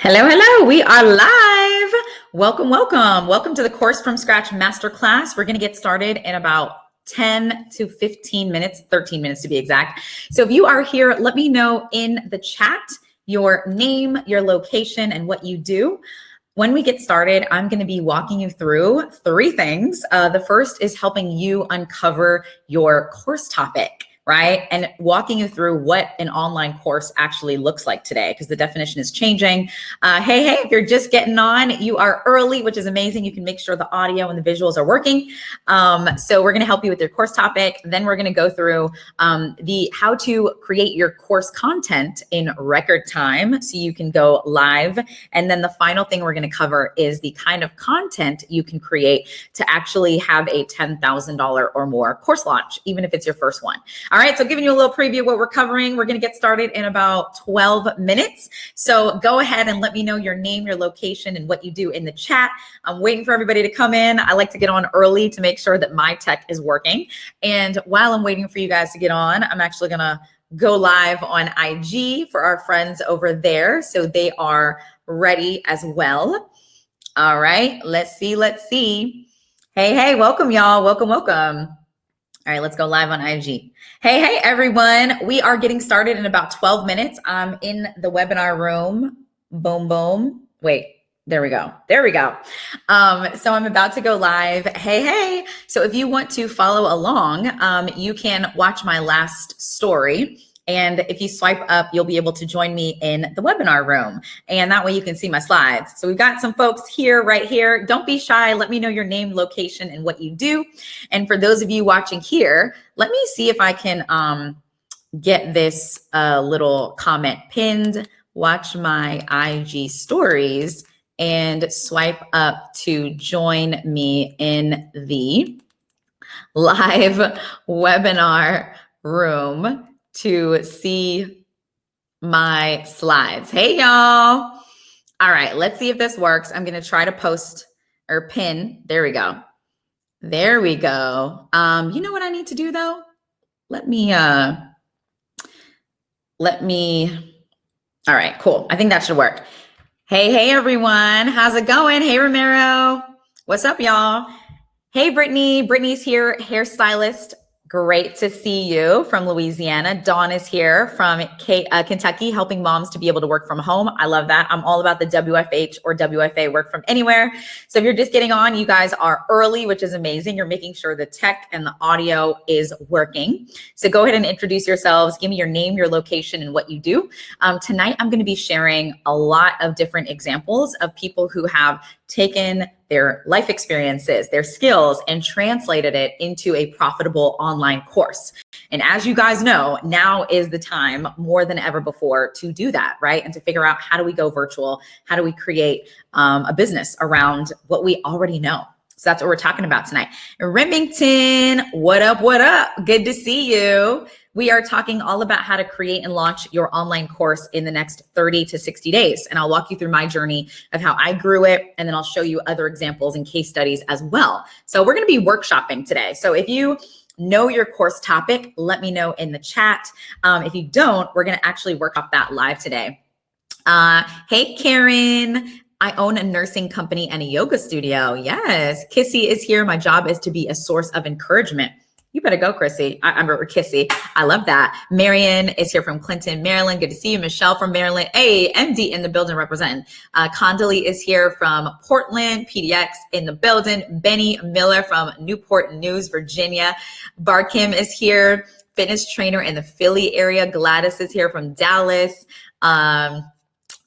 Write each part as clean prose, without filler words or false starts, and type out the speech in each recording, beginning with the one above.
Hello, hello. We are live. Welcome, welcome. Welcome to the Course from Scratch Masterclass. We're going to get started in about 10 to 15 minutes, 13 minutes to be exact. So if you are here, let me know in the chat your name, your location, and what you do. When we get started, I'm going to be walking you through three things. The first is helping you uncover your course topic, right? And walking you through what an online course actually looks like today, because the definition is changing. Hey, if you're just getting on, you are early, which is amazing. You can make sure the audio and the visuals are working. So we're going to help you with your course topic. Then we're going to go through the how to create your course content in record time so you can go live. And then the final thing we're going to cover is the kind of content you can create to actually have a $10,000 or more course launch, even if it's your first one. All right, so giving you a little preview of what we're covering. We're going to get started in about 12 minutes. So go ahead and let me know your name, your location, and what you do in the chat. I'm waiting for everybody to come in. I like to get on early to make sure that my tech is working. And while I'm waiting for you guys to get on, I'm actually going to go live on IG for our friends over there, so they are ready as well. All right, let's see. Hey, welcome, y'all. Welcome. All right, let's go live on IG. Hey, everyone. We are getting started in about 12 minutes. I'm in the webinar room. Boom. Wait, there we go. So I'm about to go live. Hey. So if you want to follow along, you can watch my last story. And if you swipe up, you'll be able to join me in the webinar room. And that way you can see my slides. So we've got some folks here, right here. Don't be shy. Let me know your name, location, and what you do. And for those of you watching here, let me see if I can get this little comment pinned. Watch my IG stories and swipe up to join me in the live webinar room to see my slides. Hey, y'all. All right, let's see if this works. I'm going to try to post or pin. There we go. You know what I need to do though? Let me, all right, cool. I think that should work. Hey, everyone. How's it going? Hey, Romero. What's up, y'all? Hey, Brittany. Brittany's here, hairstylist. Great to see you from Louisiana. Dawn is here from Kentucky, helping moms to be able to work from home. I love that. I'm all about the WFH or WFA, work from anywhere. So if you're just getting on, you guys are early, which is amazing. You're making sure the tech and the audio is working. So go ahead and introduce yourselves. Give me your name, your location, and what you do. Tonight, I'm going to be sharing a lot of different examples of people who have taken their life experiences, their skills, and translated it into a profitable online course. And as you guys know, now is the time more than ever before to do that, right? And to figure out, how do we go virtual? How do we create a business around what we already know? So that's what we're talking about tonight. Remington, what up? Good to see you. We are talking all about how to create and launch your online course in the next 30 to 60 days. And I'll walk you through my journey of how I grew it. And then I'll show you other examples and case studies as well. So we're going to be workshopping today. So if you know your course topic, let me know in the chat. If you don't, we're going to actually workshop that live today. Hey, Karen. I own a nursing company and a yoga studio. Yes. Kissy is here. My job is to be a source of encouragement. You better go, Kissy. Kissy. I love that. Marion is here from Clinton, Maryland. Good to see you. Michelle from Maryland. Hey, MD in the building representing. Condolly is here from Portland. PDX in the building. Benny Miller from Newport News, Virginia. Bar Kim is here. Fitness trainer in the Philly area. Gladys is here from Dallas.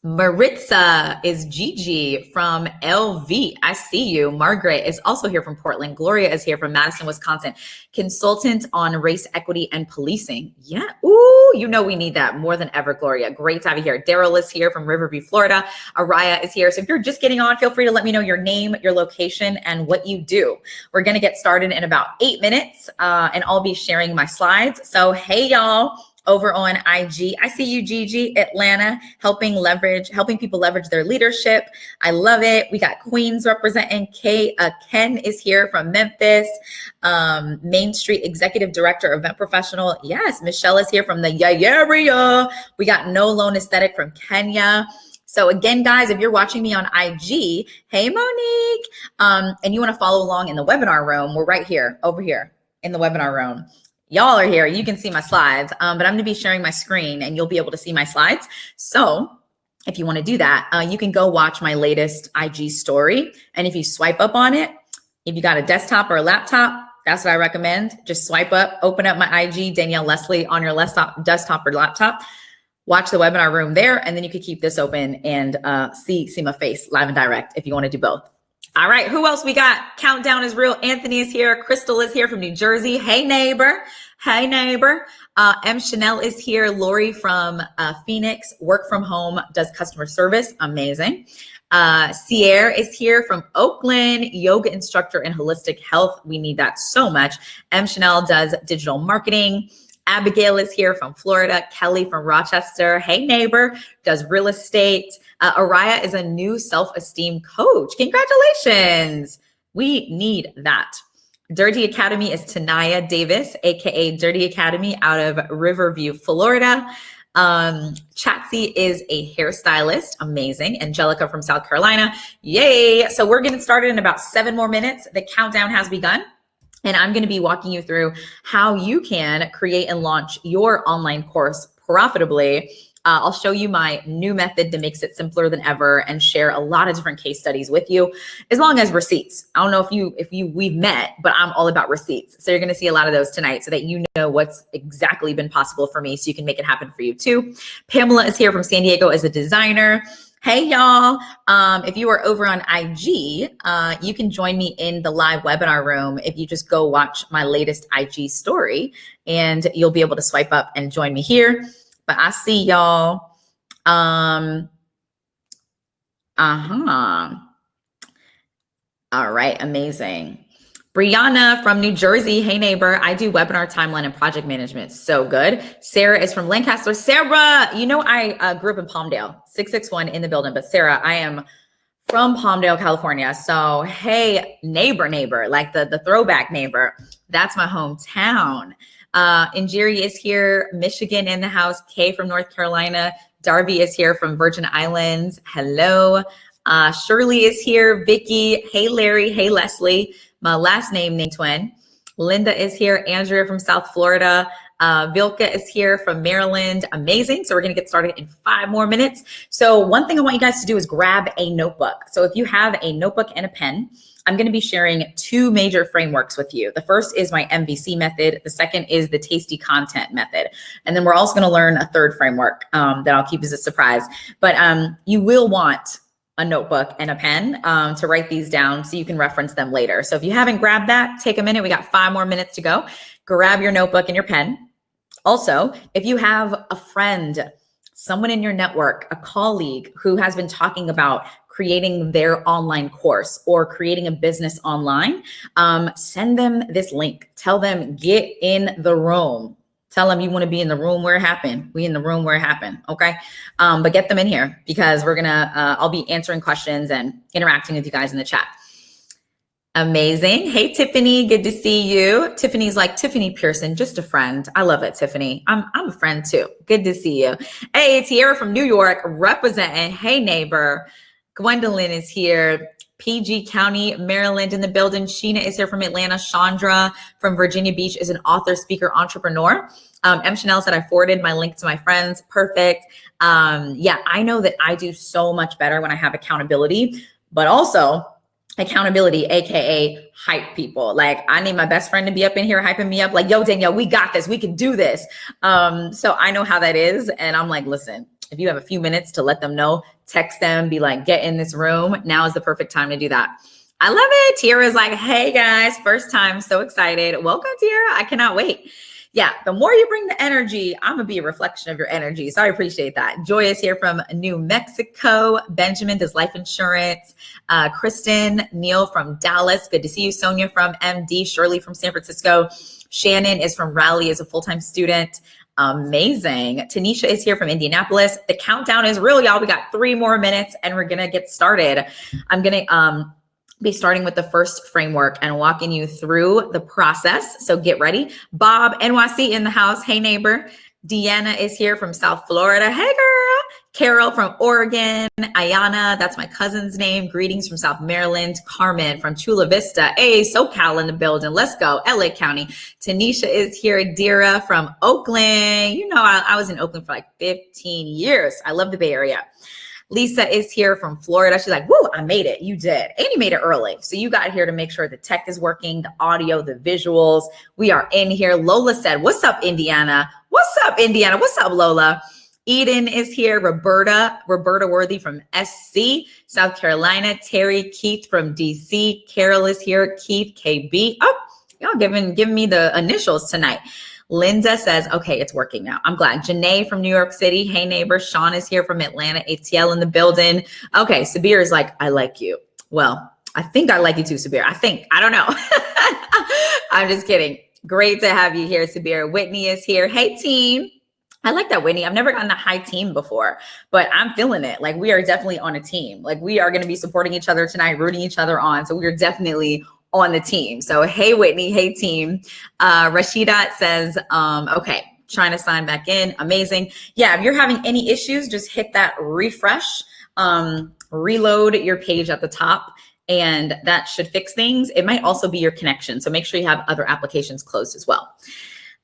Maritza is Gigi from LV. I see you. Margaret is also here from Portland. Gloria is here from Madison, Wisconsin. Consultant on race equity and policing. Yeah. Ooh, you know we need that more than ever, Gloria. Great to have you here. Daryl is here from Riverview, Florida. Araya is here. So if you're just getting on, feel free to let me know your name, your location, and what you do. We're going to get started in about 8 minutes, and I'll be sharing my slides. So hey, y'all. Over on IG. I see you, Gigi, Atlanta, helping people leverage their leadership. I love it. We got Queens representing. Ken is here from Memphis. Main Street Executive Director, Event Professional. Yes, Michelle is here from the area. We got No Loan Aesthetic from Kenya. So again, guys, if you're watching me on IG, hey, Monique, and you want to follow along in the webinar room, we're right here, over here in the webinar room. Y'all are here. You can see my slides, but I'm going to be sharing my screen and you'll be able to see my slides. So if you want to do that, you can go watch my latest IG story. And if you swipe up on it, if you got a desktop or a laptop, that's what I recommend. Just swipe up, open up my IG, Danielle Leslie, on your desktop or laptop. Watch the webinar room there, and then you could keep this open and see my face live and direct if you want to do both. All right, who else we got? Countdown is real. Anthony is here. Crystal is here from New Jersey. Hey, neighbor. Hey, neighbor. M. Chanel is here. Lori from Phoenix, work from home, does customer service. Amazing. Sierra is here from Oakland, yoga instructor in holistic health. We need that so much. M. Chanel does digital marketing. Abigail is here from Florida. Kelly from Rochester. Hey, neighbor, does real estate. Araya is a new self-esteem coach. Congratulations. We need that. Dirty Academy is Tanaya Davis, aka Dirty Academy, out of Riverview, Florida. Chatsy is a hairstylist. Amazing. Angelica from South Carolina. Yay. So we're getting started in about 7 more minutes. The countdown has begun. And I'm going to be walking you through how you can create and launch your online course profitably. I'll show you my new method that makes it simpler than ever and share a lot of different case studies with you, as long as receipts. I don't know if we've met, but I'm all about receipts. So you're going to see a lot of those tonight so that you know what's exactly been possible for me, so you can make it happen for you too. Pamela is here from San Diego as a designer. Hey, y'all. If you are over on IG, you can join me in the live webinar room if you just go watch my latest IG story, and you'll be able to swipe up and join me here. But I see y'all. All right, amazing. Brianna from New Jersey. Hey, neighbor. I do webinar timeline and project management. So good. Sarah is from Lancaster. Sarah, you know, I grew up in Palmdale, 661 in the building. But Sarah, I am from Palmdale, California. So, hey, neighbor, like the throwback neighbor. That's my hometown. Injiri is here. Michigan in the house. Kay from North Carolina. Darby is here from Virgin Islands. Hello. Shirley is here. Vicky. Hey, Larry. Hey, Leslie. My last name twin. Linda is here. Andrea from South Florida. Vilka is here from Maryland. Amazing. So we're going to get started in 5 more minutes. So one thing I want you guys to do is grab a notebook. So if you have a notebook and a pen, I'm going to be sharing 2 major frameworks with you. The first is my MVC method. The second is the tasty content method. And then we're also going to learn a third framework that I'll keep as a surprise. But you will want a notebook and a pen to write these down so you can reference them later. So if you haven't grabbed that, take a minute. We got 5 more minutes to go. Grab your notebook and your pen. Also, if you have a friend, someone in your network, a colleague who has been talking about creating their online course or creating a business online, send them this link. Tell them, get in the room. Tell them you want to be in the room where it happened. We in the room where it happened. Okay. But get them in here because I'll be answering questions and interacting with you guys in the chat. Amazing. Hey, Tiffany, good to see you. Tiffany's like, Tiffany Pearson, just a friend. I love it, Tiffany. I'm a friend too. Good to see you. Hey, Tierra from New York representing. Hey, neighbor. Gwendolyn is here. PG County, Maryland in the building. Sheena is here from Atlanta. Chandra from Virginia Beach is an author, speaker, entrepreneur. M. Chanel said I forwarded my link to my friends. Perfect. Yeah, I know that I do so much better when I have accountability, but also accountability, AKA hype people. Like I need my best friend to be up in here hyping me up like, yo, Danielle, we got this. We can do this. So I know how that is. And I'm like, listen, if you have a few minutes to let them know, text them, be like, get in this room. Now is the perfect time to do that. I love it. Tiara is like, hey guys, first time. So excited. Welcome, Tiara. I cannot wait. Yeah, the more you bring the energy, I'm going to be a reflection of your energy. So I appreciate that. Joy is here from New Mexico. Benjamin does life insurance. Kristen, Neil from Dallas. Good to see you. Sonia from MD. Shirley from San Francisco. Shannon is from Raleigh as a full-time student. Amazing. Tanisha is here from Indianapolis. The countdown is real, y'all. We got 3 more minutes and we're going to get started. I'm going to be starting with the first framework and walking you through the process. So get ready. Bob, NYC in the house. Hey, neighbor. Deanna is here from South Florida. Hey, girl. Carol from Oregon, Ayana, that's my cousin's name. Greetings from South Maryland. Carmen from Chula Vista. Hey, SoCal in the building. Let's go. LA County. Tanisha is here. Dira from Oakland. You know, I was in Oakland for like 15 years. I love the Bay Area. Lisa is here from Florida. She's like, woo, I made it. You did. And you made it early. So you got here to make sure the tech is working, the audio, the visuals. We are in here. Lola said, what's up, Indiana? What's up, Indiana? What's up, Lola? Eden is here. Roberta Worthy from SC, South Carolina. Terry Keith from DC. Carol is here. Keith KB. Oh, y'all giving me the initials tonight. Linda says, okay, it's working now. I'm glad. Janae from New York City. Hey, neighbor. Sean is here from Atlanta. ATL in the building. Okay, Sabir is like, I like you. Well, I think I like you too, Sabir. I don't know. I'm just kidding. Great to have you here, Sabir. Whitney is here. Hey, team. I like that, Whitney. I've never gotten a high team before, but I'm feeling it. Like, we are definitely on a team. Like, we are going to be supporting each other tonight, rooting each other on. So we're definitely on the team. So, hey, Whitney. Hey, team. Rashida says, okay, trying to sign back in. Amazing. Yeah, if you're having any issues, just hit that refresh, reload your page at the top, and that should fix things. It might also be your connection. So make sure you have other applications closed as well.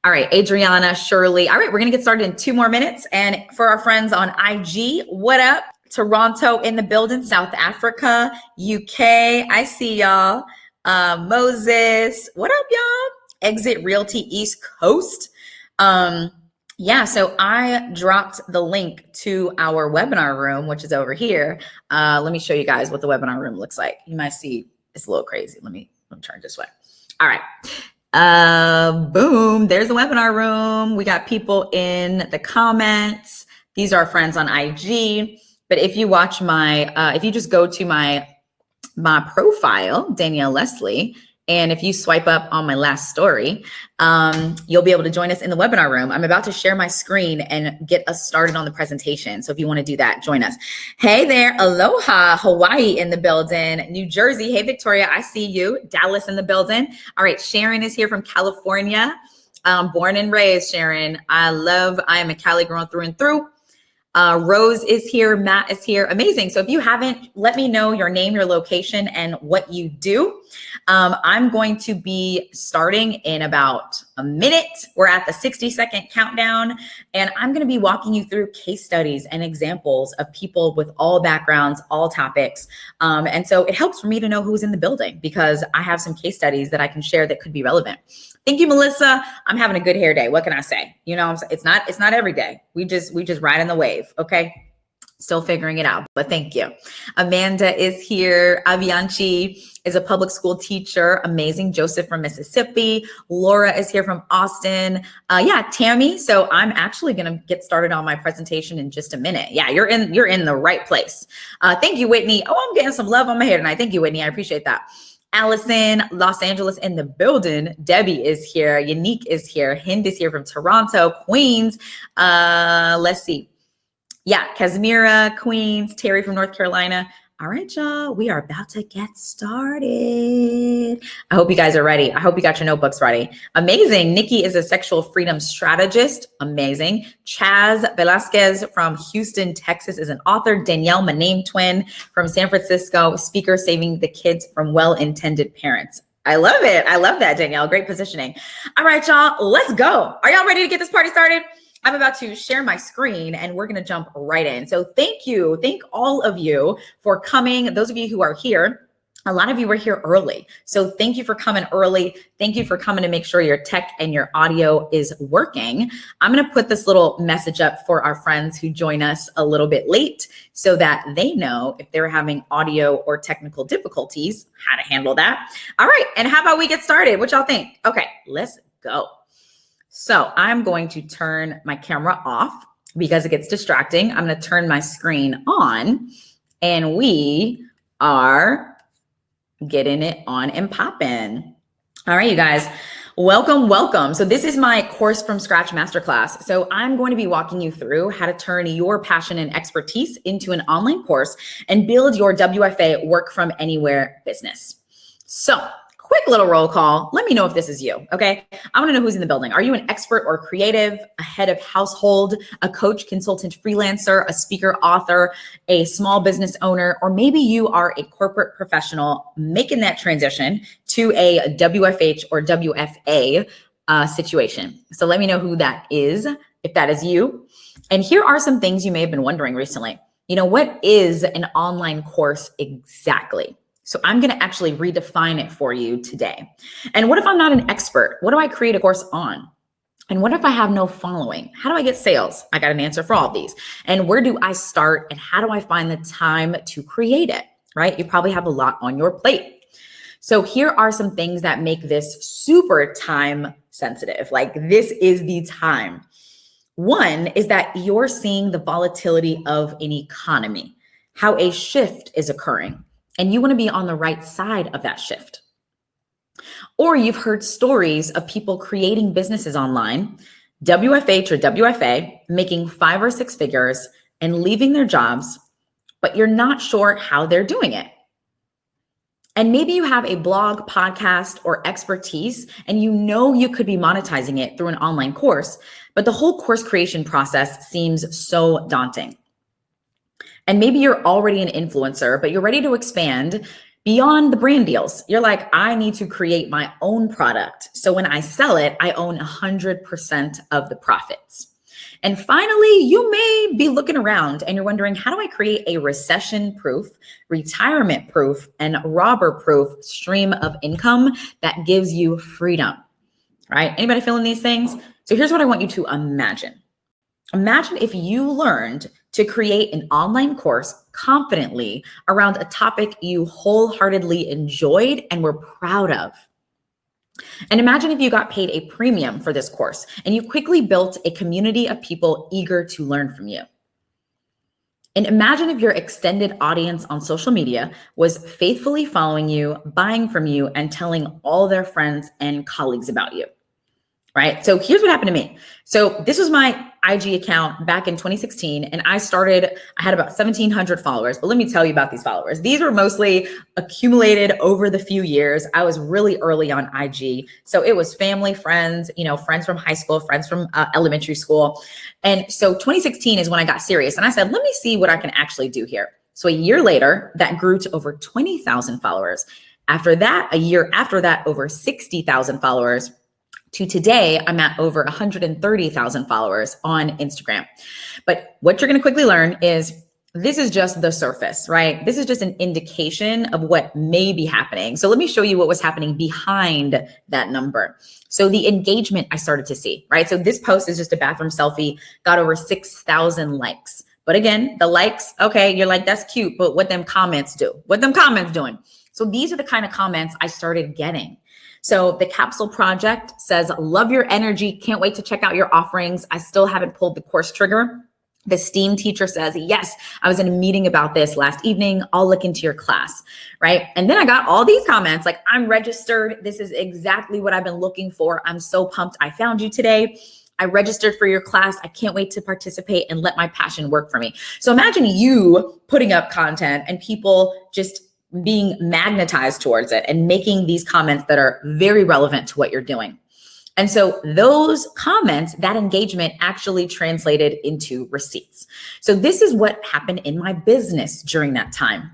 All right, Adriana, Shirley. All right, we're going to get started in 2 more minutes. And for our friends on IG, what up? Toronto in the building, South Africa, UK. I see y'all. Moses, what up, y'all? Exit Realty East Coast. Yeah, so I dropped the link to our webinar room, which is over here. Let me show you guys what the webinar room looks like. You might see it's a little crazy. Let me turn this way. All right. Boom. There's the webinar room. We got people in the comments. These are our friends on IG. But if you watch if you just go to my profile, Danielle Leslie, and if you swipe up on my last story, you'll be able to join us in the webinar room. I'm about to share my screen and get us started on the presentation. So if you want to do that, join us. Hey there, aloha, Hawaii in the building, New Jersey. Hey, Victoria, I see you. Dallas in the building. All right, Sharon is here from California. Born and raised, Sharon. I am a Cali girl through and through. Rose is here. Matt is here. Amazing. So if you haven't, let me know your name, your location, and what you do. I'm going to be starting in about a minute. We're at the 60-second countdown, and I'm going to be walking you through case studies and examples of people with all backgrounds, all topics. And so it helps for me to know who's in the building because I have some case studies that I can share that could be relevant. Thank you, Melissa. I'm having a good hair day. What can I say? You know, it's not every day. We just ride in the wave. Okay. Still figuring it out, but thank you. Amanda is here. Avianchi is a public school teacher. Amazing. Joseph from Mississippi. Laura is here from Austin. Yeah, Tammy. So I'm actually going to get started on my presentation in just a minute. Yeah, you're in the right place. Thank you, Whitney. Oh, I'm getting some love on my hair tonight. Thank you, Whitney. I appreciate that. Allison, Los Angeles in the building. Debbie is here. Unique is here. Hind is here from Toronto. Queens. Let's see. Yeah, Casimira, Queens. Terry from North Carolina. All right, y'all. We are about to get started. I hope you guys are ready. I hope you got your notebooks ready. Amazing. Nikki is a sexual freedom strategist. Amazing. Chaz Velasquez from Houston, Texas is an author. Danielle, my name twin from San Francisco, speaker saving the kids from well-intended parents. I love it. I love that, Danielle. Great positioning. All right, y'all. Let's go. Are y'all ready to get this party started? I'm about to share my screen and we're going to jump right in. So thank you. Thank all of you for coming. Those of you who are here, a lot of you were here early. So thank you for coming early. Thank you for coming to make sure your tech and your audio is working. I'm going to put this little message up for our friends who join us a little bit late so that they know if they're having audio or technical difficulties, how to handle that. All right. And how about we get started? What y'all think? Okay, let's go. So I'm going to turn my camera off because it gets distracting. I'm going to turn my screen on and we are getting it on and popping. All right, you guys, welcome, welcome. So this is my course from scratch masterclass. So I'm going to be walking you through how to turn your passion and expertise into an online course and build your WFA work from anywhere business. So quick little roll call. Let me know if this is you, okay? I want to know who's in the building. Are you an expert or creative, a head of household, a coach, consultant, freelancer, a speaker, author, a small business owner, or maybe you are a corporate professional making that transition to a WFH or WFA situation? So let me know who that is, if that is you. And here are some things you may have been wondering recently. What is an online course exactly? So I'm going to actually redefine it for you today. And what if I'm not an expert? What do I create a course on? And what if I have no following? How do I get sales? I got an answer for all of these. And where do I start? And how do I find the time to create it, right? You probably have a lot on your plate. So here are some things that make this super time sensitive. Like, this is the time. One is that you're seeing the volatility of an economy, how a shift is occurring, and you want to be on the right side of that shift. Or you've heard stories of people creating businesses online, WFH or WFA, making 5 or 6 figures and leaving their jobs, but you're not sure how they're doing it. And maybe you have a blog, podcast, or expertise, and you could be monetizing it through an online course, but the whole course creation process seems so daunting. And maybe you're already an influencer, but you're ready to expand beyond the brand deals. You're like, I need to create my own product, so when I sell it, I own 100% of the profits. And finally, you may be looking around and you're wondering, how do I create a recession-proof, retirement-proof, and robber-proof stream of income that gives you freedom, right? Anybody feeling these things? So here's what I want you to imagine. Imagine if you learned to create an online course confidently around a topic you wholeheartedly enjoyed and were proud of. And imagine if you got paid a premium for this course and you quickly built a community of people eager to learn from you. And imagine if your extended audience on social media was faithfully following you, buying from you, and telling all their friends and colleagues about you, right? So here's what happened to me. So this was my IG account back in 2016, and I had about 1,700 followers, but let me tell you about these followers. These were mostly accumulated over the few years. I was really early on IG. So it was family, friends, friends from high school, friends from elementary school. And so 2016 is when I got serious, and I said, let me see what I can actually do here. So a year later, that grew to over 20,000 followers. After that, a year after that, over 60,000 followers. To today, I'm at over 130,000 followers on Instagram. But what you're going to quickly learn is this is just the surface, right? This is just an indication of what may be happening. So let me show you what was happening behind that number. So the engagement I started to see, right? So this post is just a bathroom selfie, got over 6,000 likes. But again, the likes, okay, you're like, that's cute, but what them comments do? What them comments doing? So these are the kind of comments I started getting. So the Capsule Project says, love your energy. Can't wait to check out your offerings. I still haven't pulled the course trigger. The STEAM teacher says, yes, I was in a meeting about this last evening. I'll look into your class, right? And then I got all these comments like, I'm registered. This is exactly what I've been looking for. I'm so pumped I found you today. I registered for your class. I can't wait to participate and let my passion work for me. So imagine you putting up content and people just being magnetized towards it and making these comments that are very relevant to what you're doing. And so those comments, that engagement actually translated into receipts. So this is what happened in my business during that time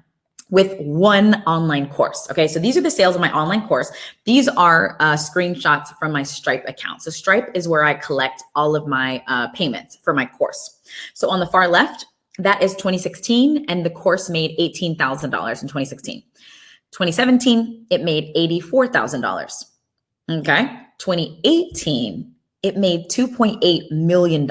with one online course. Okay, so these are the sales of my online course. These are screenshots from my Stripe account. So Stripe is where I collect all of my payments for my course. So on the far left, that is 2016, and the course made $18,000 in 2016. 2017, it made $84,000. Okay. 2018, it made $2.8 million.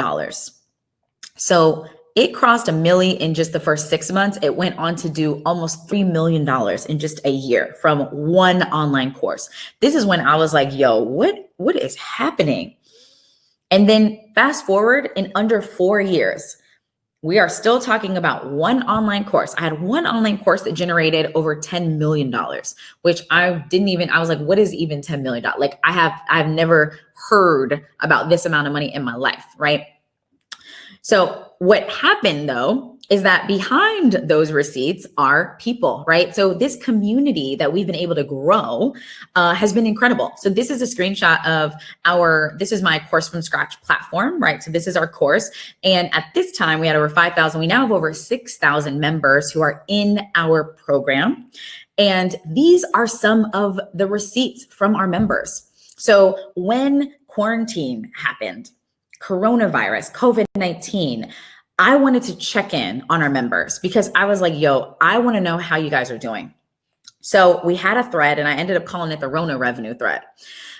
So it crossed $1 million in just the first 6 months. It went on to do almost $3 million in just a year from one online course. This is when I was like, yo, what is happening? And then fast forward, in under 4 years, we are still talking about one online course. I had one online course that generated over $10 million, which I was like, what is even $10 million? Like I've never heard about this amount of money in my life, right? So what happened though is that behind those receipts are people, right? So this community that we've been able to grow has been incredible. So this is a screenshot of this is my course from scratch platform, right? So this is our course. And at this time we had over 5,000. We now have over 6,000 members who are in our program. And these are some of the receipts from our members. So when quarantine happened, coronavirus, COVID-19, I wanted to check in on our members because I was like, yo, I want to know how you guys are doing. So we had a thread and I ended up calling it the Rona revenue thread.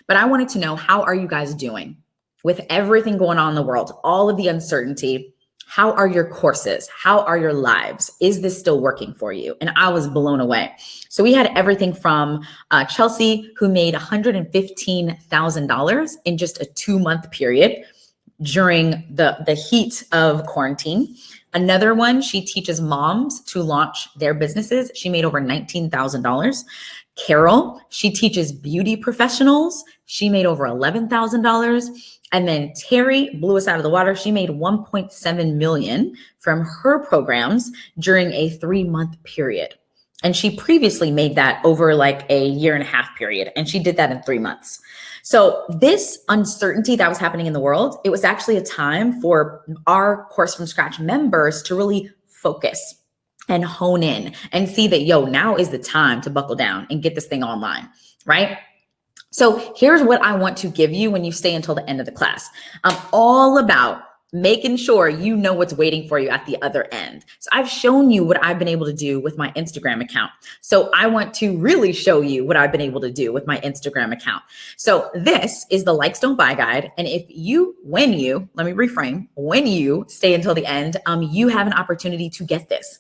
But I wanted to know, how are you guys doing with everything going on in the world, all of the uncertainty? How are your courses? How are your lives? Is this still working for you? And I was blown away. So we had everything from Chelsea, who made $115,000 in just a 2-month period during the heat of quarantine. Another one, she teaches moms to launch their businesses. She made over $19,000. Carol, she teaches beauty professionals. She made over $11,000. And then Terry blew us out of the water. She made $1.7 million from her programs during a 3-month period. And she previously made that over like a 1.5 year period. And she did that in 3 months. So this uncertainty that was happening in the world, it was actually a time for our Course from Scratch members to really focus and hone in and see that, yo, now is the time to buckle down and get this thing online, right? So here's what I want to give you when you stay until the end of the class. I'm all about making sure you know what's waiting for you at the other end. So I've shown you what I've been able to do with my Instagram account. So I want to really show you what I've been able to do with my Instagram account. So this is the Likes Don't Buy guide. And when you stay until the end, you have an opportunity to get this.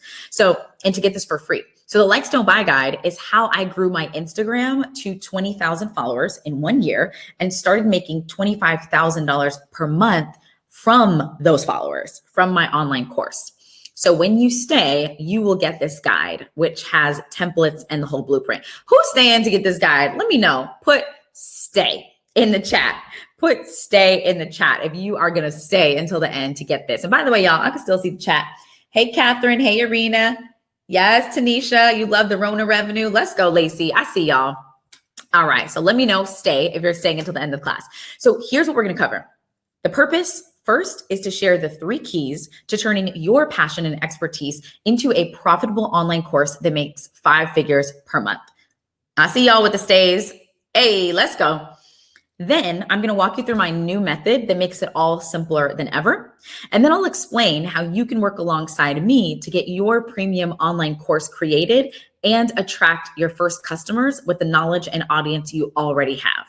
And to get this for free. So the Likes Don't Buy guide is how I grew my Instagram to 20,000 followers in 1 year and started making $25,000 per month from those followers, from my online course. So when you stay, you will get this guide, which has templates and the whole blueprint. Who's staying to get this guide? Let me know. Put stay in the chat. Put stay in the chat if you are going to stay until the end to get this. And by the way, y'all, I can still see the chat. Hey, Catherine. Hey, Irina. Yes, Tanisha, you love the Rona revenue. Let's go, Lacey. I see y'all. All right. So let me know, stay if you're staying until the end of the class. So here's what we're going to cover. The purpose first is to share the 3 keys to turning your passion and expertise into a profitable online course that makes 5 figures per month. I see y'all with the stays. Hey, let's go. Then I'm going to walk you through my new method that makes it all simpler than ever. And then I'll explain how you can work alongside me to get your premium online course created and attract your first customers with the knowledge and audience you already have.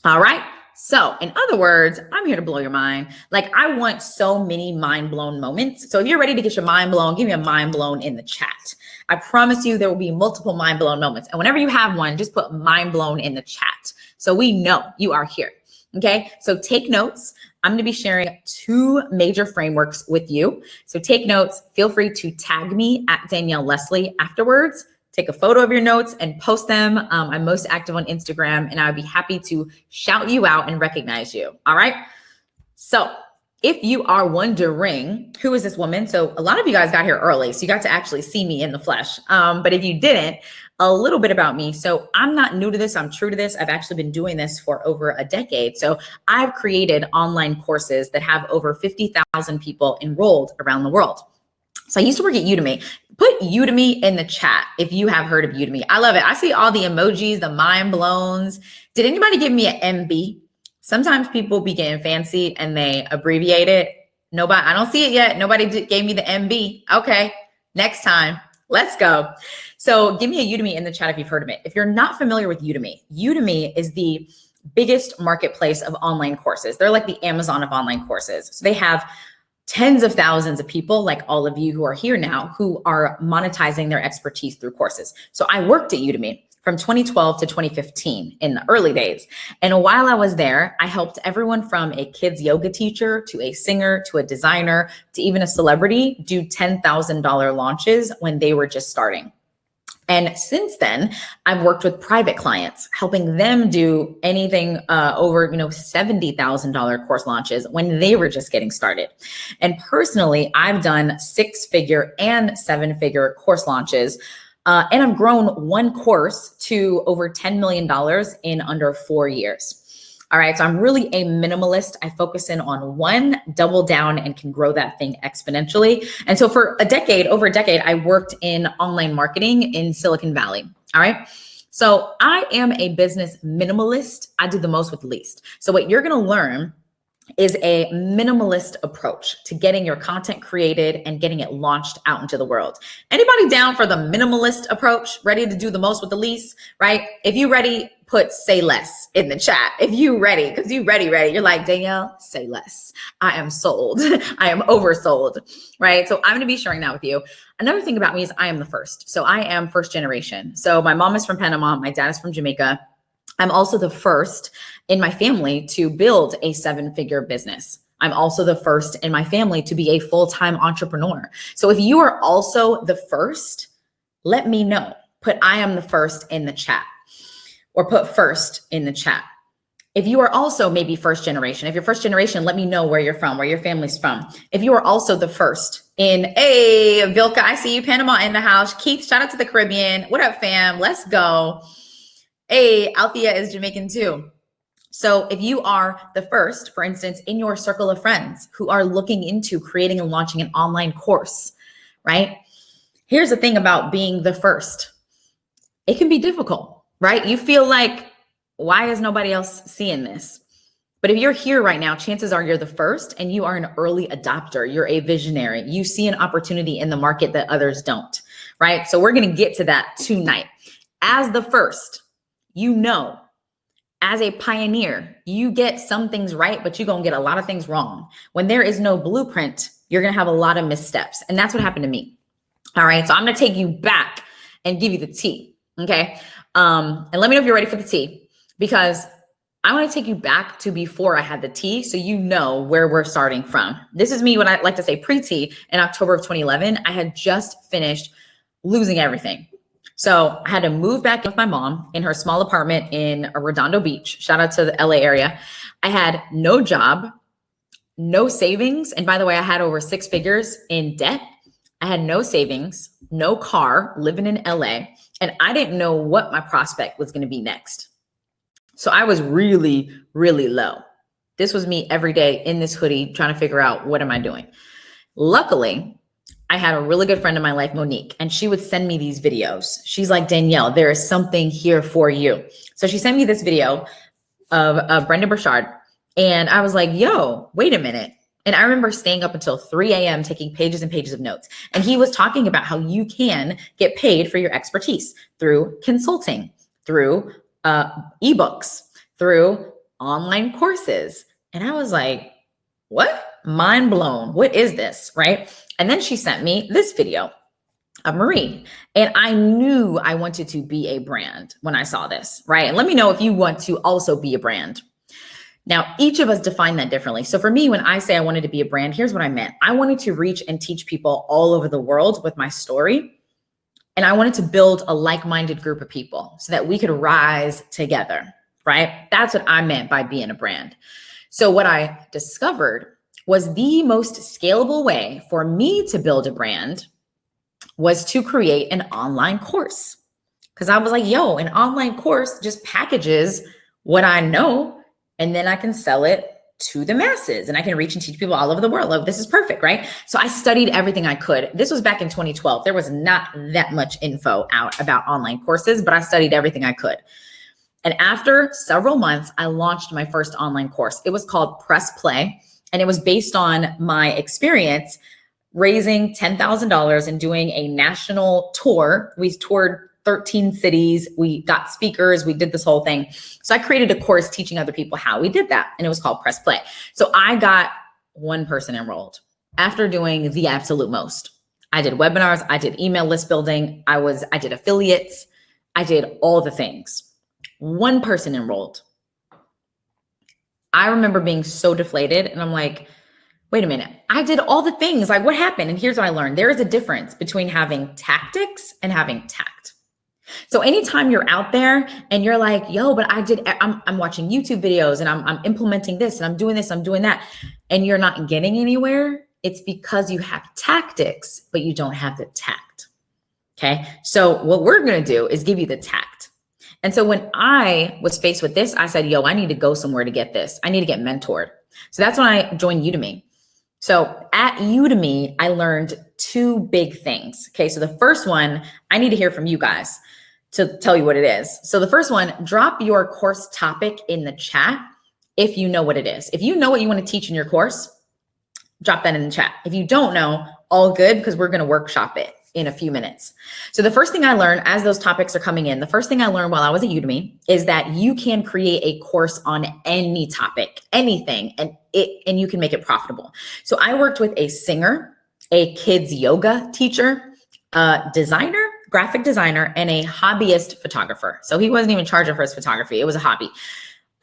All right. So in other words, I'm here to blow your mind. Like, I want so many mind blown moments. So if you're ready to get your mind blown, give me a mind blown in the chat. I promise you there will be multiple mind blown moments. And whenever you have one, just put mind blown in the chat so we know you are here. Okay, so take notes. I'm going to be sharing 2 major frameworks with you. So take notes. Feel free to tag me at Danielle Leslie afterwards. Take a photo of your notes and post them. I'm most active on Instagram, and I would be happy to shout you out and recognize you. All right. So if you are wondering, who is this woman? So a lot of you guys got here early, so you got to actually see me in the flesh. But if you didn't, a little bit about me. So I'm not new to this. I'm true to this. I've actually been doing this for over a decade. So I've created online courses that have over 50,000 people enrolled around the world. So I used to work at Udemy. Put Udemy in the chat if you have heard of Udemy. I love it. I see all the emojis, the mind blowns. Did anybody give me an MB? Sometimes people be getting fancy and they abbreviate it. Nobody, I don't see it yet. Nobody gave me the MB. Okay, next time. Let's go. So give me a Udemy in the chat if you've heard of it. If you're not familiar with Udemy, Udemy is the biggest marketplace of online courses. They're like the Amazon of online courses. So they have tens of thousands of people like all of you who are here now who are monetizing their expertise through courses. So I worked at Udemy from 2012 to 2015 in the early days. And while I was there, I helped everyone from a kids yoga teacher to a singer to a designer to even a celebrity do $10,000 launches when they were just starting. And since then, I've worked with private clients, helping them do anything over, $70,000 course launches when they were just getting started. And personally, I've done 6-figure and 7-figure course launches. And I've grown one course to over $10 million in under 4 years. All right. So I'm really a minimalist. I focus in on one, double down, and can grow that thing exponentially. And so for over a decade, I worked in online marketing in Silicon Valley. All right. So I am a business minimalist. I do the most with the least. So what you're going to learn is a minimalist approach to getting your content created and getting it launched out into the world. Anybody down for the minimalist approach? Ready to do the most with the least, right? If you ready, put say less in the chat. If you ready, because you ready. You're like, Danielle, say less. I am sold. I am oversold, right? So I'm going to be sharing that with you. Another thing about me is I am the first. So I am first generation. So my mom is from Panama. My dad is from Jamaica. I'm also the first in my family to build a 7-figure business. I'm also the first in my family to be a full-time entrepreneur. So if you are also the first, let me know. Put I am the first in the chat, or put first in the chat. If you are also maybe first generation, if you're first generation, let me know where you're from, where your family's from. If you are also the first in Vilka, I see you, Panama in the house. Keith, shout out to the Caribbean. What up, fam? Let's go. Althea is Jamaican too. So if you are the first, for instance, in your circle of friends who are looking into creating and launching an online course, right? Here's the thing about being the first. It can be difficult, right? You feel like, why is nobody else seeing this? But if you're here right now, chances are you're the first and you are an early adopter. You're a visionary. You see an opportunity in the market that others don't, right? So we're going to get to that tonight. As the first, as a pioneer, you get some things right, but you're going to get a lot of things wrong. When there is no blueprint, you're going to have a lot of missteps. And that's what happened to me. All right. So I'm going to take you back and give you the tea. Okay. And let me know if you're ready for the tea, because I want to take you back to before I had the tea, so you know where we're starting from. This is me when I like to say pre-tea. In October of 2011, I had just finished losing everything. So I had to move back with my mom in her small apartment in Redondo Beach. Shout out to the LA area. I had no job, no savings. And by the way, I had over 6 figures in debt. I had no savings, no car, living in LA. And I didn't know what my prospect was going to be next. So I was really, really low. This was me every day in this hoodie trying to figure out, what am I doing? Luckily, I had a really good friend in my life, Monique, and she would send me these videos. She's like, Danielle, there is something here for you. So she sent me this video of Brendon Burchard. And I was like, yo, wait a minute. And I remember staying up until 3 a.m. taking pages and pages of notes. And he was talking about how you can get paid for your expertise through consulting, through ebooks, through online courses. And I was like, what? Mind blown. What is this? Right? And then she sent me this video of Marie. And I knew I wanted to be a brand when I saw this, right? And let me know if you want to also be a brand. Now, each of us define that differently. So for me, when I say I wanted to be a brand, here's what I meant. I wanted to reach and teach people all over the world with my story. And I wanted to build a like-minded group of people so that we could rise together, right? That's what I meant by being a brand. So what I discovered was the most scalable way for me to build a brand was to create an online course. Because I was like, yo, an online course just packages what I know, and then I can sell it to the masses and I can reach and teach people all over the world. Like, this is perfect, right? So I studied everything I could. This was back in 2012. There was not that much info out about online courses, but I studied everything I could. And after several months, I launched my first online course. It was called Press Play. And it was based on my experience raising $10,000 and doing a national tour. We toured 13 cities. We got speakers. We did this whole thing. So I created a course teaching other people how we did that. And it was called Press Play. So I got one person enrolled after doing the absolute most. I did webinars. I did email list building. I did affiliates. I did all the things. One person enrolled. I remember being so deflated, and I'm like, wait a minute, I did all the things. Like, what happened? And here's what I learned. There is a difference between having tactics and having tact. So anytime you're out there and you're like, yo, but I'm watching YouTube videos and I'm implementing this and I'm doing this, I'm doing that, and you're not getting anywhere, it's because you have tactics, but you don't have the tact. Okay. So what we're going to do is give you the tact. And so when I was faced with this, I said, yo, I need to go somewhere to get this. I need to get mentored. So that's when I joined Udemy. So at Udemy, I learned two big things. Okay. So the first one, I need to hear from you guys to tell you what it is. So the first one, drop your course topic in the chat if you know what it is. If you know what you want to teach in your course, drop that in the chat. If you don't know, all good, because we're going to workshop it in a few minutes. So the first thing I learned as those topics are coming in, the first thing I learned while I was at Udemy is that you can create a course on any topic, anything, and you can make it profitable. So I worked with a singer, a kids yoga teacher, a designer, graphic designer, and a hobbyist photographer. So he wasn't even charging for his photography. It was a hobby.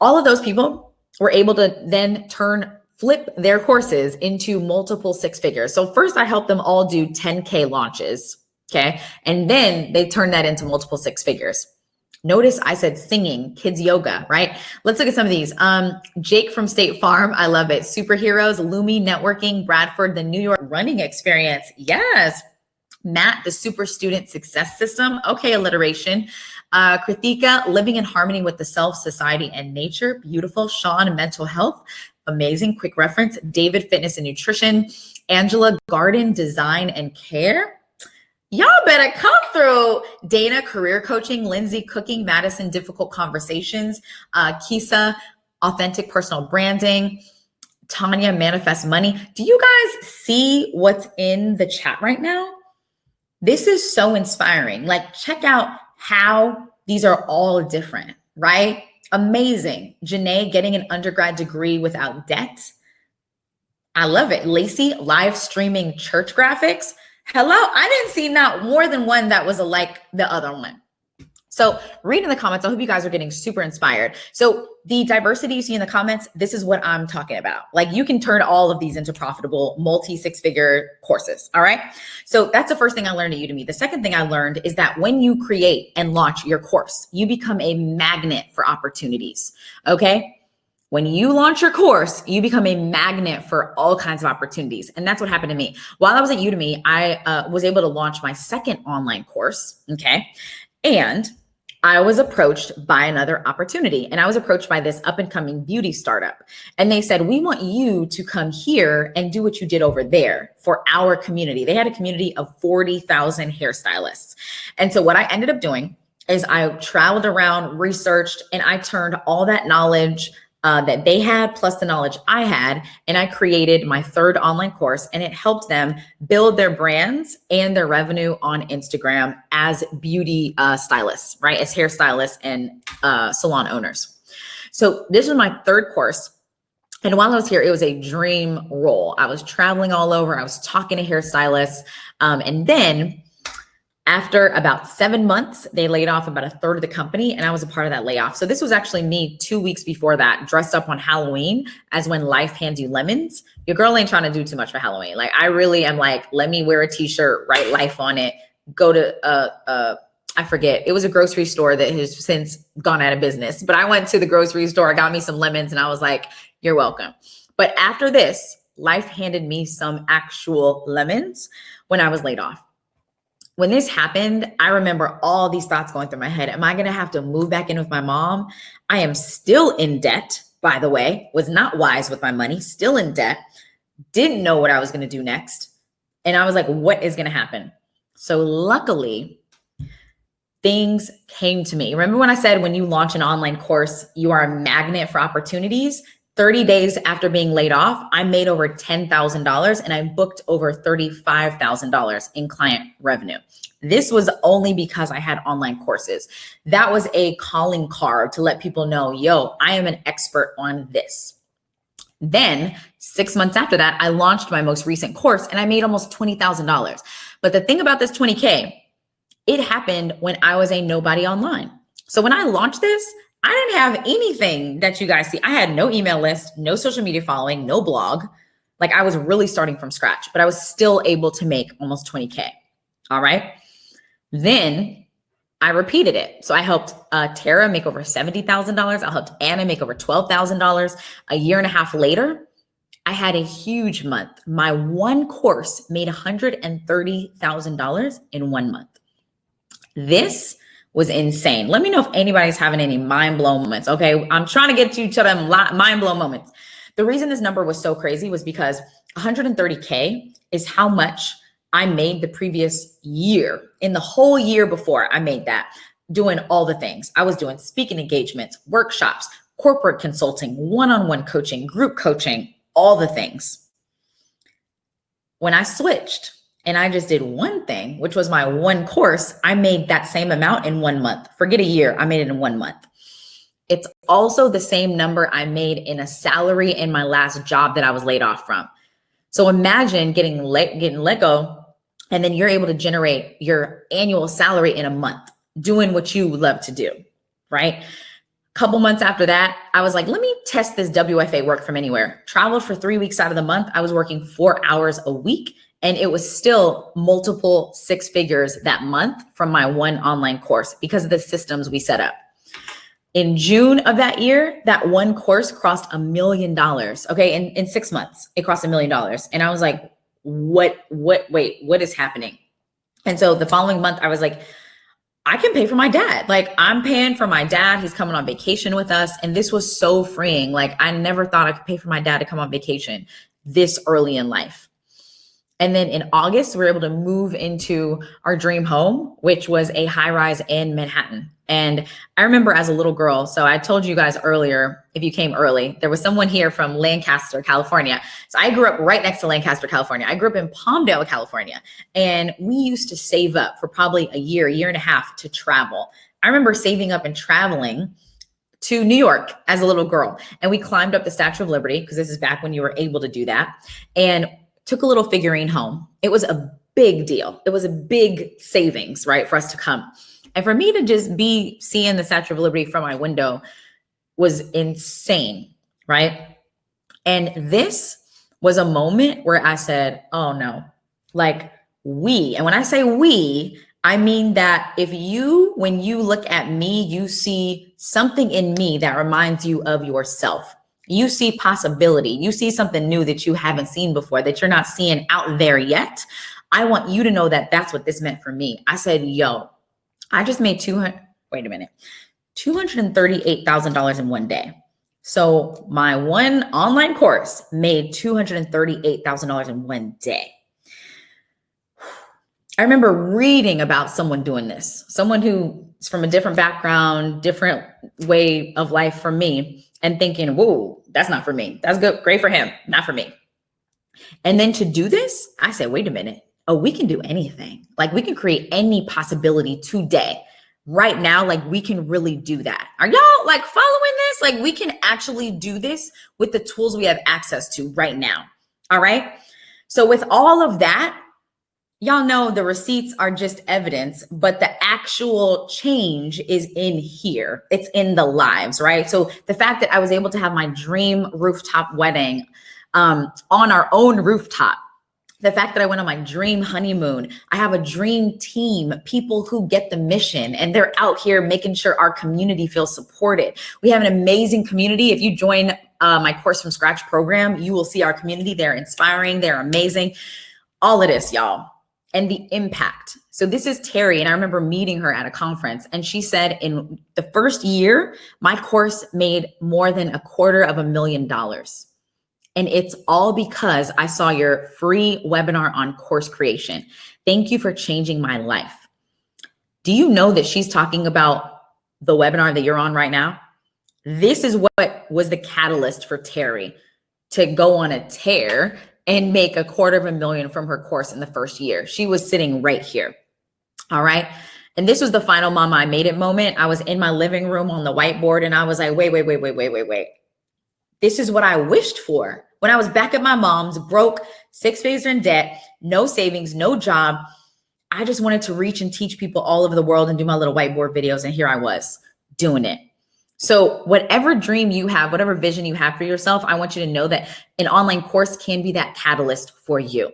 All of those people were able to then flip their courses into multiple six figures. So first I helped them all do 10K launches. Okay. And then they turned that into multiple six figures. Notice I said singing, kids yoga, right? Let's look at some of these. Jake from State Farm. I love it. Superheroes, Lumi Networking, Bradford, the New York running experience. Yes. Matt, the Super Student Success System. Okay. Alliteration. Krithika, living in harmony with the self, society, and nature. Beautiful. Sean, mental health. Amazing. Quick reference. David, fitness and nutrition. Angela, garden, design, and care. Y'all better come through. Dana, career coaching. Lindsay, cooking. Madison, difficult conversations. Kisa, authentic personal branding. Tanya, manifest money. Do you guys see what's in the chat right now? This is so inspiring. Like, check out how these are all different, right? Amazing. Janae, getting an undergrad degree without debt. I love it. Lacey, live streaming church graphics. Hello. I didn't see not more than one that was like the other one. So read in the comments. I hope you guys are getting super inspired. So the diversity you see in the comments, this is what I'm talking about. Like, you can turn all of these into profitable multi-six-figure courses. All right. So that's the first thing I learned at Udemy. The second thing I learned is that when you create and launch your course, you become a magnet for opportunities. Okay. When you launch your course, you become a magnet for all kinds of opportunities. And that's what happened to me. While I was at Udemy, I was able to launch my second online course. Okay. And I was approached by another opportunity, and I was approached by this up and coming beauty startup. And they said, we want you to come here and do what you did over there for our community. They had a community of 40,000 hairstylists. And so what I ended up doing is I traveled around, researched, and I turned all that knowledge that they had plus the knowledge I had, and I created my third online course, and it helped them build their brands and their revenue on Instagram as beauty stylists, right? As hairstylists and salon owners. So this was my third course. And while I was here, it was a dream role. I was traveling all over. I was talking to hairstylists. And then after about 7 months, they laid off about a third of the company, and I was a part of that layoff. So this was actually me 2 weeks before that, dressed up on Halloween as when life hands you lemons. Your girl ain't trying to do too much for Halloween. Like, I really am like, let me wear a t-shirt, write life on it, go to, I forget, it was a grocery store that has since gone out of business, but I went to the grocery store, I got me some lemons, and I was like, you're welcome. But after this, life handed me some actual lemons when I was laid off. When this happened, I remember all these thoughts going through my head. Am I going to have to move back in with my mom? I am still in debt, by the way, was not wise with my money, still in debt, didn't know what I was going to do next. And I was like, what is going to happen? So luckily, things came to me. Remember when I said, when you launch an online course, you are a magnet for opportunities? 30 days after being laid off, I made over $10,000 and I booked over $35,000 in client revenue. This was only because I had online courses. That was a calling card to let people know, yo, I am an expert on this. Then 6 months after that, I launched my most recent course and I made almost $20,000. But the thing about this 20K, it happened when I was a nobody online. So when I launched this, I didn't have anything that you guys see. I had no email list, no social media following, no blog. Like, I was really starting from scratch, but I was still able to make almost 20K. All right. Then I repeated it. So I helped Tara make over $70,000. I helped Anna make over $12,000. A year and a half later, I had a huge month. My one course made $130,000 in 1 month. This was insane. Let me know if anybody's having any mind blown moments. Okay. I'm trying to get you to them mind blown moments. The reason this number was so crazy was because 130K is how much I made the previous year. In the whole year before, I made that doing all the things. I was doing speaking engagements, workshops, corporate consulting, one-on-one coaching, group coaching, all the things. When I switched and I just did one thing, which was my one course, I made that same amount in 1 month. Forget a year, I made it in 1 month. It's also the same number I made in a salary in my last job that I was laid off from. So imagine getting let go, and then you're able to generate your annual salary in a month doing what you love to do, right? Couple months after that, I was like, let me test this WFA work from anywhere. Traveled for 3 weeks out of the month. I was working 4 hours a week, and it was still multiple six figures that month from my one online course because of the systems we set up. In June of that year, that one course crossed $1 million. Okay, in 6 months, it crossed $1 million. And I was like, wait, what is happening? And so the following month, I was like, I can pay for my dad. Like, I'm paying for my dad. He's coming on vacation with us. And this was so freeing. Like, I never thought I could pay for my dad to come on vacation this early in life. And then in August, we were able to move into our dream home, which was a high-rise in Manhattan. And I remember as a little girl, so I told you guys earlier, if you came early, there was someone here from Lancaster, California. So I grew up right next to Lancaster, California. I grew up in Palmdale, California. And we used to save up for probably a year and a half to travel. I remember saving up and traveling to New York as a little girl. And we climbed up the Statue of Liberty, because this is back when you were able to do that, and took a little figurine home. It was a big deal. It was a big savings, right, for us to come. And for me to just be seeing the Statue of Liberty from my window was insane, right? And this was a moment where I said, oh no, like and when I say we, I mean that when you look at me, you see something in me that reminds you of yourself. You see possibility. You see something new that you haven't seen before, that you're not seeing out there yet. I want you to know that that's what this meant for me. I said, yo, I just made $238,000 in 1 day. So my one online course made $238,000 in 1 day. I remember reading about someone doing this, someone who is from a different background, different way of life from me, and thinking, whoa, that's not for me. That's good. Great for him. Not for me. And then to do this, I said, wait a minute. Oh, we can do anything. Like, we can create any possibility today. Right now, like, we can really do that. Are y'all like following this? Like, we can actually do this with the tools we have access to right now. All right. So with all of that, y'all know the receipts are just evidence, but the actual change is in here. It's in the lives, right? So the fact that I was able to have my dream rooftop wedding on our own rooftop, the fact that I went on my dream honeymoon, I have a dream team, people who get the mission, and they're out here making sure our community feels supported. We have an amazing community. If you join my Course from Scratch program, you will see our community. They're inspiring. They're amazing. All of this, y'all. And the impact. So this is Terry, and I remember meeting her at a conference, and she said in the first year, my course made more than $250,000. And it's all because I saw your free webinar on course creation. Thank you for changing my life. Do you know that she's talking about the webinar that you're on right now? This is what was the catalyst for Terry to go on a tear and make $250,000 from her course in the first year. She was sitting right here. All right. And this was the final Mama I Made It moment. I was in my living room on the whiteboard, and I was like, wait. This is what I wished for when I was back at my mom's, broke, 6 figures in debt, no savings, no job. I just wanted to reach and teach people all over the world and do my little whiteboard videos. And here I was doing it. So whatever dream you have, whatever vision you have for yourself, I want you to know that an online course can be that catalyst for you.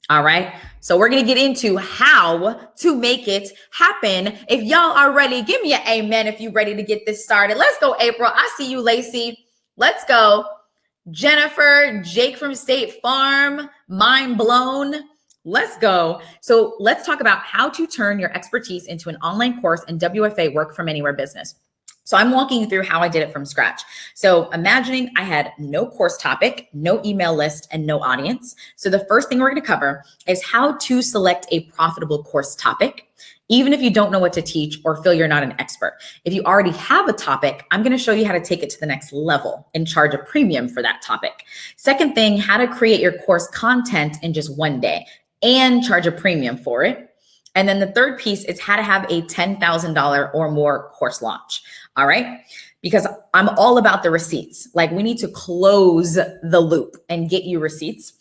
All right. So we're going to get into how to make it happen. If y'all are ready, give me an amen if you're ready to get this started. Let's go, April. I see you, Lacey. Let's go. Jennifer, Jake from State Farm, mind blown. Let's go. So let's talk about how to turn your expertise into an online course and WFA work from anywhere business. So I'm walking you through how I did it from scratch. So imagining I had no course topic, no email list, and no audience. So the first thing we're going to cover is how to select a profitable course topic, even if you don't know what to teach or feel you're not an expert. If you already have a topic, I'm going to show you how to take it to the next level and charge a premium for that topic. Second thing, how to create your course content in just one day and charge a premium for it. And then the third piece is how to have a $10,000 or more course launch. All right. Because I'm all about the receipts. Like, we need to close the loop and get you receipts.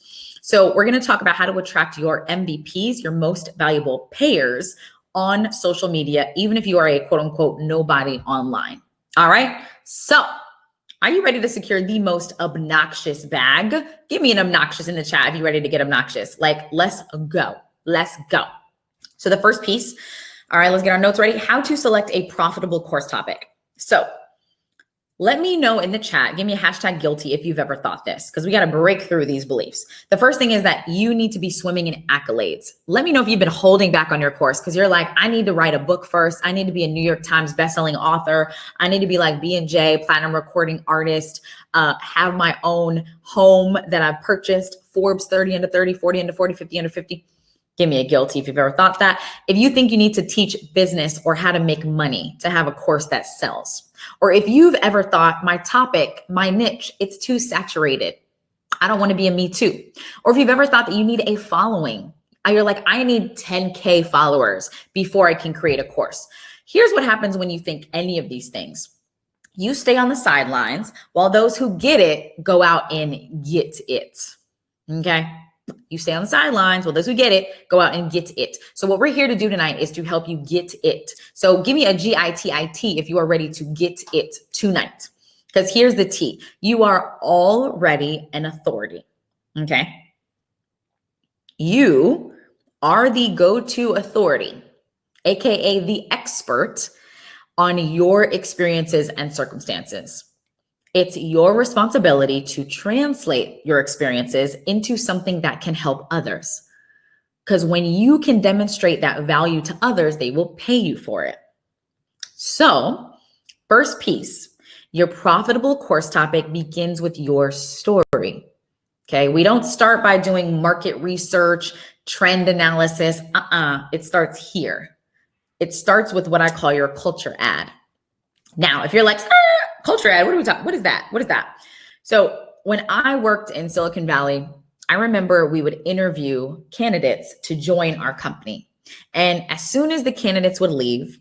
So we're going to talk about how to attract your MVPs, your most valuable payers, on social media, even if you are a quote unquote nobody online. All right. So are you ready to secure the most obnoxious bag? Give me an obnoxious in the chat if you're ready to get obnoxious. Like, let's go. Let's go. So the first piece, all right, let's get our notes ready. How to select a profitable course topic. So let me know in the chat, give me a hashtag guilty if you've ever thought this, because we got to break through these beliefs. The first thing is that you need to be swimming in accolades. Let me know if you've been holding back on your course because you're like, I need to write a book first. I need to be a New York Times bestselling author. I need to be like B&J, platinum recording artist, have my own home that I've purchased, Forbes 30 under 30, 40 under 40, 50 under 50. Give me a guilty if you've ever thought that. If you think you need to teach business or how to make money to have a course that sells, or if you've ever thought my topic, my niche, it's too saturated, I don't want to be a me too. Or if you've ever thought that you need a following, you're like, I need 10K followers before I can create a course. Here's what happens when you think any of these things. You stay on the sidelines while those who get it go out and get it. Okay. You stay on the sidelines. Well, those who get it, go out and get it. So what we're here to do tonight is to help you get it. So give me a GITIT if you are ready to get it tonight. Because here's the T. You are already an authority. Okay. You are the go-to authority, AKA the expert on your experiences and circumstances. It's your responsibility to translate your experiences into something that can help others. Because when you can demonstrate that value to others, they will pay you for it. So, first piece, your profitable course topic begins with your story. Okay, we don't start by doing market research, trend analysis. It starts here. It starts with what I call your culture ad. Now, if you're like, culture ad, what are we talking? What is that? What is that? So when I worked in Silicon Valley, I remember we would interview candidates to join our company. And as soon as the candidates would leave,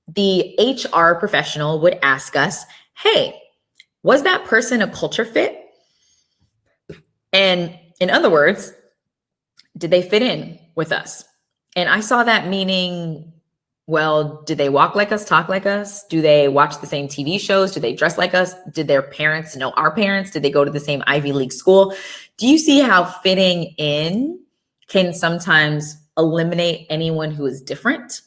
the HR professional would ask us, hey, was that person a culture fit? And in other words, did they fit in with us? And I saw that meaning, well, did they walk like us, talk like us? Do they watch the same TV shows? Do they dress like us? Did their parents know our parents? Did they go to the same Ivy League school? Do you see how fitting in can sometimes eliminate anyone who is different?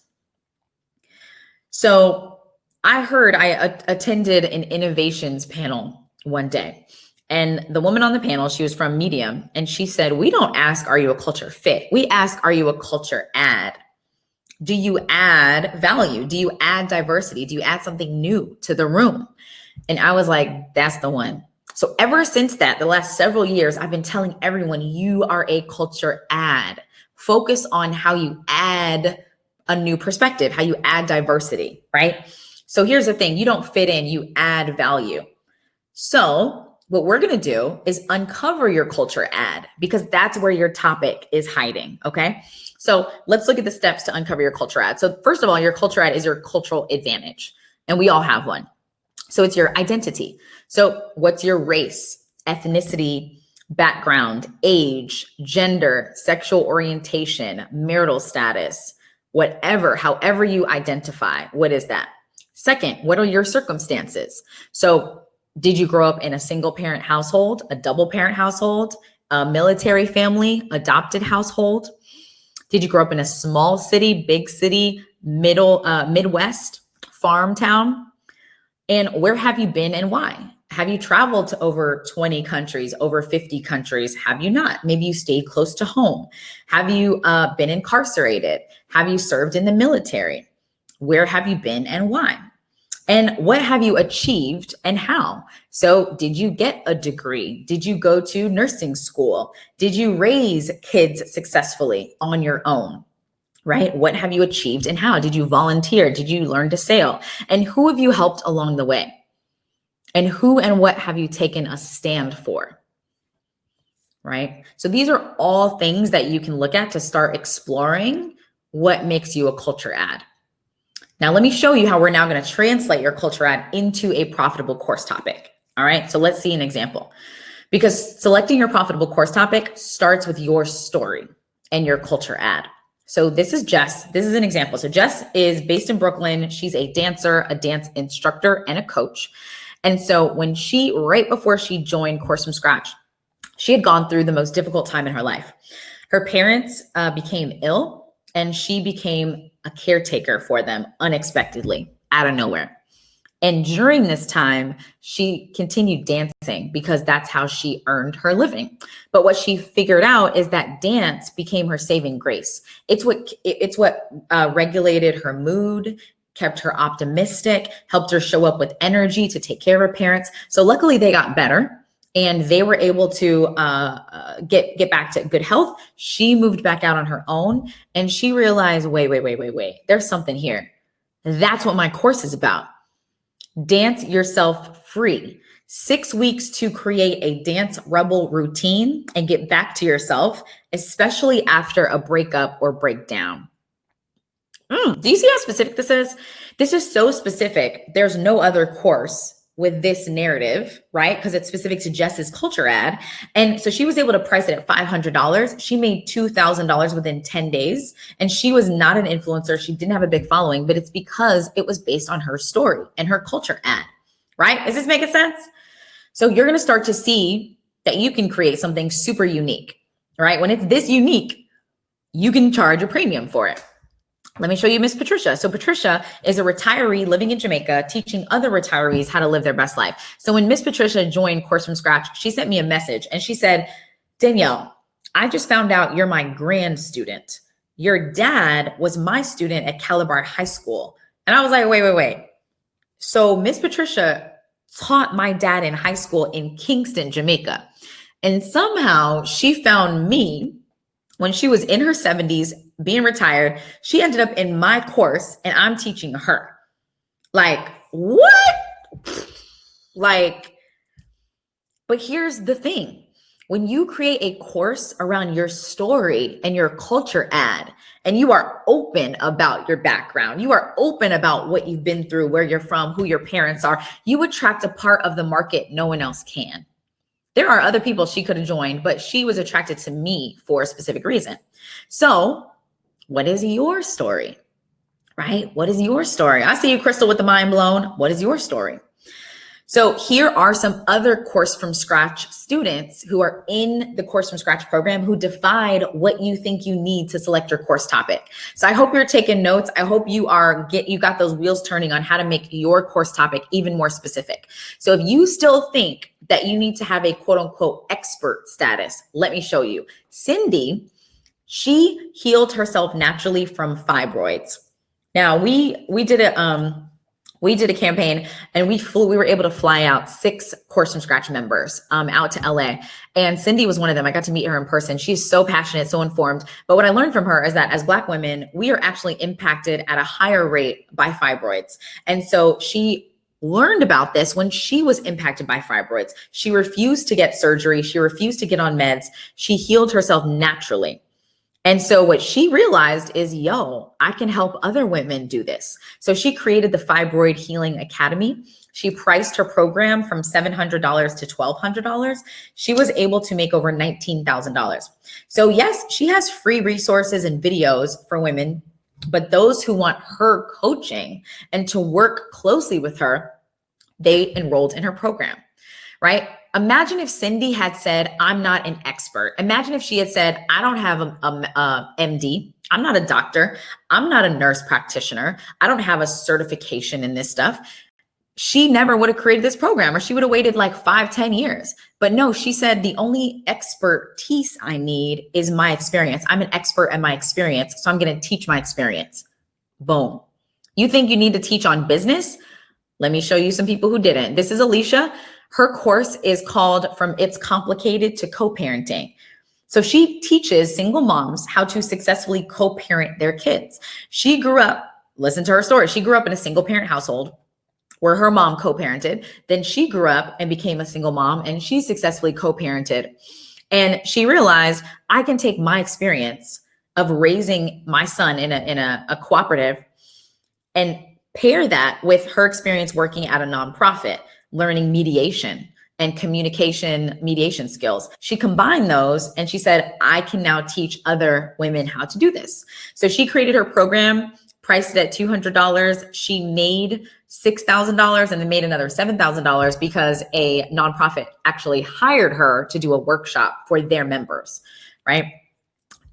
So I attended an innovations panel one day. And the woman on the panel, she was from Medium, and she said, we don't ask, are you a culture fit? We ask, are you a culture ad? Do you add value? Do you add diversity? Do you add something new to the room? And I was like, that's the one. So ever since that, the last several years, I've been telling everyone, you are a culture ad. Focus on how you add a new perspective, how you add diversity, right? So here's the thing, you don't fit in, you add value. So what we're going to do is uncover your culture ad, because that's where your topic is hiding. Okay. So let's look at the steps to uncover your culture ad. So first of all, your culture ad is your cultural advantage, and we all have one. So it's your identity. So what's your race, ethnicity, background, age, gender, sexual orientation, marital status, whatever, however you identify, what is that? Second, what are your circumstances? So did you grow up in a single parent household, a double parent household, a military family, adopted household? Did you grow up in a small city, big city, Midwest, farm town? And where have you been and why? Have you traveled to over 20 countries, over 50 countries? Have you not? Maybe you stayed close to home. Have you been incarcerated? Have you served in the military? Where have you been and why? And what have you achieved and how? So did you get a degree? Did you go to nursing school? Did you raise kids successfully on your own? Right? What have you achieved and how? Did you volunteer? Did you learn to sail? And who have you helped along the way? And who and what have you taken a stand for? Right? So these are all things that you can look at to start exploring what makes you a culture ad. Now, let me show you how we're now going to translate your culture ad into a profitable course topic. All right. So let's see an example, because selecting your profitable course topic starts with your story and your culture ad. So this is Jess. This is an example. So Jess is based in Brooklyn. She's a dancer, a dance instructor, and a coach. And so right before she joined Course from Scratch, she had gone through the most difficult time in her life. Her parents became ill, and she became a caretaker for them unexpectedly out of nowhere. And during this time, she continued dancing because that's how she earned her living. But what she figured out is that dance became her saving grace. It's what regulated her mood, kept her optimistic, helped her show up with energy to take care of her parents. So luckily they got better and they were able to get back to good health. She moved back out on her own, and she realized, wait, there's something here. That's what my course is about. Dance yourself free. 6 weeks to create a dance rebel routine and get back to yourself, especially after a breakup or breakdown. Do you see how specific this is? This is so specific. There's no other course with this narrative, right? Because it's specific to Jess's culture ad. And so she was able to price it at $500. She made $2,000 within 10 days. And she was not an influencer. She didn't have a big following, but it's because it was based on her story and her culture ad, right? Is this making sense? So you're going to start to see that you can create something super unique, right? When it's this unique, you can charge a premium for it. Let me show you Miss Patricia. So Patricia is a retiree living in Jamaica, teaching other retirees how to live their best life. So when Miss Patricia joined Course from Scratch, she sent me a message and she said, Danielle, I just found out you're my grand student. Your dad was my student at Calabar High School. And I was like, wait. So Miss Patricia taught my dad in high school in Kingston, Jamaica. And somehow she found me when she was in her 70s, being retired. She ended up in my course and I'm teaching her. Like, what? But here's the thing. When you create a course around your story and your culture ad, and you are open about your background, you are open about what you've been through, where you're from, who your parents are, you attract a part of the market no one else can. There are other people she could have joined, but she was attracted to me for a specific reason. So what is your story, right? What is your story? I see you, Crystal, with the mind blown. What is your story? So here are some other Course from Scratch students who are in the Course from Scratch program who defied what you think you need to select your course topic. So I hope you're taking notes. I hope you got those wheels turning on how to make your course topic even more specific. So if you still think that you need to have a quote unquote expert status, let me show you. Cindy, she healed herself naturally from fibroids. Now we did a campaign and we were able to fly out 6 Course from Scratch members out to LA. And Cindy was one of them. I got to meet her in person. She's so passionate, so informed. But what I learned from her is that as Black women, we are actually impacted at a higher rate by fibroids. And so she learned about this when she was impacted by fibroids. She refused to get surgery. She refused to get on meds. She healed herself naturally. And so what she realized is, I can help other women do this. So she created the Fibroid Healing Academy. She priced her program from $700 to $1,200. She was able to make over $19,000. So yes, she has free resources and videos for women, but those who want her coaching and to work closely with her, they enrolled in her program, right? Imagine if Cindy had said, I'm not an expert. Imagine if she had said, I don't have a MD. I'm not a doctor. I'm not a nurse practitioner. I don't have a certification in this stuff. She never would have created this program, or she would have waited like 5-10 years. But no, she said, the only expertise I need is my experience. I'm an expert at my experience, so I'm going to teach my experience. Boom. You think you need to teach on business? Let me show you some people who didn't. This is Alicia. Her course is called From It's Complicated to Co-Parenting. So she teaches single moms how to successfully co-parent their kids. She grew up, listen to her story. She grew up in a single parent household where her mom co-parented. Then she grew up and became a single mom, and she successfully co-parented. And she realized, I can take my experience of raising my son in a cooperative and pair that with her experience working at a nonprofit, learning mediation and communication mediation skills. She combined those and she said, I can now teach other women how to do this. So she created her program, priced it at $200. She made $6,000 and then made another $7,000 because a nonprofit actually hired her to do a workshop for their members, right?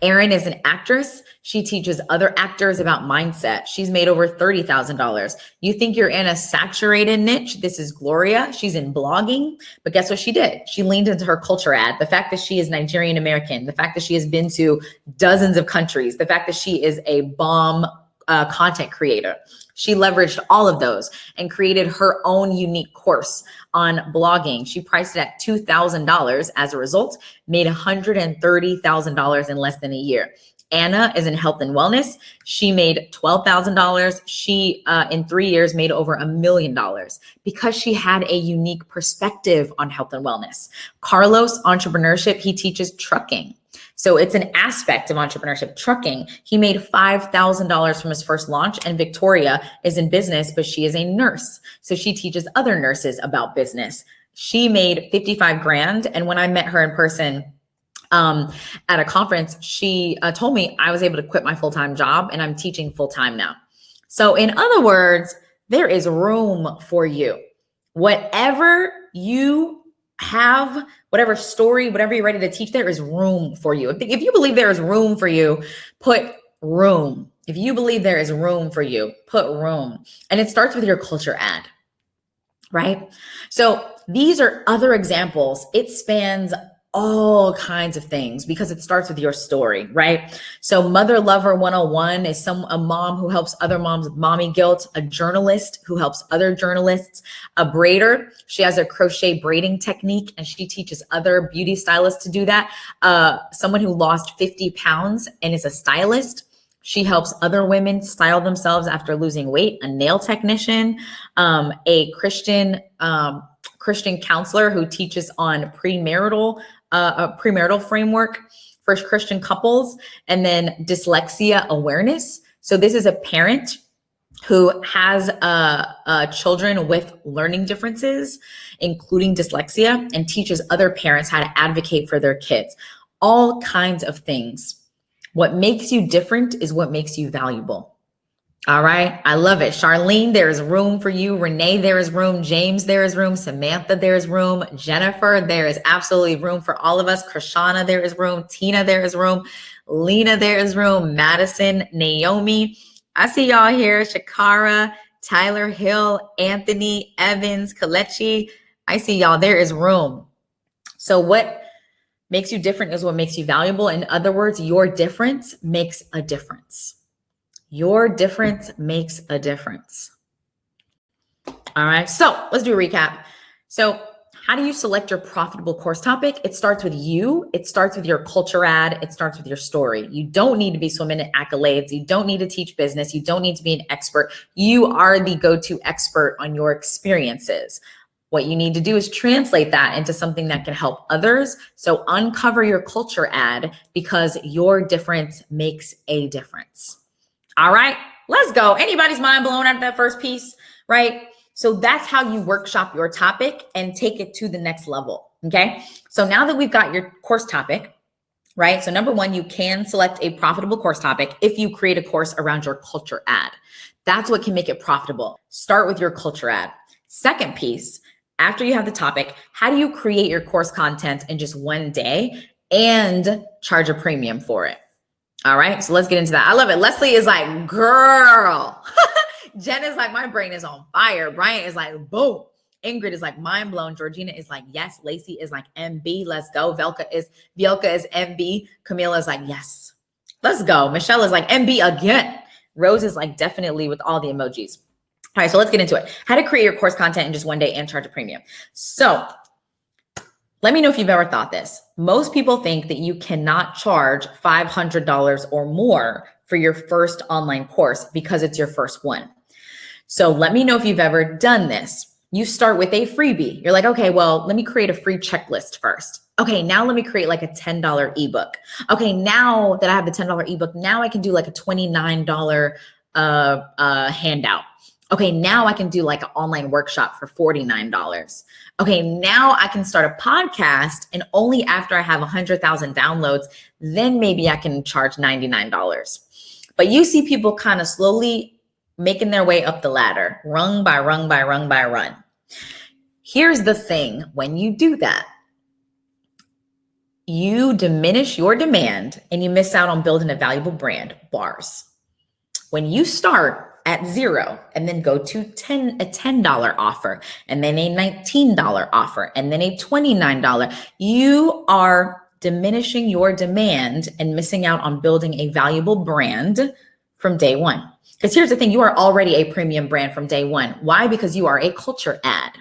Erin is an actress. She teaches other actors about mindset. She's made over $30,000. You think you're in a saturated niche? This is Gloria. She's in blogging, but guess what she did? She leaned into her culture ad. The fact that she is Nigerian American, the fact that she has been to dozens of countries, the fact that she is a bomb content creator. She leveraged all of those and created her own unique course on blogging. She priced it at $2,000. As a result, made $130,000 in less than a year. Anna is in health and wellness. She made $12,000. She, in 3 years, made over $1 million because she had a unique perspective on health and wellness. Carlos, entrepreneurship, he teaches trucking. So it's an aspect of entrepreneurship, trucking. He made $5,000 from his first launch, and Victoria is in business, but she is a nurse. So she teaches other nurses about business. She made 55 grand. And when I met her in person at a conference, she told me I was able to quit my full-time job and I'm teaching full-time now. So in other words, there is room for you. Whatever you have, whatever story, whatever you're ready to teach, there is room for you. If you believe there is room for you, put room. If you believe there is room for you, put room. And it starts with your culture ad, right? So these are other examples. It spans all kinds of things because it starts with your story, right? So Mother Lover 101 is a mom who helps other moms with mommy guilt, a journalist who helps other journalists, a braider. She has a crochet braiding technique and she teaches other beauty stylists to do that. Someone who lost 50 pounds and is a stylist. She helps other women style themselves after losing weight, a nail technician, a Christian counselor who teaches on premarital framework for Christian couples, and then dyslexia awareness. So this is a parent who has children with learning differences, including dyslexia, and teaches other parents how to advocate for their kids. All kinds of things. What makes you different is what makes you valuable. All right. I love it. Charlene, there is room for you. Renee, there is room. James, there is room. Samantha, there is room. Jennifer, there is absolutely room for all of us. Krishana, there is room. Tina, there is room. Lena, there is room. Madison, Naomi, I see y'all here. Shakara, Tyler Hill, Anthony, Evans, Kalechi. I see y'all. There is room. So what makes you different is what makes you valuable. In other words, your difference makes a difference. Your difference makes a difference. All right, so let's do a recap. So how do you select your profitable course topic? It starts with you. It starts with your culture ad. It starts with your story. You don't need to be swimming in accolades. You don't need to teach business. You don't need to be an expert. You are the go-to expert on your experiences. What you need to do is translate that into something that can help others. So uncover your culture ad because your difference makes a difference. All right, let's go. Anybody's mind blown after that first piece, right? So that's how you workshop your topic and take it to the next level, okay? So now that we've got your course topic, right? So number one, you can select a profitable course topic if you create a course around your culture ad. That's what can make it profitable. Start with your culture ad. Second piece, after you have the topic, how do you create your course content in just one day and charge a premium for it? All right, so let's get into that. I love it. Leslie is like, girl. Jen is like, my brain is on fire. Brian is like, boom. Ingrid is like, mind blown. Georgina is like, yes. Lacey is like, MB, let's go. Vielka is MB. Camila is like, yes, let's go. Michelle is like, MB again. Rose is like, definitely, with all the emojis. All right, so let's get into it. How to create your course content in just one day and charge a premium. So let me know if you've ever thought this. Most people think that you cannot charge $500 or more for your first online course because it's your first one. So let me know if you've ever done this. You start with a freebie. You're like, okay, well, let me create a free checklist first. Okay, now let me create like a $10 ebook. Okay, now that I have the $10 ebook, now I can do like a $29 handout. Okay, now I can do like an online workshop for $49. Okay, now I can start a podcast, and only after I have 100,000 downloads, then maybe I can charge $99. But you see people kind of slowly making their way up the ladder, rung by rung by rung by rung. Here's the thing, when you do that, you diminish your demand and you miss out on building a valuable brand, bars. When you start at zero and then go to a $10 offer and then a $19 offer and then a $29, you are diminishing your demand and missing out on building a valuable brand from day one. Because here's the thing, you are already a premium brand from day one. Why? Because you are a culture ad.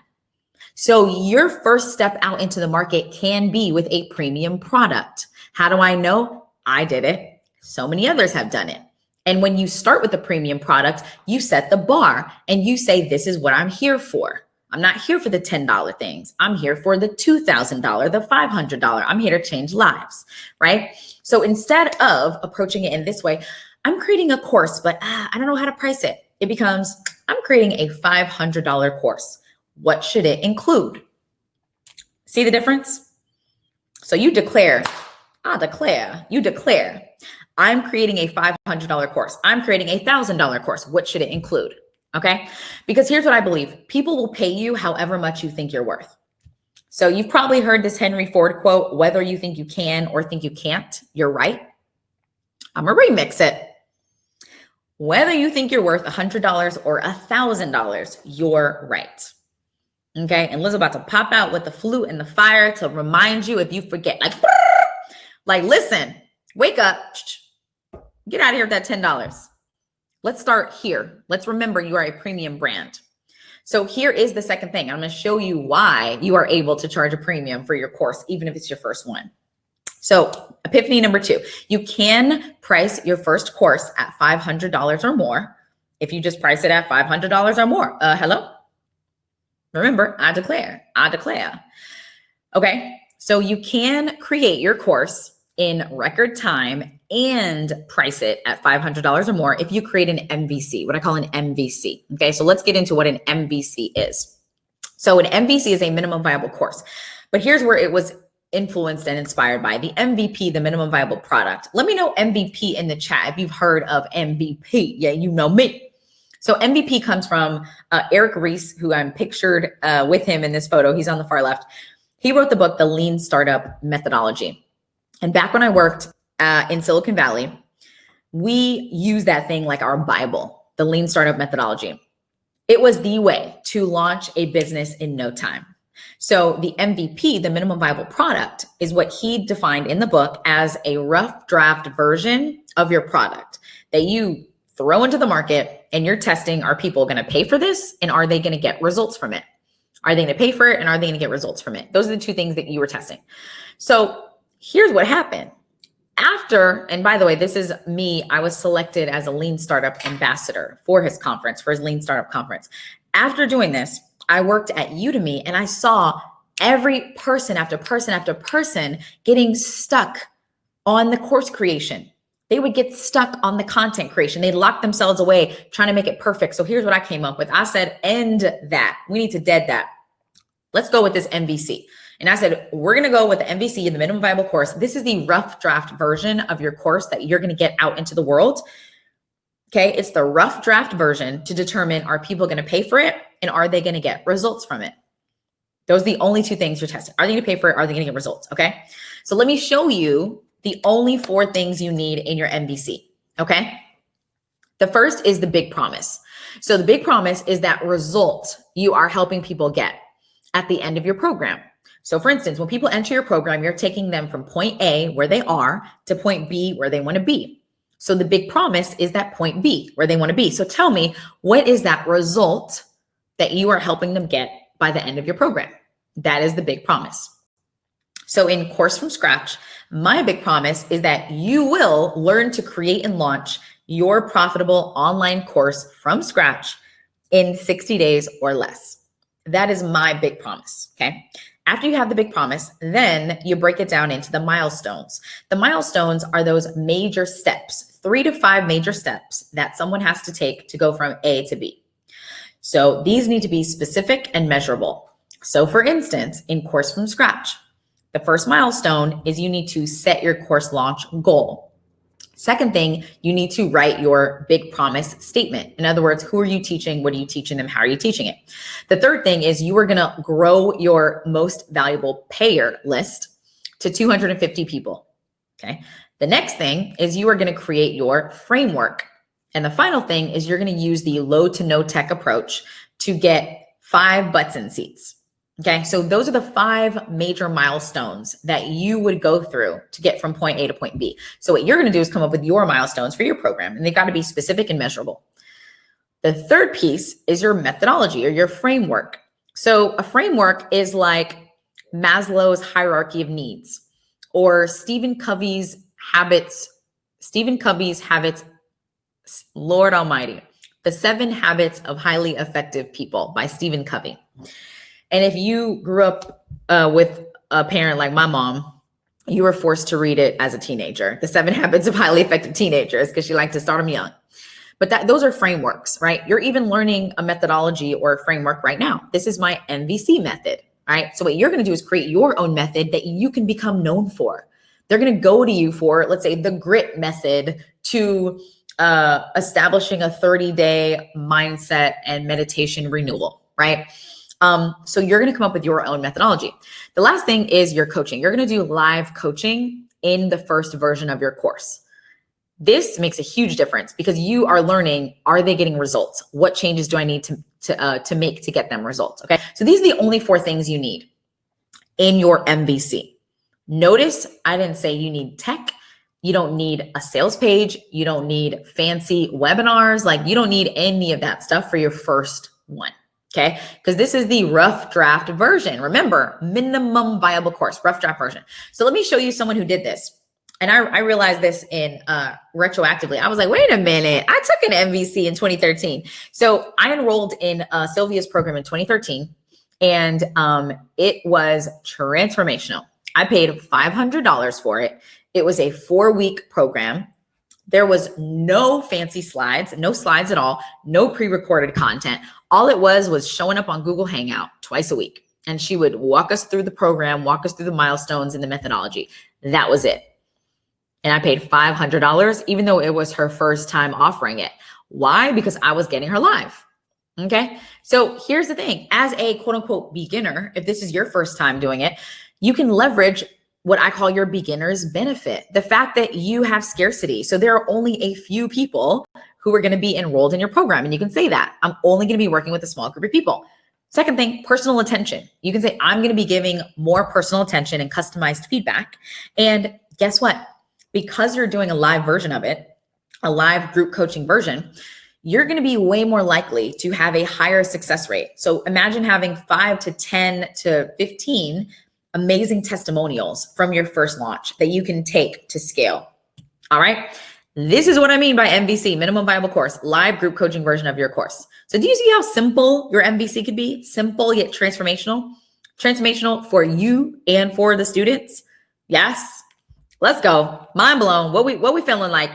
So your first step out into the market can be with a premium product. How do I know? I did it. So many others have done it. And when you start with a premium product, you set the bar and you say, this is what I'm here for. I'm not here for the $10 things. I'm here for the $2,000, the $500. I'm here to change lives, right? So instead of approaching it in this way, I'm creating a course, but I don't know how to price it. It becomes, I'm creating a $500 course. What should it include? See the difference? So you declare, you declare, I'm creating a $500 course. I'm creating a $1,000 course. What should it include? Okay. Because here's what I believe. People will pay you however much you think you're worth. So you've probably heard this Henry Ford quote, whether you think you can or think you can't, you're right. I'm going to remix it. Whether you think you're worth $100 or $1,000, you're right. Okay. And Liz's about to pop out with the flute and the fire to remind you if you forget, like listen, wake up, get out of here with that $10. Let's start here. Let's remember you are a premium brand. So here is the second thing. I'm going to show you why you are able to charge a premium for your course, even if it's your first one. So epiphany number 2, you can price your first course at $500 or more. If you just price it at $500 or more, hello? Remember, I declare. Okay. So you can create your course in record time and price it at $500 or more if you create an MVC, what I call an MVC. Okay, so let's get into what an MVC is. So an MVC is a minimum viable course, but here's where it was influenced and inspired by the MVP, the minimum viable product. Let me know MVP in the chat if you've heard of MVP. Yeah, you know me. So MVP comes from Eric Ries, who I'm pictured with him in this photo. He's on the far left. He wrote the book, The Lean Startup Methodology. And back when I worked in Silicon Valley, we used that thing like our Bible, the Lean Startup Methodology. It was the way to launch a business in no time. So the MVP, the minimum viable product, is what he defined in the book as a rough draft version of your product that you throw into the market and you're testing, are people going to pay for this? And are they going to get results from it? Are they going to pay for it? And are they going to get results from it? Those are the two things that you were testing. So here's what happened. After, and by the way, this is me, I was selected as a Lean Startup ambassador for his conference, for his Lean Startup conference. After doing this, I worked at Udemy and I saw every person after person after person getting stuck on the course creation. They would get stuck on the content creation. They'd lock themselves away trying to make it perfect. So here's what I came up with. I said, end that. We need to dead that. Let's go with this MVC. And I said, we're going to go with the MVC, the minimum viable course. This is the rough draft version of your course that you're going to get out into the world. Okay. It's the rough draft version to determine, are people going to pay for it? And are they going to get results from it? Those are the only two things you're testing. Are they going to pay for it? Are they going to get results? Okay. So let me show you the only 4 things you need in your MVC. Okay. The first is the big promise. So the big promise is that result you are helping people get at the end of your program. So for instance, when people enter your program, you're taking them from point A, where they are, to point B, where they want to be. So the big promise is that point B, where they want to be. So tell me, what is that result that you are helping them get by the end of your program? That is the big promise. So in Course from Scratch, my big promise is that you will learn to create and launch your profitable online course from scratch in 60 days or less. That is my big promise, okay? After you have the big promise, then you break it down into the milestones. The milestones are those major steps, 3 to 5 major steps that someone has to take to go from A to B. So these need to be specific and measurable. So for instance, in Course from Scratch, the first milestone is you need to set your course launch goal. Second thing, you need to write your big promise statement. In other words, who are you teaching? What are you teaching them? How are you teaching it? The third thing is you are going to grow your most valuable payer list to 250 people. Okay. The next thing is you are going to create your framework. And the final thing is you're going to use the low to no tech approach to get 5 butts in seats. Okay, so those are the 5 major milestones that you would go through to get from point A to point B. So what you're going to do is come up with your milestones for your program, and they've got to be specific and measurable. The third piece is your methodology or your framework. So a framework is like Maslow's hierarchy of needs, or Stephen Covey's habits, Lord Almighty, The 7 Habits of Highly Effective People by Stephen Covey. And if you grew up with a parent like my mom, you were forced to read it as a teenager, The 7 Habits of Highly Effective Teenagers, because she liked to start them young. But those are frameworks, right? You're even learning a methodology or a framework right now. This is my MVC method, right? So what you're going to do is create your own method that you can become known for. They're going to go to you for, let's say, the grit method to establishing a 30-day mindset and meditation renewal, right? So you're going to come up with your own methodology. The last thing is your coaching. You're going to do live coaching in the first version of your course. This makes a huge difference because you are learning, are they getting results? What changes do I need to make to get them results? Okay. So these are the only 4 things you need in your MVC. Notice I didn't say you need tech. You don't need a sales page. You don't need fancy webinars. Like, you don't need any of that stuff for your first one. Okay, because this is the rough draft version. Remember, minimum viable course, rough draft version. So let me show you someone who did this. And I realized this in retroactively. I was like, wait a minute, I took an MVC in 2013. So I enrolled in Sylvia's program in 2013, and it was transformational. I paid $500 for it. It was a 4-week program. There was no fancy slides, no slides at all, no pre-recorded content. All it was showing up on Google Hangout twice a week. And she would walk us through the program, walk us through the milestones and the methodology. That was it. And I paid $500, even though it was her first time offering it. Why? Because I was getting her live. Okay. So here's the thing. As a quote unquote beginner, if this is your first time doing it, you can leverage what I call your beginner's benefit. The fact that you have scarcity. So there are only a few people who are going to be enrolled in your program. And you can say that I'm only going to be working with a small group of people. Second thing, personal attention. You can say, I'm going to be giving more personal attention and customized feedback. And guess what? Because you're doing a live version of it, a live group coaching version, you're going to be way more likely to have a higher success rate. So imagine having 5 to 10 to 15 amazing testimonials from your first launch that you can take to scale. All right. This is what I mean by MVC, minimum viable course, live group coaching version of your course. So do you see how simple your MVC could be? Simple yet transformational. Transformational for you and for the students. Yes. Let's go. Mind blown. What we feeling like?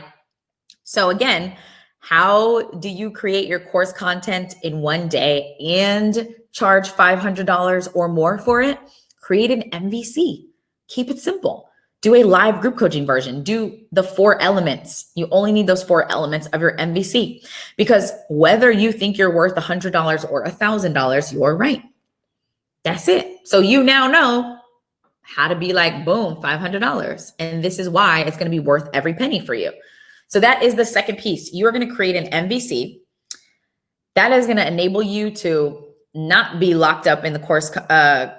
So again, how do you create your course content in one day and charge $500 or more for it? Create an MVC. Keep it simple. Do a live group coaching version. Do the 4 elements. You only need those 4 elements of your MVC, because whether you think you're worth $100 or $1,000, you're right. That's it. So you now know how to be like, boom, $500. And this is why it's going to be worth every penny for you. So that is the second piece. You're going to create an MVC. That is going to enable you to not be locked up in the course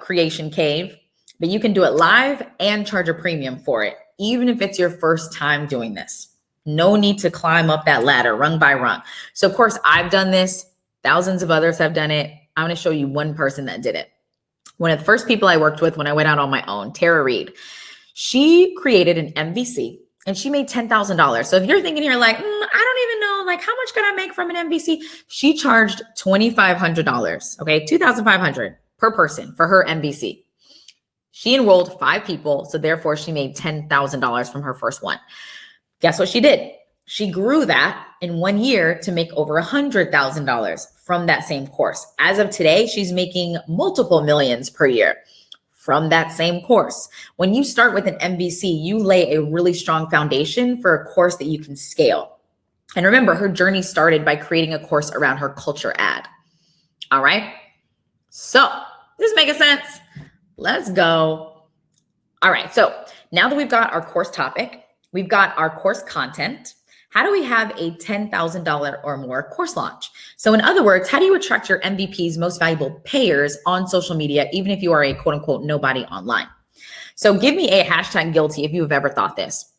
creation cave, but you can do it live and charge a premium for it, even if it's your first time doing this. No need to climb up that ladder rung by rung. So of course, I've done this. Thousands of others have done it. I'm going to show you one person that did it. One of the first people I worked with when I went out on my own, Tara Reed, she created an MVC and she made $10,000. So if you're thinking you're like, I don't even know, like how much could I make from an MVC? She charged $2,500, okay, $2,500 per person for her MVC. She enrolled 5 people, so therefore she made $10,000 from her first one. Guess what she did? She grew that in 1 year to make over $100,000 from that same course. As of today, she's making multiple millions per year from that same course. When you start with an MVC, you lay a really strong foundation for a course that you can scale. And remember, her journey started by creating a course around her culture ad. All right. So this is making sense. Let's go. All right. So now that we've got our course topic, we've got our course content. How do we have a $10,000 or more course launch? So in other words, how do you attract your MVPs, most valuable payers on social media, even if you are a quote unquote nobody online? So give me a hashtag guilty if you've ever thought this.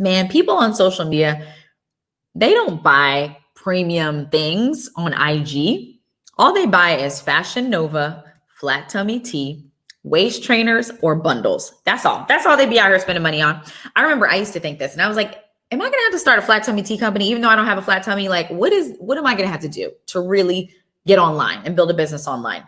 Man, people on social media, they don't buy premium things on IG. All they buy is Fashion Nova, flat tummy tea, waist trainers, or bundles. That's all. That's all they be out here spending money on. I remember I used to think this and I was like, am I going to have to start a flat tummy tea company, even though I don't have a flat tummy? Like, what am I going to have to do to really get online and build a business online?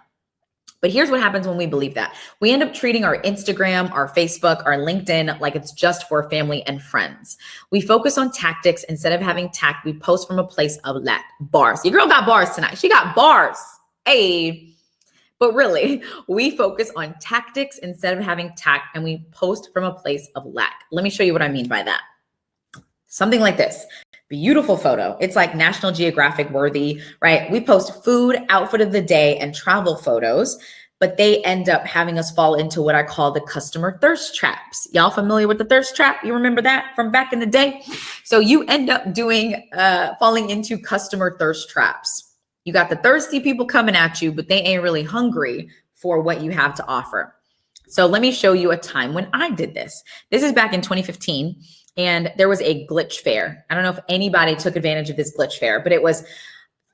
But here's what happens when we believe that. We end up treating our Instagram, our Facebook, our LinkedIn like it's just for family and friends. We focus on tactics instead of having tact. We post from a place of lack. Bars. Your girl got bars tonight. She got bars. Hey. But really, we focus on tactics instead of having tact, and we post from a place of lack. Let me show you what I mean by that. Something like this. Beautiful photo. It's like National Geographic worthy, right? We post food, outfit of the day, and travel photos, but they end up having us fall into what I call the customer thirst traps. Y'all familiar with the thirst trap? You remember that from back in the day? So you end up falling into customer thirst traps. You got the thirsty people coming at you, but they ain't really hungry for what you have to offer. So let me show you a time when I did this. This is back in 2015. And there was a glitch fair. I don't know if anybody took advantage of this glitch fair, but it was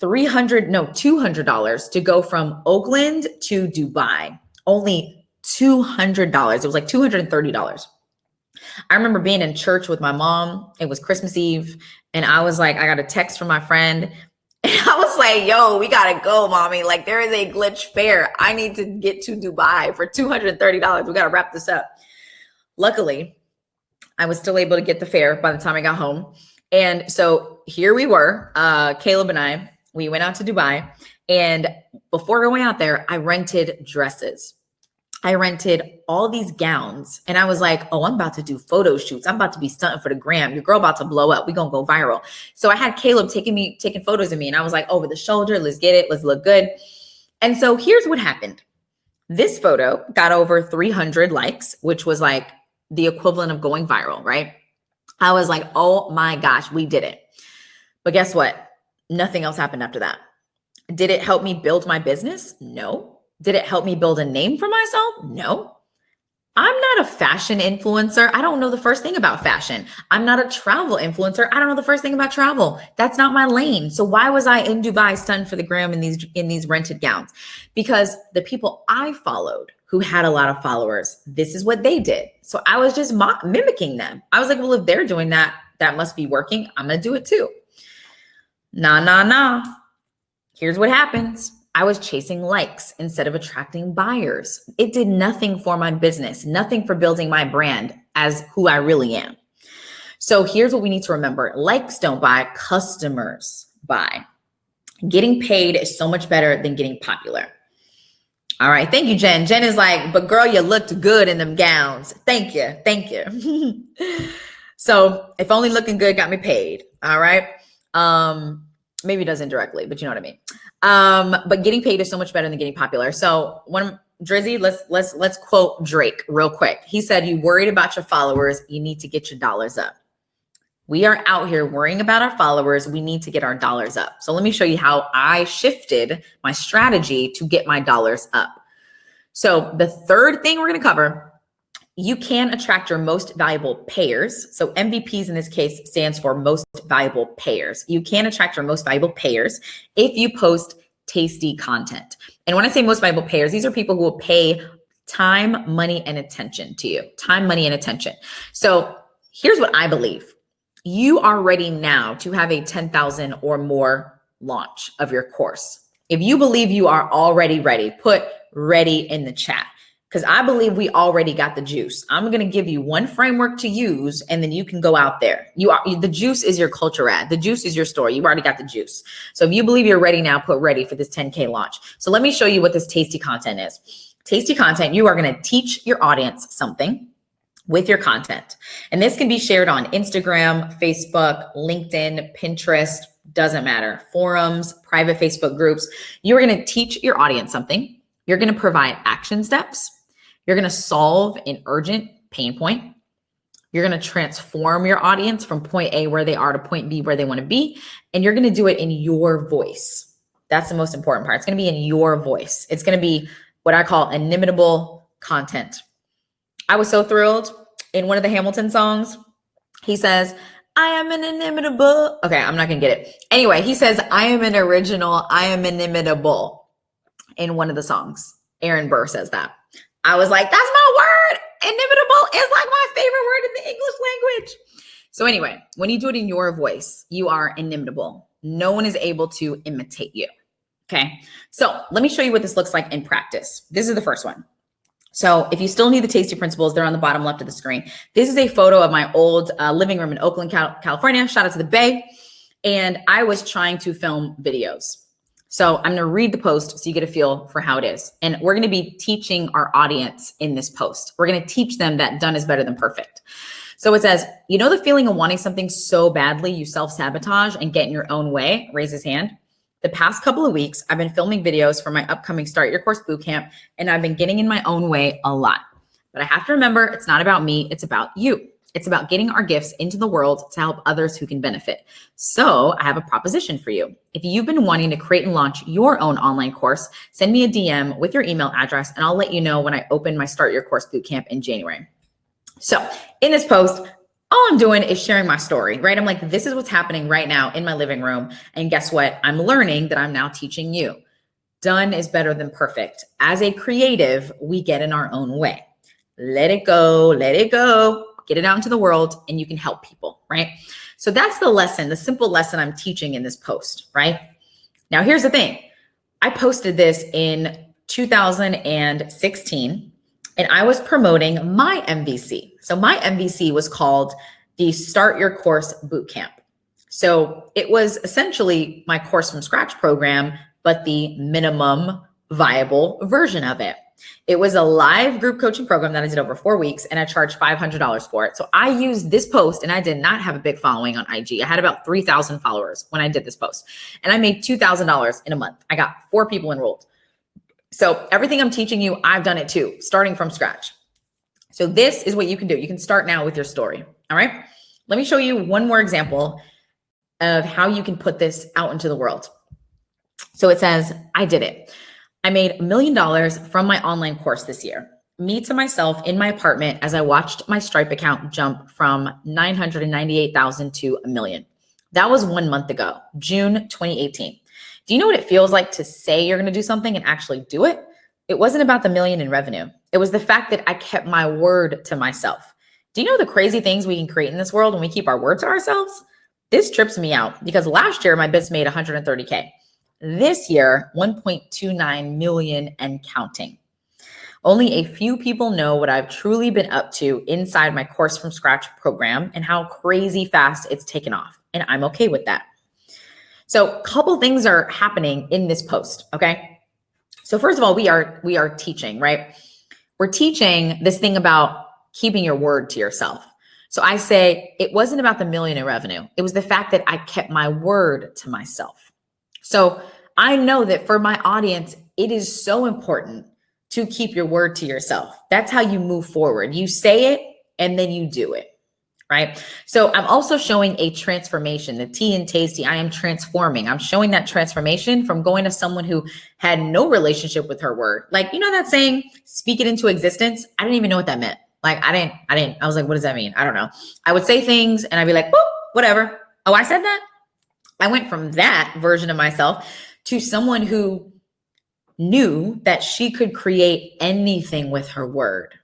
$200 to go from Oakland to Dubai. Only $200. It was like $230. I remember being in church with my mom. It was Christmas Eve. And I was like, I got a text from my friend. And I was like, yo, we got to go, mommy. Like, there is a glitch fair. I need to get to Dubai for $230. We got to wrap this up. Luckily, I was still able to get the fare by the time I got home. And so here we were, Caleb and I, we went out to Dubai. And before going out there, I rented dresses. I rented all these gowns. And I was like, oh, I'm about to do photo shoots. I'm about to be stunting for the gram. Your girl about to blow up. We're going to go viral. So I had Caleb taking photos of me. And I was like, over the shoulder, let's get it. Let's look good. And so here's what happened. This photo got over 300 likes, which was like the equivalent of going viral, right? I was like, oh my gosh, we did it. But guess what? Nothing else happened after that. Did it help me build my business? No. Did it help me build a name for myself? No. I'm not a fashion influencer. I don't know the first thing about fashion. I'm not a travel influencer. I don't know the first thing about travel. That's not my lane. So why was I in Dubai stunned for the gram in these rented gowns? Because the people I followed who had a lot of followers, this is what they did. So I was just mimicking them. I was like, well, if they're doing that, that must be working. I'm going to do it too. Nah. Here's what happens. I was chasing likes instead of attracting buyers. It did nothing for my business, nothing for building my brand as who I really am. So here's what we need to remember. Likes don't buy, customers buy. Getting paid is so much better than getting popular. All right. Thank you, Jen. Jen is like, but girl, you looked good in them gowns. Thank you. So if only looking good got me paid. All right. Maybe it does indirectly, but you know what I mean. But getting paid is so much better than getting popular. So Drizzy, let's quote Drake real quick. He said, "You worried about your followers, you need to get your dollars up." We are out here worrying about our followers. We need to get our dollars up. So let me show you how I shifted my strategy to get my dollars up. So the third thing we're going to cover, you can attract your most valuable payers. So MVPs in this case stands for most valuable payers. You can attract your most valuable payers if you post tasty content. And when I say most valuable payers, these are people who will pay time, money, and attention to you. Time, money, and attention. So here's what I believe. You are ready now to have a 10,000 or more launch of your course. If you believe you are already ready, put ready in the chat, because I believe we already got the juice. I'm going to give you one framework to use, and then you can go out there. The juice is your culture ad. The juice is your story. You've already got the juice. So if you believe you're ready now, put ready for this 10K launch. So let me show you what this tasty content is. Tasty content, you are going to teach your audience something with your content. And this can be shared on Instagram, Facebook, LinkedIn, Pinterest, doesn't matter, forums, private Facebook groups. You're going to teach your audience something. You're going to provide action steps. You're going to solve an urgent pain point. You're going to transform your audience from point A where they are to point B where they want to be. And you're going to do it in your voice. That's the most important part. It's going to be in your voice. It's going to be what I call inimitable content. I was so thrilled in one of the Hamilton songs. He says, "I am an inimitable." Okay, I'm not going to get it. Anyway, he says, "I am an original. I am inimitable." In one of the songs, Aaron Burr says that. I was like, that's my word. Inimitable is like my favorite word in the English language. So anyway, when you do it in your voice, you are inimitable. No one is able to imitate you. Okay. So let me show you what this looks like in practice. This is the first one. So if you still need the tasty principles, they're on the bottom left of the screen. This is a photo of my old living room in Oakland, California. Shout out to the Bay. And I was trying to film videos. So I'm going to read the post so you get a feel for how it is. And we're going to be teaching our audience in this post. We're going to teach them that done is better than perfect. So it says, you know the feeling of wanting something so badly you self-sabotage and get in your own way? Raise his hand. The past couple of weeks, I've been filming videos for my upcoming Start Your Course Bootcamp, and I've been getting in my own way a lot. But I have to remember, it's not about me, it's about you. It's about getting our gifts into the world to help others who can benefit. So I have a proposition for you. If you've been wanting to create and launch your own online course, send me a DM with your email address, and I'll let you know when I open my Start Your Course Bootcamp in January. So in this post, all I'm doing is sharing my story, right? I'm like, this is what's happening right now in my living room. And guess what? I'm learning that I'm now teaching you. Done is better than perfect. As a creative, we get in our own way. Let it go, let it go. Get it out into the world and you can help people, right? So that's the lesson, the simple lesson I'm teaching in this post, right? Now, here's the thing. I posted this in 2016 and I was promoting my MVC. So my MVC was called the Start Your Course Bootcamp. So it was essentially my course from scratch program, but the minimum viable version of it. It was a live group coaching program that I did over 4 weeks and I charged $500 for it. So I used this post and I did not have a big following on IG. I had about 3,000 followers when I did this post and I made $2,000 in a month. I got 4 people enrolled. So everything I'm teaching you, I've done it too, starting from scratch. So this is what you can do. You can start now with your story. All right. Let me show you one more example of how you can put this out into the world. So it says, I did it. I made $1 million from my online course this year. Me to myself in my apartment as I watched my Stripe account jump from 998,000 to $1 million. That was 1 month ago, June 2018. Do you know what it feels like to say you're going to do something and actually do it? It wasn't about the million in revenue. It was the fact that I kept my word to myself. Do you know the crazy things we can create in this world when we keep our word to ourselves? This trips me out because last year my business made 130K. This year, 1.29 million and counting. Only a few people know what I've truly been up to inside my Course from Scratch program and how crazy fast it's taken off. And I'm okay with that. So a couple things are happening in this post, okay? So first of all, we are teaching, right? We're teaching this thing about keeping your word to yourself. So I say, it wasn't about the million in revenue. It was the fact that I kept my word to myself. So I know that for my audience, it is so important to keep your word to yourself. That's how you move forward. You say it and then you do it, right? So I'm also showing a transformation, the T in tasty. I am transforming. I'm showing that transformation from going to someone who had no relationship with her word. Like, you know that saying, speak it into existence? I didn't even know what that meant. Like, I was like, what does that mean? I don't know. I would say things and I'd be like, whoop, whatever. Oh, I said that? I went from that version of myself to someone who knew that she could create anything with her word.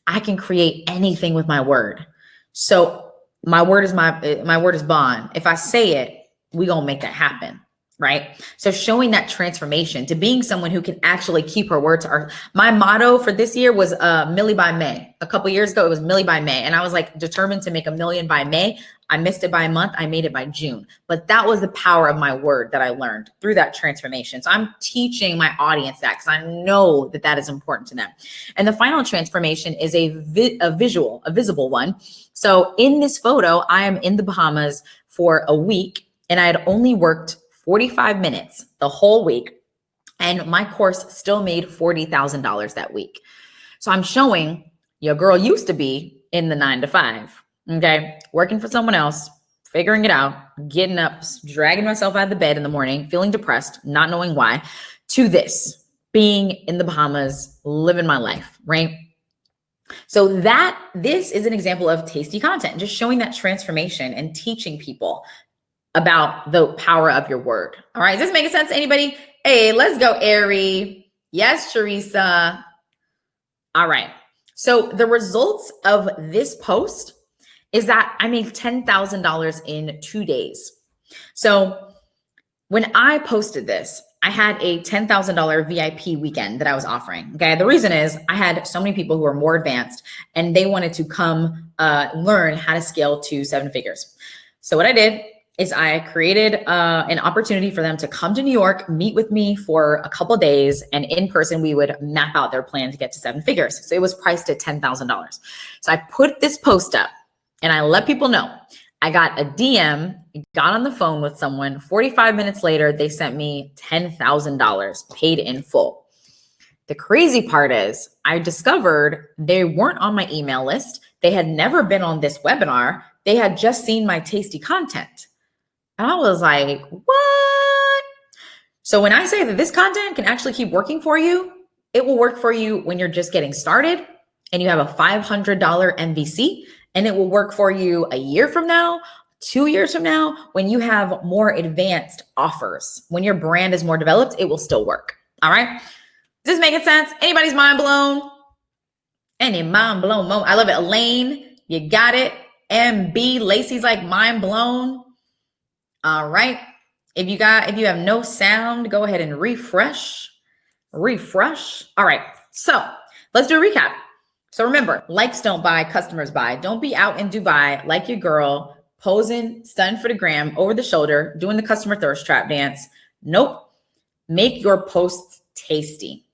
I can create anything with my word. So my word is my word is bond. If I say it, we gonna make that happen, right? So showing that transformation to being someone who can actually keep her word to her. My motto for this year was Millie by May. A couple years ago, it was Millie by May, and I was like determined to make 1 million by May. I missed it by a month. I made it by June. But that was the power of my word that I learned through that transformation. So I'm teaching my audience that because I know that that is important to them. And the final transformation is a visible one. So in this photo, I am in the Bahamas for a week, and I had only worked 45 minutes the whole week. And my course still made $40,000 that week. So I'm showing your girl used to be in the 9 to 5. Okay, working for someone else, figuring it out, getting up, dragging myself out of the bed in the morning, feeling depressed, not knowing why, to this, being in the Bahamas, living my life, right? So this is an example of tasty content, just showing that transformation and teaching people about the power of your word. All right, is this making sense to anybody? Hey, let's go, Ari. Yes, Teresa. All right, so the results of this post is that I made $10,000 in 2 days. So when I posted this, I had a $10,000 VIP weekend that I was offering. Okay. The reason is I had so many people who are more advanced and they wanted to come learn how to scale to 7 figures. So what I did is I created an opportunity for them to come to New York, meet with me for a couple of days, and in person, we would map out their plan to get to 7 figures. So it was priced at $10,000. So I put this post up. And I let people know. I got a DM, got on the phone with someone. 45 minutes later, they sent me $10,000 paid in full. The crazy part is I discovered they weren't on my email list. They had never been on this webinar. They had just seen my tasty content. And I was like, what? So when I say that this content can actually keep working for you, it will work for you when you're just getting started and you have a $500 MVC. And it will work for you a year from now, 2 years from now, when you have more advanced offers. When your brand is more developed, it will still work. All right. Is this making sense? Anybody's mind blown? Any mind blown moment? I love it. Elaine, you got it. MB, Lacey's like mind blown. All right. If you have no sound, go ahead and refresh. All right. So let's do a recap. So remember, likes don't buy, customers buy. Don't be out in Dubai like your girl, posing, stunned for the gram, over the shoulder, doing the customer thirst trap dance. Nope. Make your posts tasty.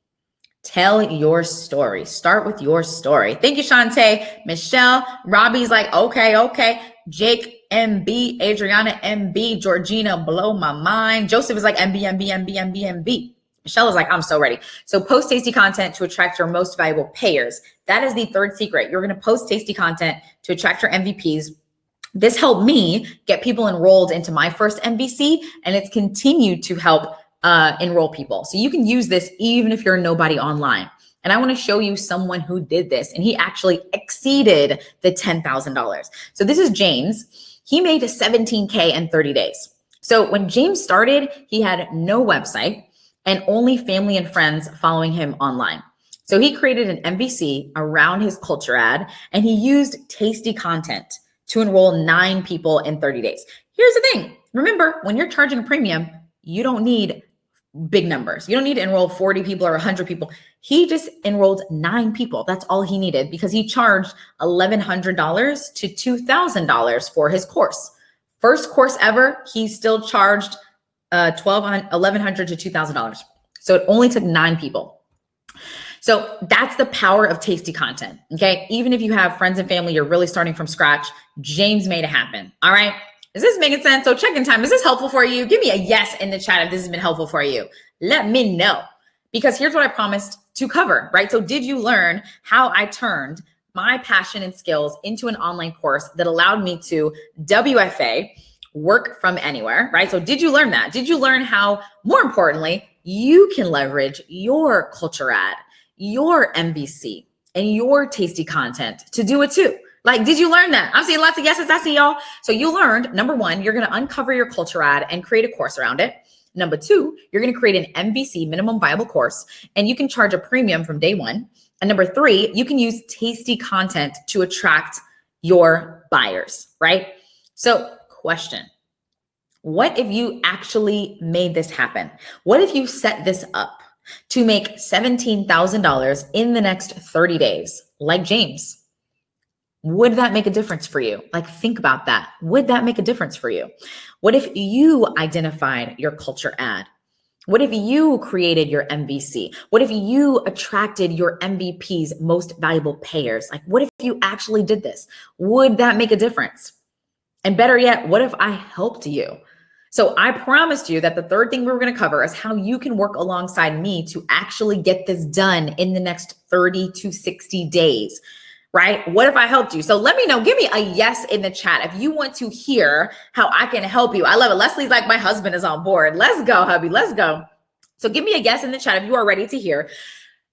Tell your story. Start with your story. Thank you, Shantae. Michelle, Robbie's like, okay. Jake, MB, Adriana, MB, Georgina, blow my mind. Joseph is like, MB. Michelle is like, I'm so ready. So post tasty content to attract your most valuable payers. That is the third secret. You're going to post tasty content to attract your MVPs. This helped me get people enrolled into my first MVC, and it's continued to help enroll people. So you can use this even if you're nobody online. And I want to show you someone who did this, and he actually exceeded the $10,000. So this is James. He made $17K in 30 days. So when James started, he had no website and only family and friends following him online. So he created an MVC around his culture ad, and he used tasty content to enroll 9 people in 30 days. Here's the thing. Remember, when you're charging a premium, you don't need big numbers. You don't need to enroll 40 people or 100 people. He just enrolled 9 people. That's all he needed because he charged $1,100 to $2,000 for his course. First course ever, he still charged $1,100 to $2,000. So it only took 9 people. So that's the power of tasty content. Okay. Even if you have friends and family, you're really starting from scratch. James made it happen. All right. Is this making sense? So check-in time, is this helpful for you? Give me a yes in the chat if this has been helpful for you. Let me know, because here's what I promised to cover, right? So did you learn how I turned my passion and skills into an online course that allowed me to WFA, work from anywhere, right? So did you learn that? Did you learn how, more importantly, you can leverage your culture ad, your MVC, and your tasty content to do it too? Like, did you learn that? I'm seeing lots of yeses. I see y'all. So you learned, number one, you're going to uncover your culture ad and create a course around it. Number two, you're going to create an MVC, minimum viable course, and you can charge a premium from day one. And number three, you can use tasty content to attract your buyers, right? So question, what if you actually made this happen? What if you set this up to make $17,000 in the next 30 days, like James? Would that make a difference for you? Like, think about that. Would that make a difference for you? What if you identified your culture ad? What if you created your MVC? What if you attracted your MVP's most valuable payers? Like, what if you actually did this? Would that make a difference? And better yet, what if I helped you? So I promised you that the third thing we were going to cover is how you can work alongside me to actually get this done in the next 30 to 60 days. Right? What if I helped you? So let me know. Give me a yes in the chat if you want to hear how I can help you. I love it. Leslie's like, my husband is on board. Let's go, hubby. Let's go. So give me a yes in the chat if you are ready to hear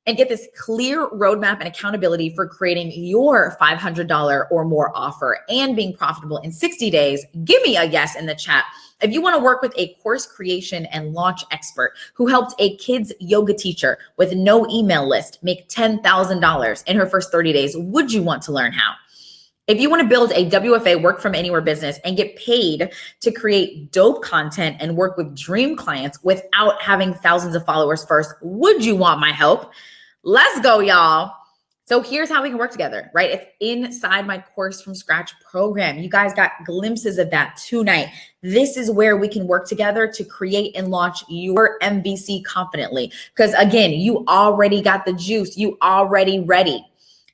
and get this clear roadmap and accountability for creating your $500 or more offer and being profitable in 60 days. Give me a yes in the chat if you want to work with a course creation and launch expert who helped a kids yoga teacher with no email list make $10,000 in her first 30 days. Would you want to learn how? If you want to build a WFA, work from anywhere business and get paid to create dope content and work with dream clients without having thousands of followers first, would you want my help? Let's go, y'all. So here's how we can work together, right? It's inside my Course from Scratch program. You guys got glimpses of that tonight. This is where we can work together to create and launch your MVC confidently. Because again, you already got the juice. You already ready.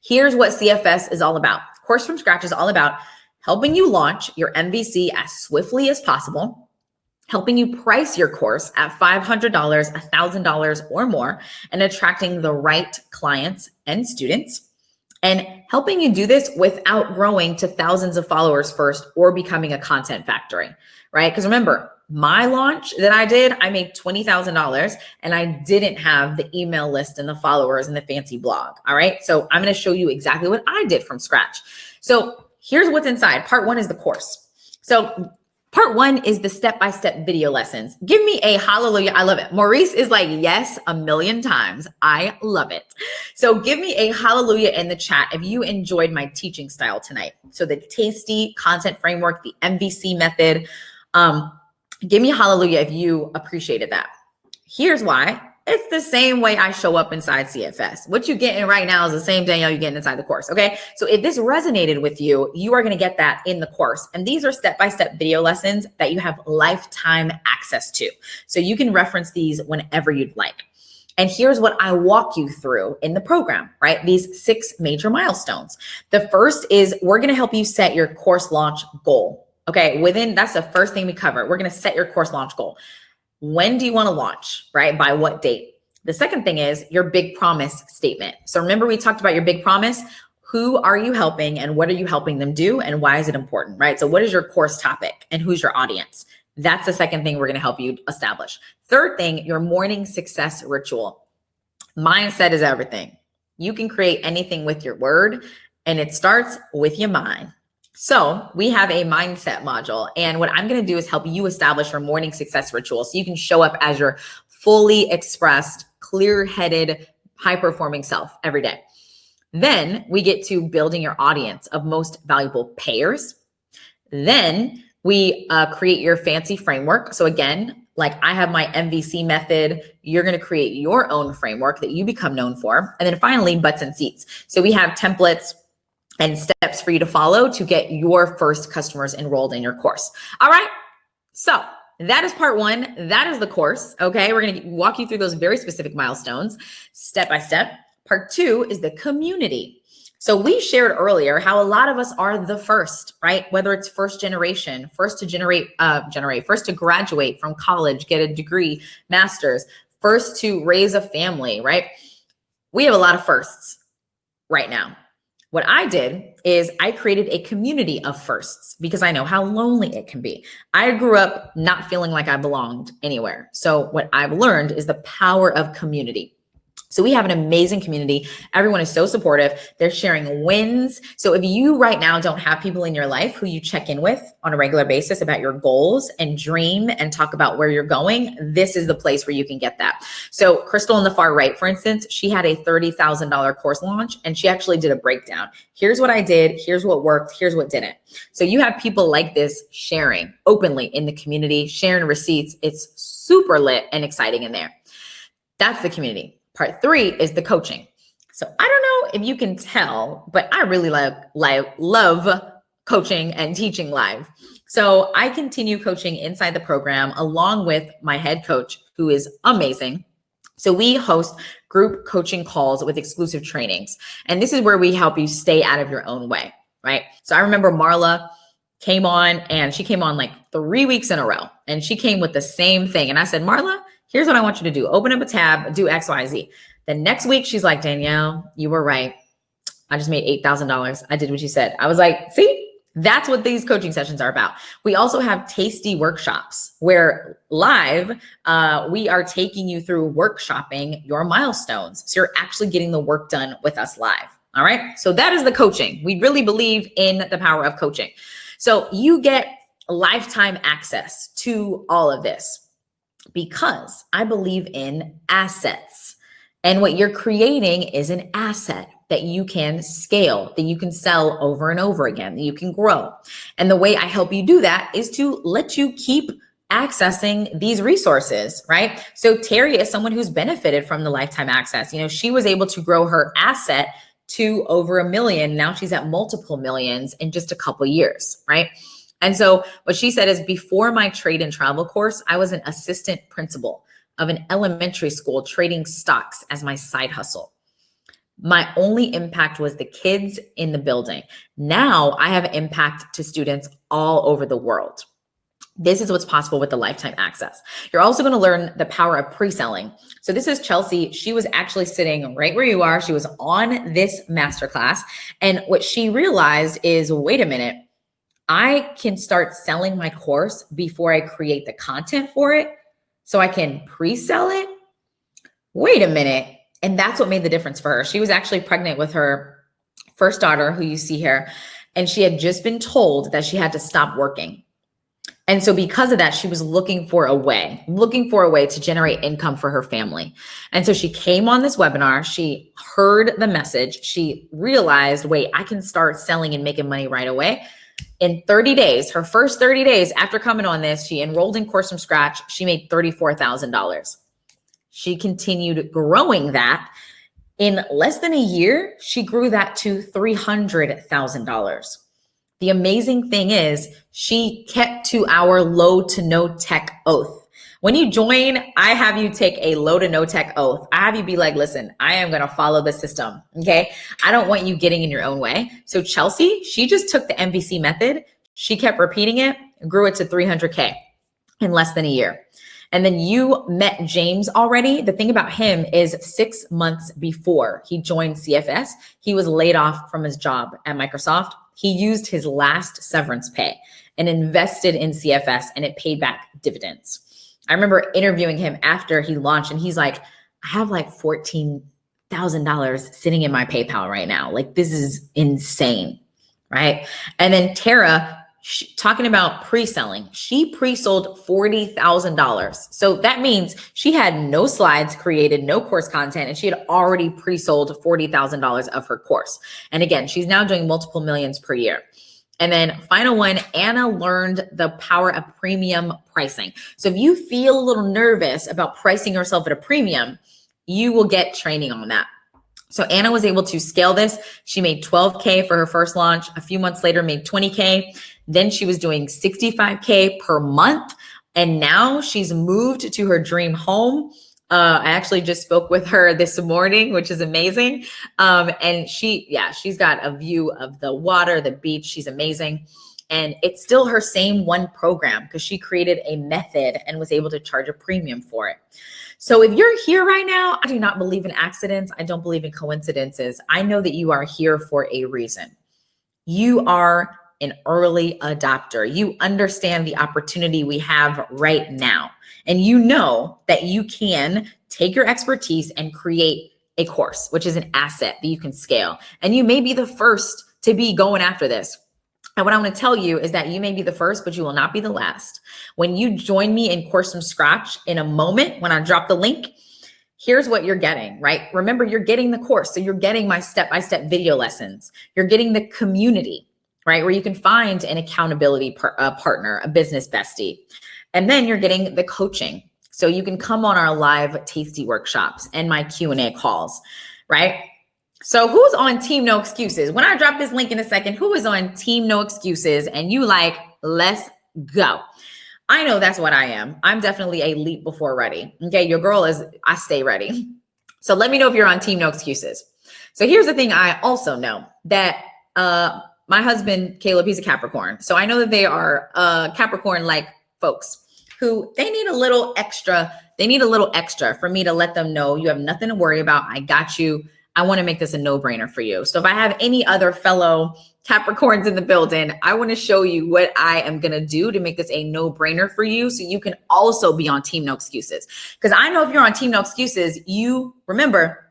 Here's what CFS is all about. Course from Scratch is all about helping you launch your MVC as swiftly as possible, helping you price your course at $500, $1,000 or more, and attracting the right clients and students, and helping you do this without growing to thousands of followers first or becoming a content factory, right? Because remember, my launch that I did, I made $20,000 and I didn't have the email list and the followers and the fancy blog, all right? So I'm going to show you exactly what I did from scratch. So here's what's inside. Part one is the course. So part one is the step-by-step video lessons. Give me a hallelujah. I love it. Maurice is like, yes, 1,000,000 times. I love it. So give me a hallelujah in the chat if you enjoyed my teaching style tonight. So the tasty content framework, the MVC method. Give me a hallelujah if you appreciated that. Here's why. It's the same way I show up inside CFS. What you're getting right now is the same Danielle you're getting inside the course, okay? So if this resonated with you, you are gonna get that in the course. And these are step-by-step video lessons that you have lifetime access to. So you can reference these whenever you'd like. And here's what I walk you through in the program, right? These 6 major milestones. The first is we're gonna help you set your course launch goal. Okay, that's the first thing we cover. We're gonna set your course launch goal. When do you want to launch, right? By what date? The second thing is your big promise statement. So remember we talked about your big promise. Who are you helping and what are you helping them do and why is it important, right? So what is your course topic and who's your audience? That's the second thing we're going to help you establish. Third thing, your morning success ritual. Mindset is everything. You can create anything with your word and it starts with your mind. So we have a mindset module, and what I'm going to do is help you establish your morning success ritual so you can show up as your fully expressed, clear-headed, high-performing self every day. Then we get to building your audience of most valuable payers. Then we create your fancy framework. So again, like I have my MVC method, you're going to create your own framework that you become known for. And then finally, butts and seats. So we have templates and steps for you to follow to get your first customers enrolled in your course. All right. So that is part one. That is the course. Okay. We're going to walk you through those very specific milestones step by step. Part two is the community. So we shared earlier how a lot of us are the first, right? Whether it's first generation, first to graduate from college, get a degree, master's, first to raise a family, right? We have a lot of firsts right now. What I did is I created a community of firsts because I know how lonely it can be. I grew up not feeling like I belonged anywhere. So what I've learned is the power of community. So we have an amazing community. Everyone is so supportive. They're sharing wins. So if you right now don't have people in your life who you check in with on a regular basis about your goals and dream and talk about where you're going, this is the place where you can get that. So Crystal on the far right, for instance, she had a $30,000 course launch and she actually did a breakdown. Here's what I did. Here's what worked. Here's what didn't. So you have people like this sharing openly in the community, sharing receipts. It's super lit and exciting in there. That's the community. Part 3 is the coaching. So I don't know if you can tell, but I really love coaching and teaching live. So I continue coaching inside the program along with my head coach, who is amazing. So we host group coaching calls with exclusive trainings. And this is where we help you stay out of your own way, right? So I remember Marla came on and she came on like 3 weeks in a row and she came with the same thing. And I said, Marla, here's what I want you to do. Open up a tab, do X, Y, Z. The next week, she's like, Danielle, you were right. I just made $8,000. I did what you said. I was like, see, that's what these coaching sessions are about. We also have tasty workshops where live, we are taking you through workshopping your milestones. So you're actually getting the work done with us live. All right. So that is the coaching. We really believe in the power of coaching. So you get lifetime access to all of this, because I believe in assets. And what you're creating is an asset that you can scale, that you can sell over and over again, that you can grow. And the way I help you do that is to let you keep accessing these resources, right? So Terry is someone who's benefited from the lifetime access. You know, she was able to grow her asset to over $1 million. Now she's at multiple millions in just a couple years, right? And so what she said is, before my trade and travel course, I was an assistant principal of an elementary school trading stocks as my side hustle. My only impact was the kids in the building. Now I have impact to students all over the world. This is what's possible with the lifetime access. You're also going to learn the power of pre-selling. So this is Chelsea. She was actually sitting right where you are. She was on this masterclass. And what she realized is, wait a minute, I can start selling my course before I create the content for it, so I can pre-sell it. Wait a minute. And that's what made the difference for her. She was actually pregnant with her first daughter, who you see here, and she had just been told that she had to stop working. And so because of that, she was looking for a way to generate income for her family. And so she came on this webinar. She heard the message. She realized, wait, I can start selling and making money right away. In 30 days, her first 30 days after coming on this, she enrolled in Course from Scratch. She made $34,000. She continued growing that. In less than a year, she grew that to $300,000. The amazing thing is, she kept to our low to no tech oath. When you join, I have you take a low to no tech oath. I have you be like, listen, I am going to follow the system. Okay. I don't want you getting in your own way. So Chelsea, she just took the MVC method. She kept repeating it, grew it to 300K in less than a year. And then you met James already. The thing about him is, 6 months before he joined CFS, he was laid off from his job at Microsoft. He used his last severance pay and invested in CFS, and it paid back dividends. I remember interviewing him after he launched, and he's like, I have like $14,000 sitting in my PayPal right now. Like, this is insane, right? And then Tara, talking about pre-selling, she pre-sold $40,000. So that means she had no slides created, no course content, and she had already pre-sold $40,000 of her course. And again, she's now doing multiple millions per year. And then final one, Anna learned the power of premium pricing. So if you feel a little nervous about pricing yourself at a premium, you will get training on that. So Anna was able to scale this. She made $12K for her first launch. A few months later, made $20K. Then she was doing $65K per month. And now she's moved to her dream home. I actually just spoke with her this morning, which is amazing. And she's got a view of the water, the beach. She's amazing. And it's still her same one program because she created a method and was able to charge a premium for it. So if you're here right now, I do not believe in accidents. I don't believe in coincidences. I know that you are here for a reason. You are an early adopter. You understand the opportunity we have right now. And you know that you can take your expertise and create a course, which is an asset that you can scale. And you may be the first to be going after this. And what I'm going to tell you is that you may be the first, but you will not be the last. When you join me in Course from Scratch in a moment, when I drop the link, here's what you're getting, right? Remember, you're getting the course. So you're getting my step-by-step video lessons. You're getting the community, right? Where you can find an accountability partner, a business bestie. And then you're getting the coaching. So you can come on our live tasty workshops and my Q&A calls, right? So who's on Team No Excuses? When I drop this link in a second, who is on Team No Excuses? And you like, let's go. I know that's what I am. I'm definitely a leap before ready. Okay, your girl is, I stay ready. So let me know if you're on Team No Excuses. So here's the thing I also know that my husband, Caleb, he's a Capricorn. So I know that they are Capricorn-like folks who they need a little extra. They need a little extra for me to let them know you have nothing to worry about. I got you. I want to make this a no-brainer for you. So if I have any other fellow Capricorns in the building, I want to show you what I am going to do to make this a no-brainer for you so you can also be on Team No Excuses. Because I know if you're on Team No Excuses, you remember,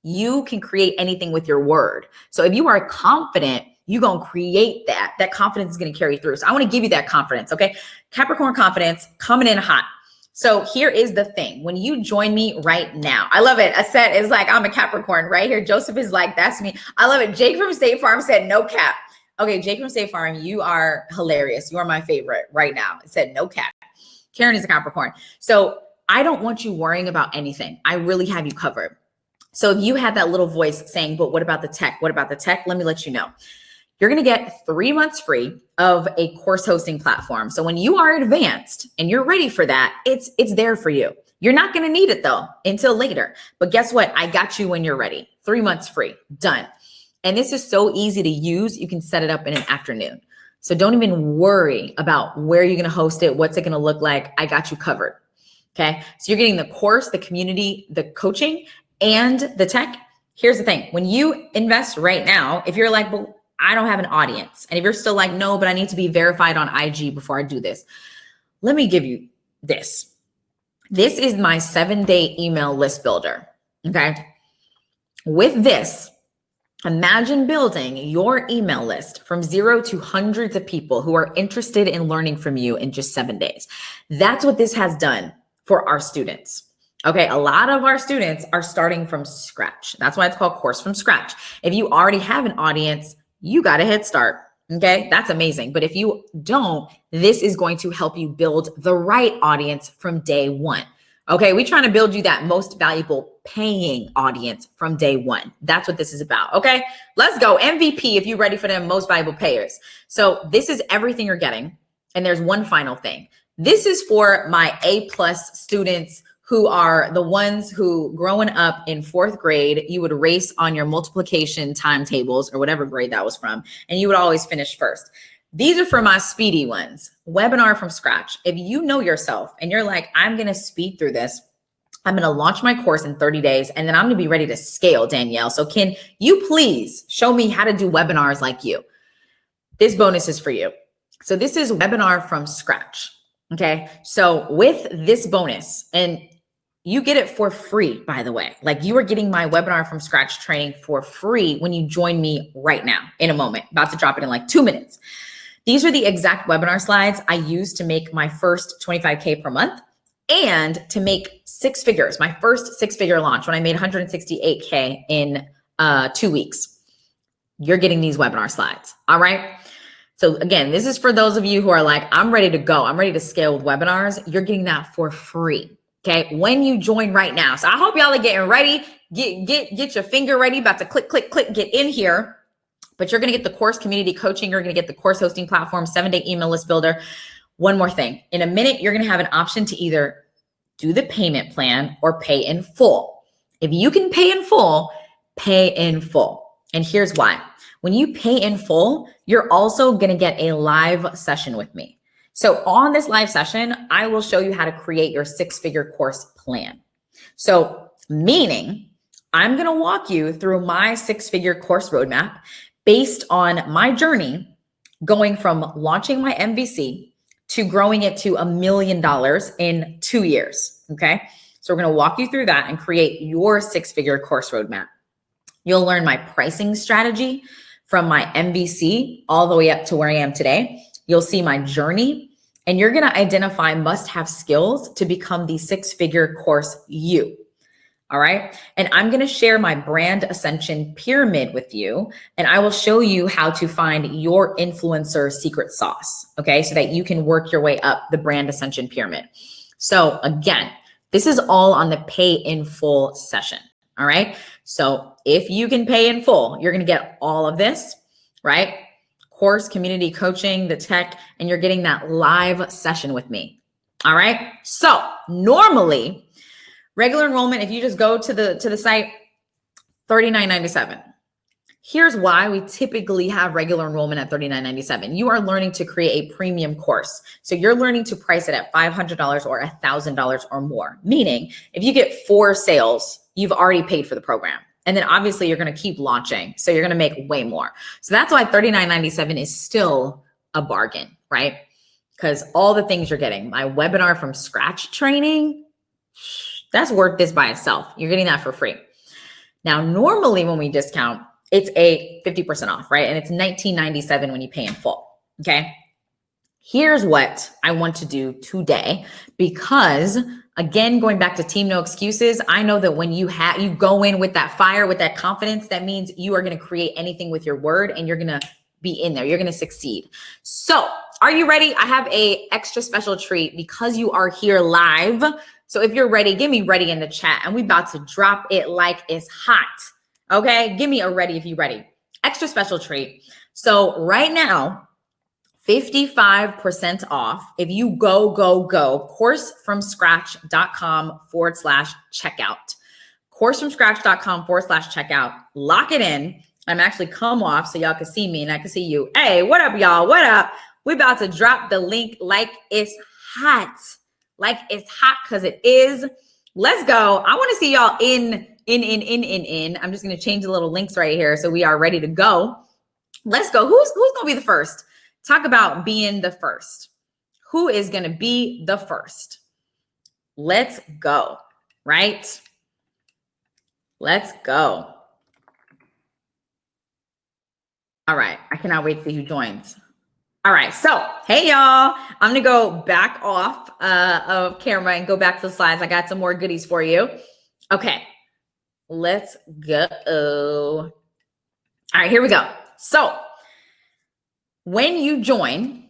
you can create anything with your word. So if you are confident, you're going to create that. That confidence is going to carry through. So I want to give you that confidence, okay? Capricorn confidence coming in hot. So here is the thing. When you join me right now, I love it. Aset is like, I'm a Capricorn right here. Joseph is like, that's me. I love it. Jake from State Farm said no cap. Okay, Jake from State Farm, you are hilarious. You are my favorite right now. It said no cap. Karen is a Capricorn. So I don't want you worrying about anything. I really have you covered. So if you had that little voice saying, but what about the tech? What about the tech? Let me let you know. You're going to get 3 months free of a course hosting platform. So when you are advanced and you're ready for that, it's there for you. You're not going to need it though until later. But guess what? I got you when you're ready. 3 months free, done. And this is so easy to use. You can set it up in an afternoon. So don't even worry about where you're going to host it. What's it going to look like? I got you covered. Okay. So you're getting the course, the community, the coaching, and the tech. Here's the thing. When you invest right now, if you're like, well, I don't have an audience. And if you're still like, no, but I need to be verified on IG before I do this. Let me give you this. This is my 7-day email list builder. Okay. With this, imagine building your email list from 0 to hundreds of people who are interested in learning from you in just 7 days. That's what this has done for our students. Okay, a lot of our students are starting from scratch. That's why it's called Course from Scratch. If you already have an audience, you got a head start. Okay, that's amazing. But if you don't, this is going to help you build the right audience from day one. Okay, we're trying to build you that most valuable paying audience from day one. That's what this is about. Okay, let's go. MVP if you're ready for them most valuable payers. So this is everything you're getting. And there's one final thing. This is for my A+ students who are the ones who growing up in 4th grade, you would race on your multiplication timetables or whatever grade that was from, and you would always finish first. These are for my speedy ones, webinar from scratch. If you know yourself and you're like, I'm going to speed through this, I'm going to launch my course in 30 days, and then I'm going to be ready to scale, Danielle. So can you please show me how to do webinars like you? This bonus is for you. So this is webinar from scratch. Okay. So with this bonus, and you get it for free, by the way. Like you are getting my webinar from scratch training for free when you join me right now in a moment. About to drop it in like 2 minutes. These are the exact webinar slides I used to make my first 25K per month and to make 6 figures, my first 6-figure launch when I made 168K in 2 weeks. You're getting these webinar slides. All right. So again, this is for those of you who are like, I'm ready to go. I'm ready to scale with webinars. You're getting that for free. Okay, when you join right now. So I hope y'all are getting ready. Get your finger ready, about to click, get in here. But you're going to get the course community coaching. You're going to get the course hosting platform, 7-day email list builder. One more thing. In a minute, you're going to have an option to either do the payment plan, or pay in full. If you can pay in full, pay in full. And here's why. When you pay in full, you're also going to get a live session with me. So on this live session, I will show you how to create your six-figure course plan. So meaning I'm going to walk you through my six-figure course roadmap based on my journey going from launching my MVC to growing it to $1 million in 2 years. Okay. So we're going to walk you through that and create your six-figure course roadmap. You'll learn my pricing strategy from my MVC all the way up to where I am today. You'll see my journey, and you're going to identify must-have skills to become the six-figure course you. All right. And I'm going to share my brand ascension pyramid with you, and I will show you how to find your influencer secret sauce. Okay. So that you can work your way up the brand ascension pyramid. So again, this is all on the pay in full session. All right. So if you can pay in full, you're going to get all of this, right? Course, community coaching, the tech, and you're getting that live session with me. All right. So normally, regular enrollment, if you just go to the site, $39.97. Here's why we typically have regular enrollment at $39.97. You are learning to create a premium course. So you're learning to price it at $500 or $1,000 or more. Meaning, if you get 4 sales, you've already paid for the program. And then obviously you're going to keep launching. So you're going to make way more. So that's why $39.97 is still a bargain, right? Because all the things you're getting, my webinar from scratch training, that's worth this by itself. You're getting that for free. Now, normally when we discount, it's a 50% off, right? And it's $19.97 when you pay in full, okay? Here's what I want to do today, because again, going back to team no excuses, I know that when you go in with that fire, with that confidence, that means you are going to create anything with your word, and you're going to be in there. You're going to succeed. So are you ready? I have a extra special treat because you are here live. So if you're ready, give me ready in the chat, and we about to drop it like it's hot. Okay. Give me a ready if you're ready. Extra special treat. So right now, 55% off. If you go, coursefromscratch.com/checkout, coursefromscratch.com/checkout, lock it in. I'm actually come off so y'all can see me and I can see you. Hey, what up, y'all? What up? We about to drop the link like it's hot. Like it's hot, because it is. Let's go. I want to see y'all in. I'm just going to change the little links right here so we are ready to go. Let's go. Who's going to be the first? Talk about being the first. Who is going to be the first? Let's go. Right? Let's go. All right. I cannot wait to see who joins. All right. So, hey, y'all. I'm going to go back off of camera and go back to the slides. I got some more goodies for you. Okay. Let's go. All right. Here we go. So, when you join,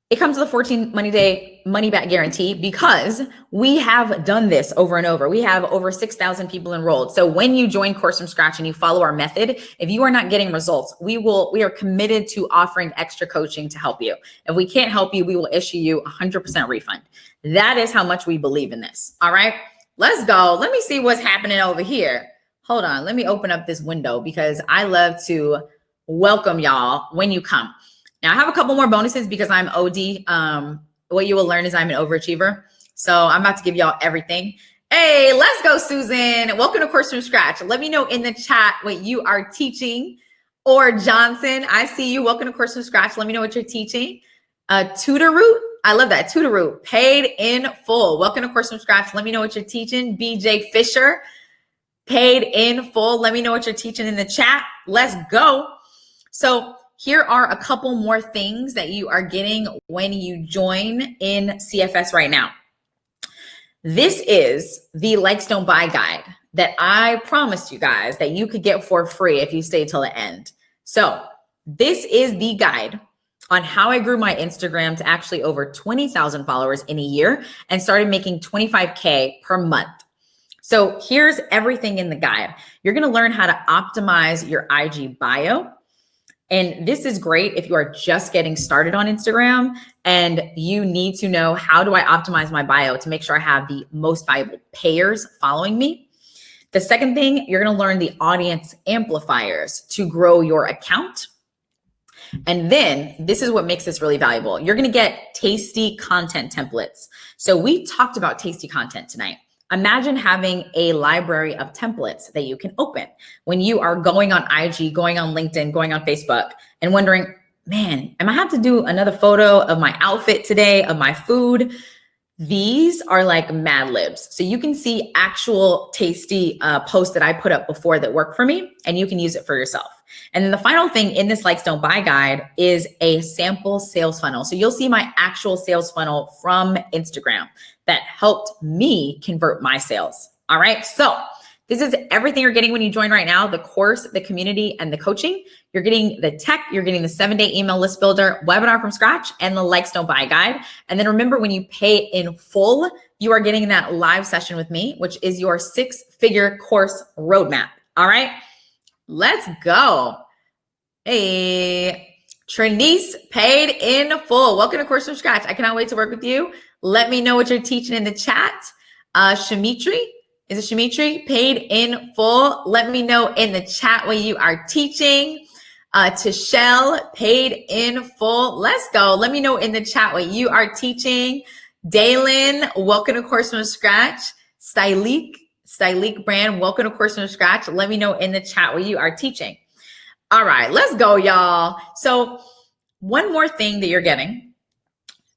it comes with a 14 day money back guarantee, because we have done this over and over. We have over 6,000 people enrolled. So when you join Course from Scratch and you follow our method, if you are not getting results, we are committed to offering extra coaching to help you. If we can't help you, we will issue you 100% refund. That is how much we believe in this. All right, let's go. Let me see what's happening over here. Hold on. Let me open up this window, because I love to welcome y'all when you come. Now I have a couple more bonuses because I'm OD. What you will learn is I'm an overachiever. So I'm about to give y'all everything. Hey, let's go, Susan. Welcome to Course from Scratch. Let me know in the chat what you are teaching. Or Johnson, I see you. Welcome to Course from Scratch. Let me know what you're teaching. Tutor Root. I love that. Tutor Root. Paid in full. Welcome to Course from Scratch. Let me know what you're teaching. BJ Fisher. Paid in full. Let me know what you're teaching in the chat. Let's go. So here are a couple more things that you are getting when you join in CFS right now. This is the Likes Don't Buy guide that I promised you guys that you could get for free if you stay till the end. So this is the guide on how I grew my Instagram to actually over 20,000 followers in a year and started making $25K per month. So here's everything in the guide. You're going to learn how to optimize your IG bio. And this is great if you are just getting started on Instagram and you need to know, how do I optimize my bio to make sure I have the most valuable payers following me? The second thing, you're going to learn the audience amplifiers to grow your account. And then this is what makes this really valuable. You're going to get tasty content templates. So we talked about tasty content tonight. Imagine having a library of templates that you can open when you are going on IG, going on LinkedIn, going on Facebook, and wondering, man, am I have to do another photo of my outfit today, of my food? These are like Mad Libs. So you can see actual tasty posts that I put up before that work for me, and you can use it for yourself. And then the final thing in this Likes Don't Buy guide is a sample sales funnel. So you'll see my actual sales funnel from Instagram that helped me convert my sales. All right. So this is everything you're getting when you join right now: the course, the community, and the coaching. You're getting the tech, you're getting the 7-day email list builder, webinar from scratch, and the Likes Don't Buy guide. And then remember, when you pay in full, you are getting that live session with me, which is your 6-figure course roadmap. All right, let's go. Hey, Trinice paid in full. Welcome to Course from Scratch. I cannot wait to work with you. Let me know what you're teaching in the chat. Shamitri, is it Shamitri? Paid in full. Let me know in the chat what you are teaching. Tashelle, paid in full. Let's go. Let me know in the chat what you are teaching. Dalen, welcome to Course from Scratch. Stylique brand, welcome to Course from Scratch. Let me know in the chat what you are teaching. All right, let's go, y'all. So one more thing that you're getting.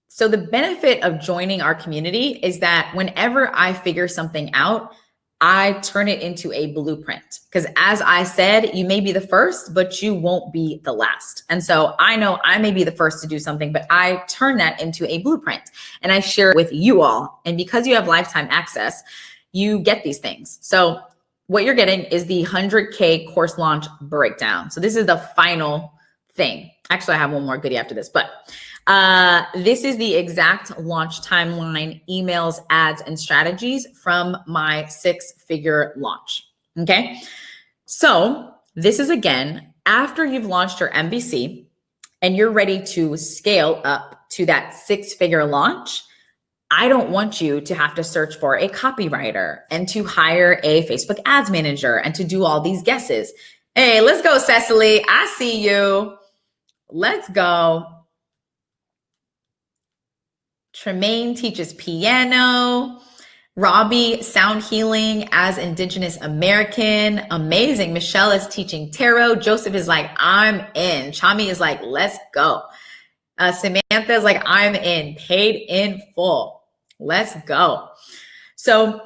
So the benefit of joining our community is that whenever I figure something out, I turn it into a blueprint. Because as I said, you may be the first, but you won't be the last. And so I know I may be the first to do something, but I turn that into a blueprint and I share it with you all. And because you have lifetime access, you get these things. So what you're getting is the 100K course launch breakdown. So this is the final thing. Actually, I have one more goodie after this, but this is the exact launch timeline, emails, ads, and strategies from my 6-figure launch. Okay. So this is, again, after you've launched your MVC and you're ready to scale up to that 6-figure launch. I don't want you to have to search for a copywriter and to hire a Facebook ads manager and to do all these guesses. Hey, let's go, Cecily. I see you. Let's go. Tremaine teaches piano. Robbie, sound healing as Indigenous American. Amazing. Michelle is teaching tarot. Joseph is like, I'm in. Chami is like, let's go. Samantha is like, I'm in. Paid in full. Let's go. So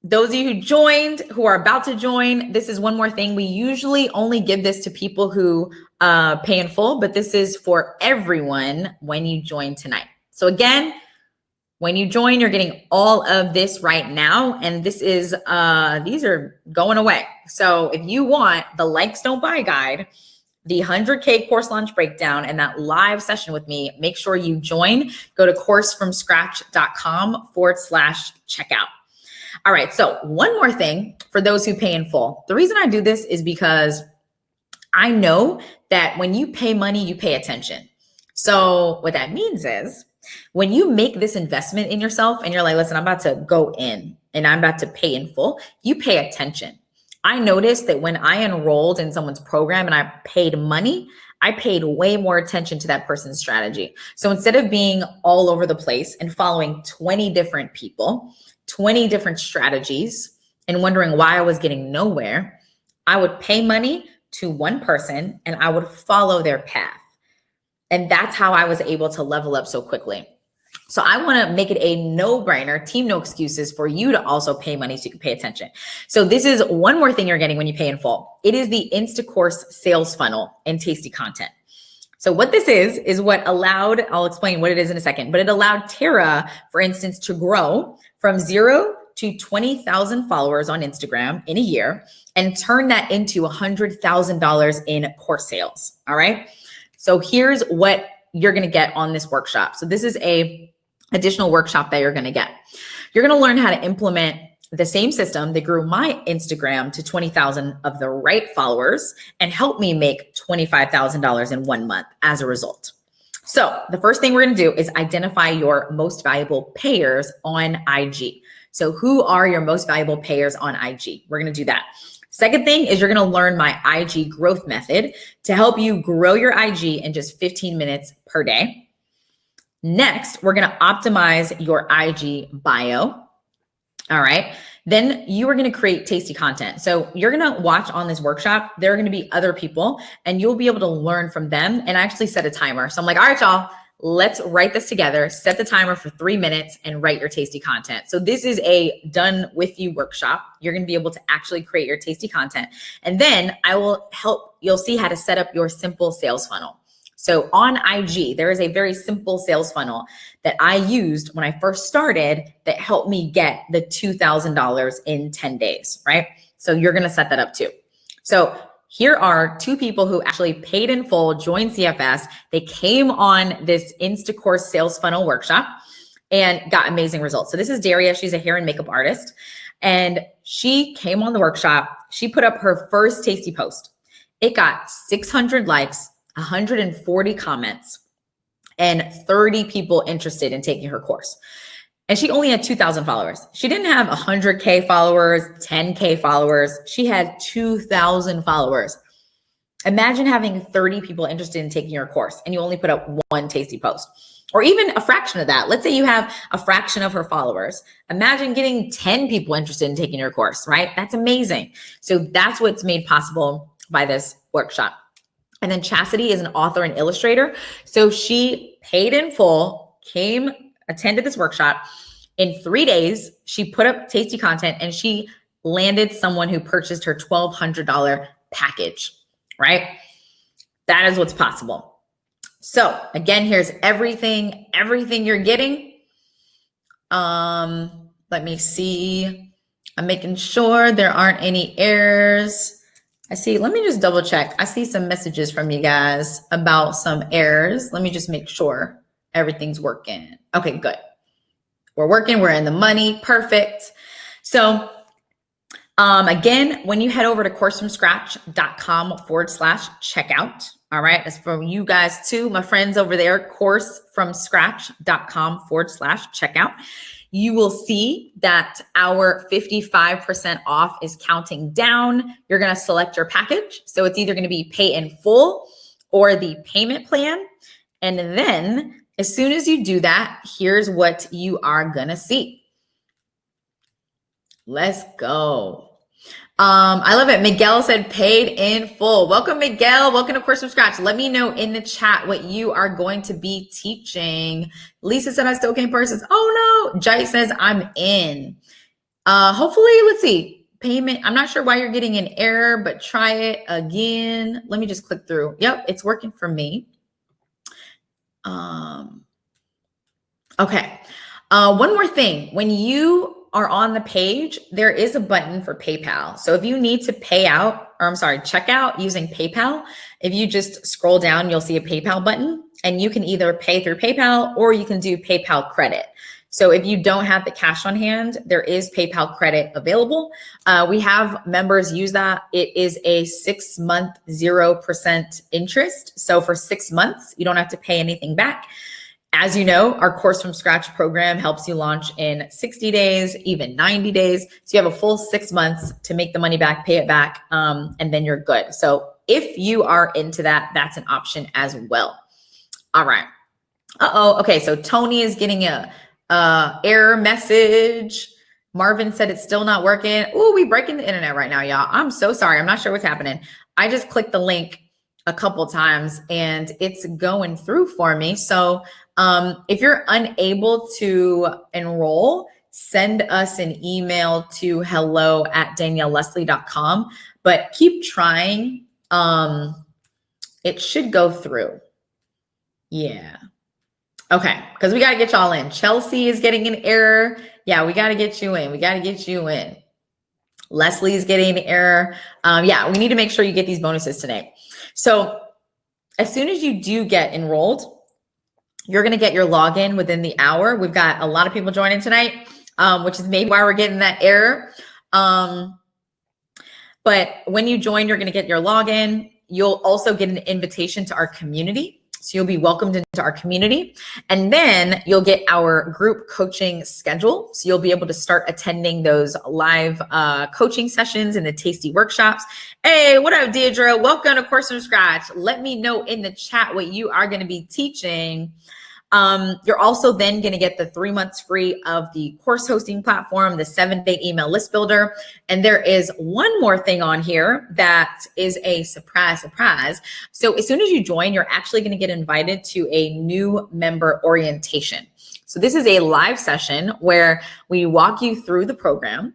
those of you who joined, who are about to join, this is one more thing. We usually only give this to people who pay in full, but this is for everyone when you join tonight. So again, when you join, you're getting all of this right now. And this is, these are going away. So if you want the Likes Don't Buy guide, the 100K course launch breakdown, and that live session with me, make sure you join. Go to coursefromscratch.com/checkout. All right. So one more thing for those who pay in full. The reason I do this is because I know that when you pay money, you pay attention. So what that means is when you make this investment in yourself and you're like, listen, I'm about to go in and I'm about to pay in full, you pay attention. I noticed that when I enrolled in someone's program and I paid money, I paid way more attention to that person's strategy. So instead of being all over the place and following 20 different people, 20 different strategies, and wondering why I was getting nowhere, I would pay money to one person and I would follow their path. And that's how I was able to level up so quickly. So I want to make it a no-brainer, team no excuses, for you to also pay money so you can pay attention. So this is one more thing you're getting when you pay in full. It is the InstaCourse sales funnel and tasty content. So what this is what allowed, I'll explain what it is in a second, but it allowed Tara, for instance, to grow from 0 to 20,000 followers on Instagram in a year and turn that into $100,000 in course sales. All right. So here's what you're going to get on this workshop. So this is a additional workshop that you're going to get. You're going to learn how to implement the same system that grew my Instagram to 20,000 of the right followers and helped me make $25,000 in 1 month as a result. So the first thing we're going to do is identify your most valuable payers on IG. So who are your most valuable payers on IG? We're going to do that. Second thing is you're going to learn my IG growth method to help you grow your IG in just 15 minutes per day. Next, we're going to optimize your IG bio. All right. Then you are going to create tasty content. So you're going to watch on this workshop. There are going to be other people and you'll be able to learn from them. And I actually set a timer. So I'm like, all right, y'all, let's write this together. Set the timer for 3 minutes and write your tasty content. So this is a done with you workshop. You're going to be able to actually create your tasty content. And then I will help. You'll see how to set up your simple sales funnel. So on IG, there is a very simple sales funnel that I used when I first started that helped me get the $2,000 in 10 days, right? So you're going to set that up too. So here are 2 people who actually paid in full, joined CFS. They came on this Instacourse sales funnel workshop and got amazing results. So this is Daria. She's a hair and makeup artist. And she came on the workshop. She put up her first tasty post. It got 600 likes, 140 comments, and 30 people interested in taking her course. And she only had 2,000 followers. She didn't have 100K followers, 10K followers. She had 2,000 followers. Imagine having 30 people interested in taking your course and you only put up 1 tasty post, or even a fraction of that. Let's say you have a fraction of her followers. Imagine getting 10 people interested in taking your course, right? That's amazing. So that's what's made possible by this workshop. And then Chastity is an author and illustrator. So she paid in full, attended this workshop. In 3 days, she put up tasty content and she landed someone who purchased her $1,200 package, right? That is what's possible. So again, here's everything you're getting. Let me see. I'm making sure there aren't any errors. let me just double check. I see some messages from you guys about some errors. Let me just make sure everything's working. Okay, good. We're working, we're in the money, perfect. So again, when you head over to coursefromscratch.com/checkout, all right, that's for you guys too, my friends over there, coursefromscratch.com/checkout. You will see that our 55% off is counting down. You're going to select your package. So it's either going to be pay in full or the payment plan. And then as soon as you do that, here's what you are going to see. Let's go. I love it. Miguel said paid in full. Welcome, Miguel. Welcome to Course from Scratch. Let me know in the chat what you are going to be teaching. Lisa said I still can't purchase. Oh no. Jai says I'm in. Hopefully, let's see. Payment. I'm not sure why you're getting an error, but try it again. Let me just click through. Yep, it's working for me. Okay. One more thing. When you are on the page, there is a button for PayPal. So if you need to check out using PayPal, if you just scroll down, you'll see a PayPal button and you can either pay through PayPal or you can do PayPal credit. So if you don't have the cash on hand, there is PayPal credit available. We have members use that. It is a 6-month 0% interest. So for 6 months, you don't have to pay anything back. As you know, our Course from Scratch program helps you launch in 60 days, even 90 days. So you have a full 6 months to make the money back, pay it back, and then you're good. So if you are into that, that's an option as well. All right. Okay, so Tony is getting a error message. Marvin said it's still not working. Ooh, we breaking the internet right now, y'all. I'm so sorry. I'm not sure what's happening. I just clicked the link a couple times and it's going through for me. So if you're unable to enroll, send us an email to hello@danielleleslie.com, but keep trying. It should go through. Yeah. Okay. Because we got to get y'all in. Chelsea is getting an error. Yeah, we got to get you in. We got to get you in. Leslie's getting an error. Yeah, we need to make sure you get these bonuses today. So as soon as you do get enrolled, you're going to get your login within the hour. We've got a lot of people joining tonight. which is maybe why we're getting that error. But when you join, you're going to get your login. You'll also get an invitation to our community. So you'll be welcomed into our community. And then you'll get our group coaching schedule. So you'll be able to start attending those live coaching sessions and the tasty workshops. Hey, what up, Deidre? Welcome to Course from Scratch. Let me know in the chat what you are going to be teaching. You're also then going to get the 3 months free of the course hosting platform, the 7-day email list builder. And there is one more thing on here that is a surprise. So as soon as you join, you're actually going to get invited to a new member orientation. So this is a live session where we walk you through the program.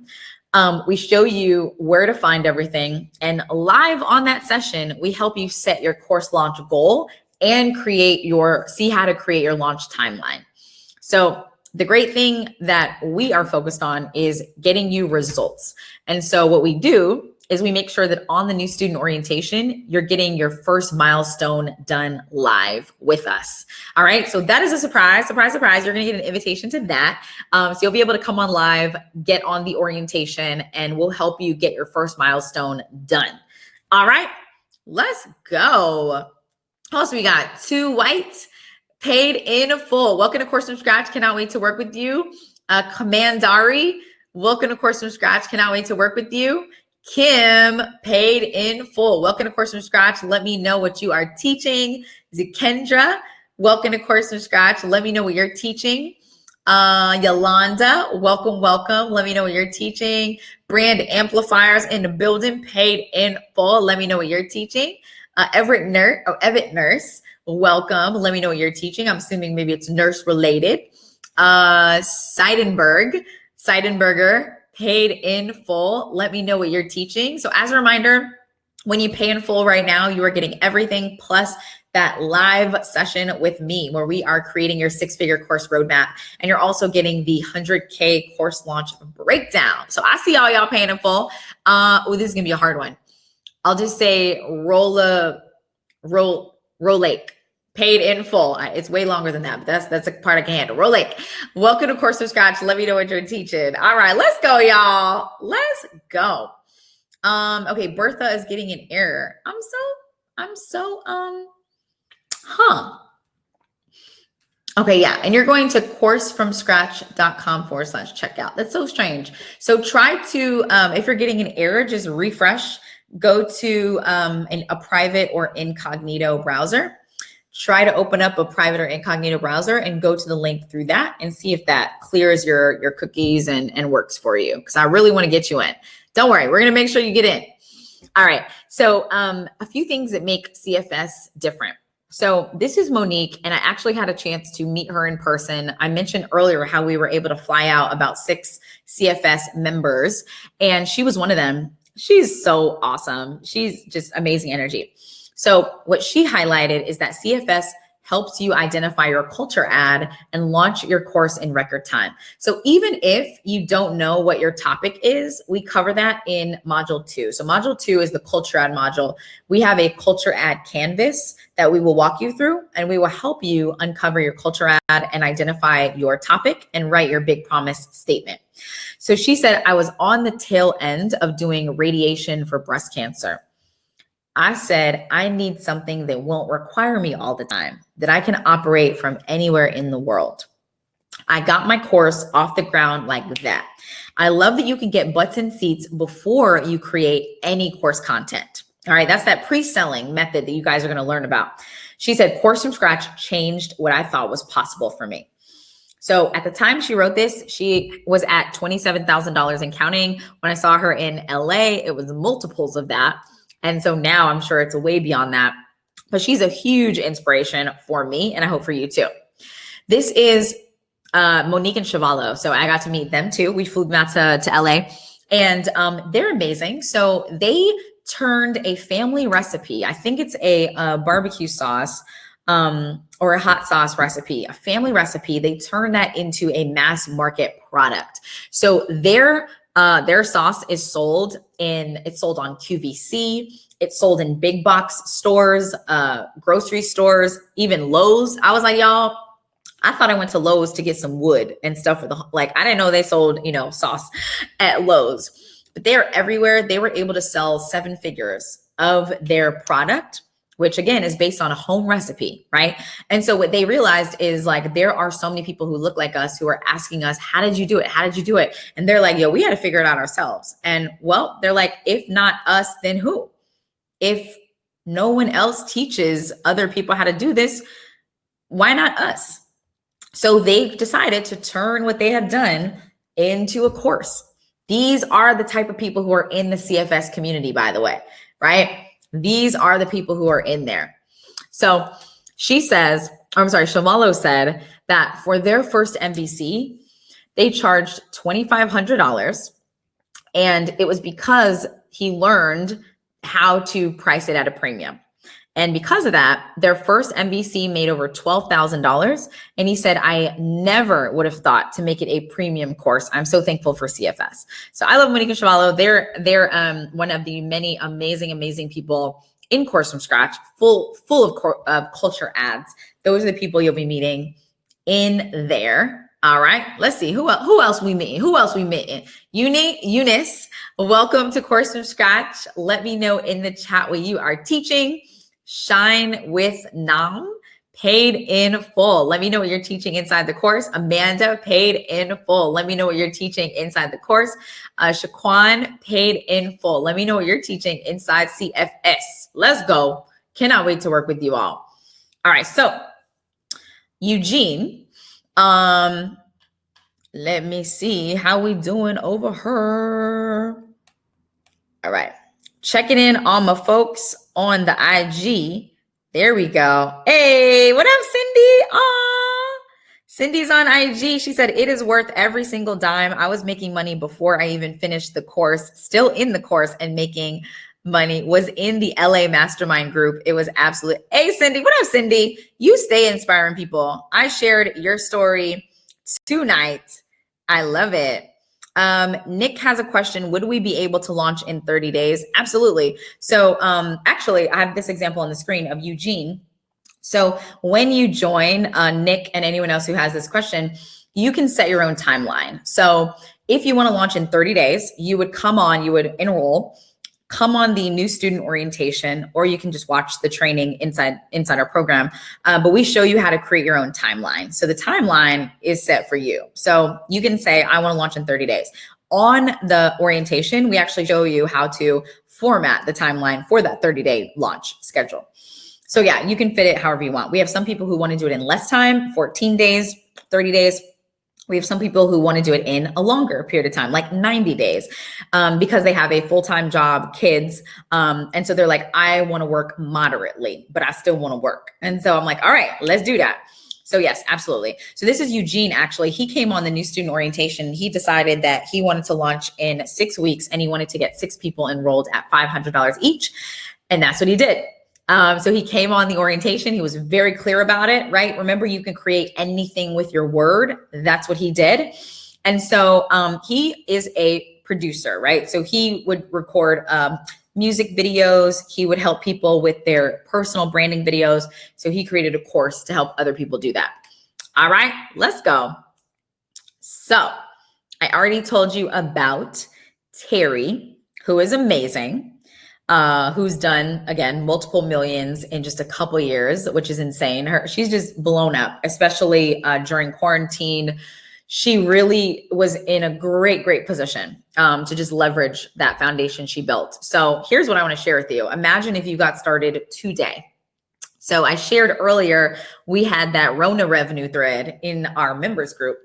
We show you where to find everything. And live on that session, we help you set your course launch goal and see how to create your launch timeline. So the great thing that we are focused on is getting you results. And so what we do is we make sure that on the new student orientation, you're getting your first milestone done live with us. All right. So that is a surprise. You're going to get an invitation to that. So you'll be able to come on live, get on the orientation, and we'll help you get your first milestone done. All right, let's go. Also, we got 2 White, paid in full. Welcome to Course from Scratch. Cannot wait to work with you. Commandari, welcome to Course from Scratch. Cannot wait to work with you. Kim, paid in full. Welcome to Course from Scratch. Let me know what you are teaching. Zikendra, welcome to Course from Scratch. Let me know what you're teaching. Yolanda, welcome. Let me know what you're teaching. Brand amplifiers in the building, paid in full. Let me know what you're teaching. Everett Nurse, welcome. Let me know what you're teaching. I'm assuming maybe it's nurse related. Seidenberger, paid in full. Let me know what you're teaching. So as a reminder, when you pay in full right now, you are getting everything plus that live session with me where we are creating your 6-figure course roadmap. And you're also getting the 100K course launch breakdown. So I see all y'all paying in full. This is going to be a hard one. I'll just say Rolake, paid in full. It's way longer than that, but that's a part I can handle. Rolake, welcome to Course from Scratch. Let me know what you're teaching. All right, let's go, y'all. Let's go. Okay, Bertha is getting an error. Okay, yeah, and you're going to coursefromscratch.com/checkout. That's so strange. So try to, if you're getting an error, just refresh. Go to a private or incognito browser. Try to open up a private or incognito browser and go to the link through that and see if that clears your cookies and works for you. Because I really want to get you in. Don't worry, we're going to make sure you get in. All right. So a few things that make CFS different. So this is Monique, and I actually had a chance to meet her in person. I mentioned earlier how we were able to fly out about 6 CFS members, and she was one of them. She's so awesome. She's just amazing energy. So what she highlighted is that CFS helps you identify your culture ad and launch your course in record time. So even if you don't know what your topic is, we cover that in module 2. So module 2 is the culture ad module. We have a culture ad canvas that we will walk you through, and we will help you uncover your culture ad and identify your topic and write your big promise statement. So she said, I was on the tail end of doing radiation for breast cancer. I said, I need something that won't require me all the time, that I can operate from anywhere in the world. I got my course off the ground like that. I love that you can get butts in seats before you create any course content. All right, that's that pre-selling method that you guys are going to learn about. She said, Course from Scratch changed what I thought was possible for me. So at the time she wrote this, she was at $27,000 and counting. When I saw her in LA, it was multiples of that. And so now I'm sure it's way beyond that. But she's a huge inspiration for me, and I hope for you too. This is Monique and Chavallo. So I got to meet them too. We flew them out to LA, and they're amazing. So they turned a family recipe. I think it's a barbecue sauce or a hot sauce recipe, a family recipe. They turn that into a mass market product. So their sauce is sold on QVC. It's sold in big box stores, grocery stores, even Lowe's. I was like, y'all, I thought I went to Lowe's to get some wood and stuff for I didn't know they sold, sauce at Lowe's, but they are everywhere. They were able to sell 7 figures of their product, which again is based on a home recipe, right? And so what they realized is there are so many people who look like us who are asking us, how did you do it? How did you do it? And they're like, yo, we had to figure it out ourselves. And well, they're like, if not us, then who? If no one else teaches other people how to do this, why not us? So they've decided to turn what they have done into a course. These are the type of people who are in the CFS community, by the way, right? These are the people who are in there. So Shamalo said that for their first MVC, they charged $2,500. And it was because he learned how to price it at a premium. And because of that, their first MVC made over $12,000. And he said, I never would have thought to make it a premium course. I'm so thankful for CFS. So I love Monique and Shavalo. They're one of the many amazing people in Course from Scratch, full of culture ads. Those are the people you'll be meeting in there. All right, let's see who else we meet. Eunice, welcome to Course from Scratch. Let me know in the chat what you are teaching. Shine with Nam, paid in full. Let me know what you're teaching inside the course. Amanda, paid in full. Let me know what you're teaching inside the course. Shaquan, paid in full. Let me know what you're teaching inside CFS. Let's go. Cannot wait to work with you all. All right, so Eugene, let me see how we doing over her. All right. Checking in on my folks on the IG. There we go. Hey, what up, Cindy? Aw. Cindy's on IG. She said, it is worth every single dime. I was making money before I even finished the course, still in the course and making money. Was in the LA mastermind group. It was absolute. Hey, Cindy. What up, Cindy? You stay inspiring people. I shared your story tonight. I love it. Nick has a question. Would we be able to launch in 30 days? Absolutely. So actually, I have this example on the screen of Eugene. So when you join Nick and anyone else who has this question, you can set your own timeline. So if you want to launch in 30 days, you would enroll, come on the new student orientation, or you can just watch the training inside our program. But we show you how to create your own timeline. So the timeline is set for you. So you can say, I want to launch in 30 days. On the orientation, we actually show you how to format the timeline for that 30-day launch schedule. So yeah, you can fit it however you want. We have some people who want to do it in less time, 14 days, 30 days. We have some people who want to do it in a longer period of time, like 90 days, because they have a full-time job, kids. And so they're like, I want to work moderately, but I still want to work. And so I'm like, all right, let's do that. So yes, absolutely. So this is Eugene, actually. He came on the new student orientation. He decided that he wanted to launch in 6 weeks and he wanted to get 6 people enrolled at $500 each. And that's what he did. So he came on the orientation. He was very clear about it, right? Remember, you can create anything with your word. That's what he did. And so he is a producer, right? So he would record music videos. He would help people with their personal branding videos. So he created a course to help other people do that. All right, let's go. So I already told you about Terry, who is amazing. Who's done, again, multiple millions in just a couple years, which is insane. She's just blown up, especially during quarantine. She really was in a great position to just leverage that foundation she built. So here's what I want to share with you. Imagine if you got started today. So I shared earlier, we had that Rona revenue thread in our members group.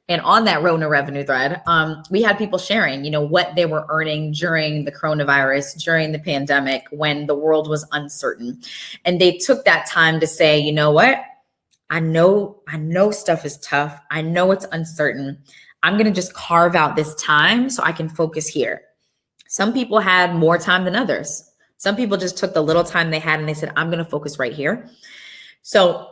And on that Rona revenue thread, we had people sharing, what they were earning during the coronavirus, during the pandemic, when the world was uncertain. And they took that time to say, you know what? I know stuff is tough. I know it's uncertain. I'm going to just carve out this time so I can focus here. Some people had more time than others. Some people just took the little time they had and they said, I'm going to focus right here. So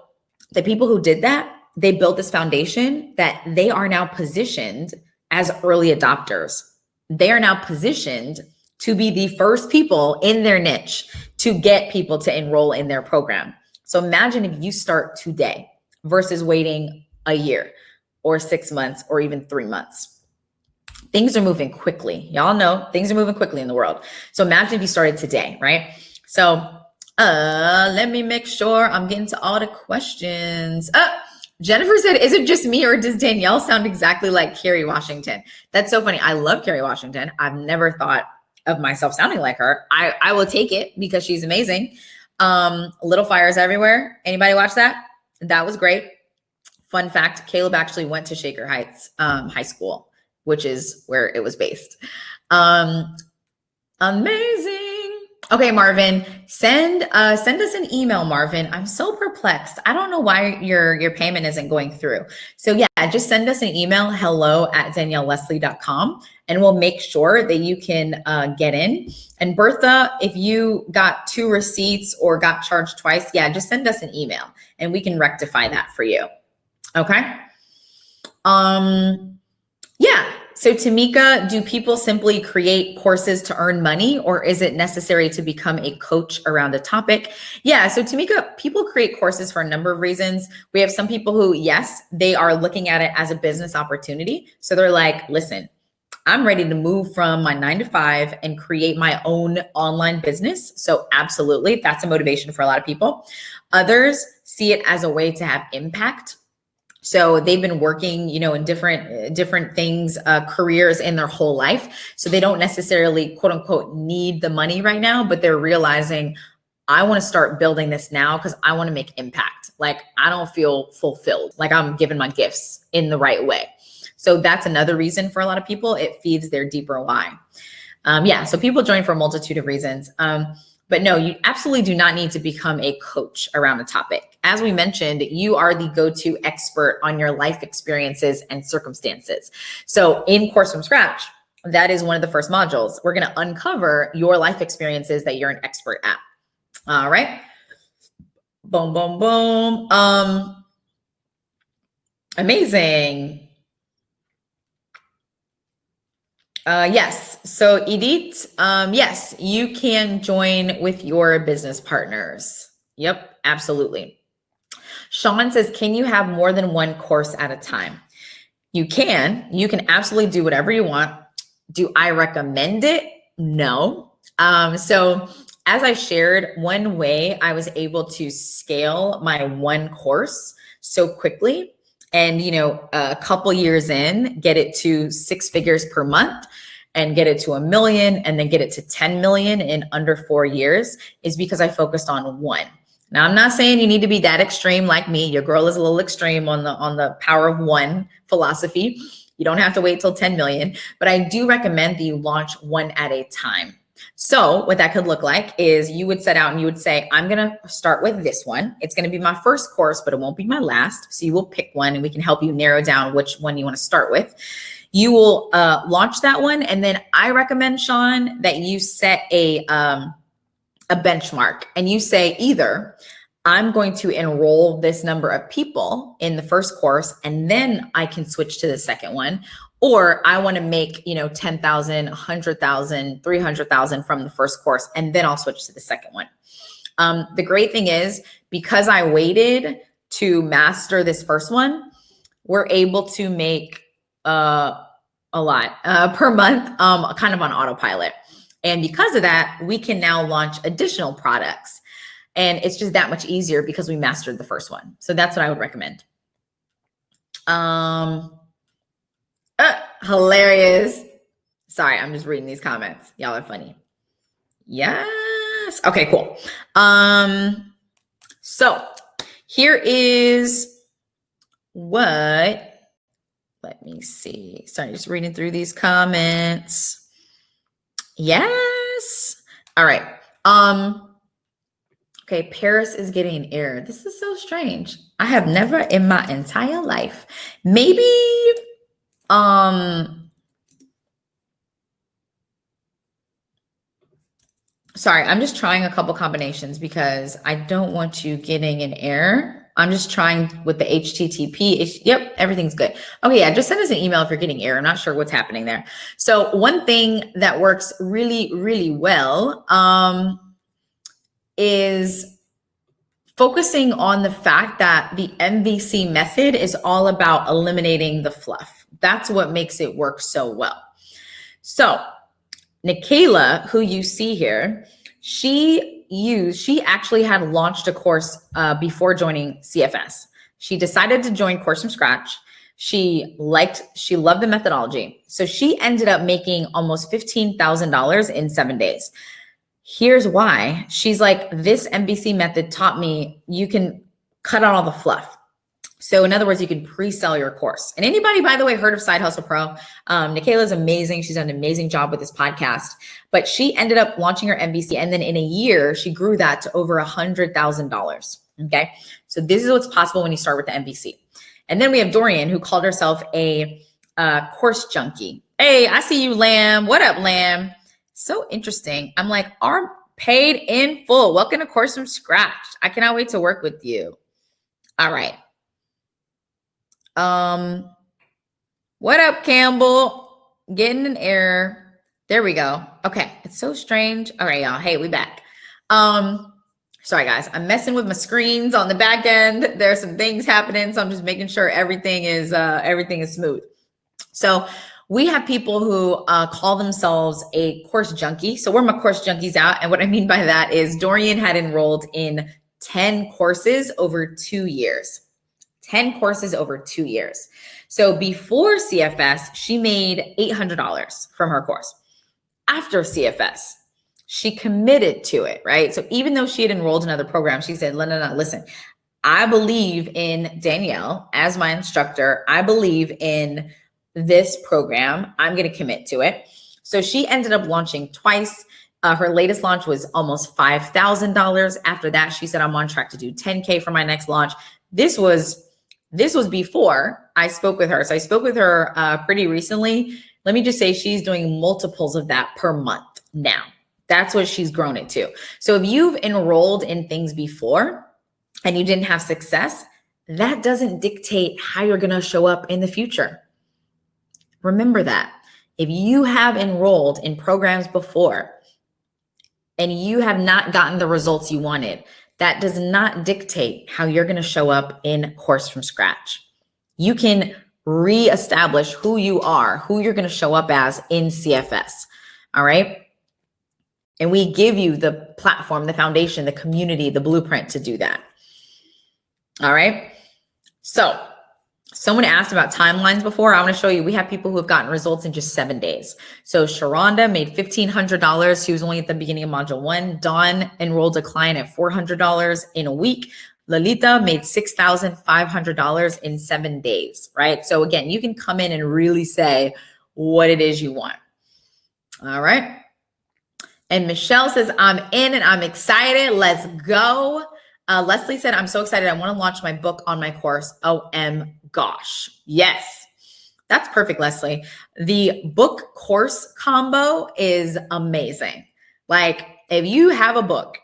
the people who did that, they built this foundation that they are now positioned as early adopters. They are now positioned to be the first people in their niche to get people to enroll in their program. So imagine if you start today versus waiting a year or 6 months or even 3 months. Things are moving quickly. Y'all know things are moving quickly in the world. So imagine if you started today, right? So let me make sure I'm getting to all the questions. Jennifer said, is it just me or does Danielle sound exactly like Kerry Washington? That's so funny. I love Kerry Washington. I've never thought of myself sounding like her. I will take it because she's amazing. Little Fires Everywhere. Anybody watch that? That was great. Fun fact, Caleb actually went to Shaker Heights High School, which is where it was based. Amazing. Okay, Marvin, send us an email, Marvin. I'm so perplexed. I don't know why your payment isn't going through. So yeah, just send us an email, hello@danielleleslie.com, and we'll make sure that you can get in. And Bertha, if you got 2 receipts or got charged twice, yeah, just send us an email and we can rectify that for you. Okay. Yeah. So Tamika, do people simply create courses to earn money, or is it necessary to become a coach around a topic? Yeah. So Tamika, people create courses for a number of reasons. We have some people who, yes, they are looking at it as a business opportunity. So they're like, listen, I'm ready to move from my 9 to 5 and create my own online business. So absolutely, that's a motivation for a lot of people. Others see it as a way to have impact. So they've been working, in different things, careers in their whole life. So they don't necessarily, quote unquote, need the money right now, but they're realizing, I want to start building this now because I want to make impact. Like I don't feel fulfilled, like I'm giving my gifts in the right way. So that's another reason for a lot of people. It feeds their deeper why. So people join for a multitude of reasons. But no, you absolutely do not need to become a coach around the topic. As we mentioned, you are the go-to expert on your life experiences and circumstances. So in Course from Scratch, that is one of the first modules. We're going to uncover your life experiences that you're an expert at. All right. Boom, boom, boom. Amazing. Yes. So Edith, yes, you can join with your business partners. Yep, absolutely. Sean says, can you have more than one course at a time? You can absolutely do whatever you want. Do I recommend it? No. So as I shared, one way I was able to scale my one course so quickly and, a couple years in, get it to 6 figures per month and get it to 1 million and then get it to 10 million in under 4 years is because I focused on one. Now, I'm not saying you need to be that extreme like me. Your girl is a little extreme on the power of one philosophy. You don't have to wait till 10 million, but I do recommend that you launch one at a time. So what that could look like is you would set out and you would say, I'm going to start with this one. It's going to be my first course, but it won't be my last. So you will pick one and we can help you narrow down which one you want to start with. You will launch that one. And then I recommend, Sean, that you set a benchmark and you say either I'm going to enroll this number of people in the first course and then I can switch to the second one. Or I want to make, 10,000, 100,000, 300,000 from the first course, and then I'll switch to the second one. The great thing is because I waited to master this first one, we're able to make a lot per month, kind of on autopilot. And because of that, we can now launch additional products. And it's just that much easier because we mastered the first one. So that's what I would recommend. Hilarious. Sorry, I'm just reading these comments. Y'all are funny. Yes. Okay, cool. So here is what, let me see. Sorry, just reading through these comments. Yes. All right. Okay, Paris is getting an error. This is so strange. I have never in my entire life, maybe sorry, I'm just trying a couple combinations because I don't want you getting an error. I'm just trying with the HTTP. Yep, everything's good. Okay, yeah, just send us an email if you're getting error. I'm not sure what's happening there. So one thing that works really, really well is focusing on the fact that the MVC method is all about eliminating the fluff. That's what makes it work so well. So Nikayla, who you see here, she actually had launched a course before joining CFS. She decided to join Course from Scratch. She loved the methodology. So she ended up making almost $15,000 in 7 days. Here's why. She's like, this MVC method taught me you can cut out all the fluff. So in other words, you can pre-sell your course. And anybody, by the way, heard of Side Hustle Pro? Nikayla is amazing. She's done an amazing job with this podcast, but she ended up launching her MVC. And then in a year, she grew that to over $100,000. Okay. So this is what's possible when you start with the MVC. And then we have Dorian, who called herself a course junkie. Hey, I see you, Lamb. What up, Lamb? So interesting. I'm like, are paid in full. Welcome to Course from Scratch. I cannot wait to work with you. All right. What up, Campbell? Getting an error. There we go. Okay. It's so strange. All right, y'all. Hey, we back. Sorry guys, I'm messing with my screens on the back end. There's some things happening. So I'm just making sure everything is smooth. So we have people who call themselves a course junkie. So where my course junkies out. And what I mean by that is Dorian had enrolled in 10 courses over 2 years. 10 courses over 2 years. So before CFS, she made $800 from her course. After CFS, she committed to it, right? So even though she had enrolled in other programs, she said, no, listen, I believe in Danielle as my instructor. I believe in this program. I'm going to commit to it. So she ended up launching twice. Her latest launch was almost $5,000. After that, she said, I'm on track to do 10K for my next launch. This was before I spoke with her. So I spoke with her pretty recently. Let me just say she's doing multiples of that per month now. That's what she's grown it to. So if you've enrolled in things before and you didn't have success, that doesn't dictate how you're going to show up in the future. Remember that. If you have enrolled in programs before and you have not gotten the results you wanted, that does not dictate how you're going to show up in Course from Scratch. You can reestablish who you are, who you're going to show up as in CFS. All right. And we give you the platform, the foundation, the community, the blueprint to do that. All right. So someone asked about timelines before. I want to show you, we have people who have gotten results in just 7 days. So Sharonda made $1,500. She was only at the beginning of module 1. Dawn enrolled a client at $400 in a week. Lalita made $6,500 in 7 days, right? So again, you can come in and really say what it is you want. All right. And Michelle says, I'm in and I'm excited. Let's go. Leslie said, I'm so excited. I want to launch my book on my course. Gosh. Yes. That's perfect, Leslie. The book course combo is amazing. Like if you have a book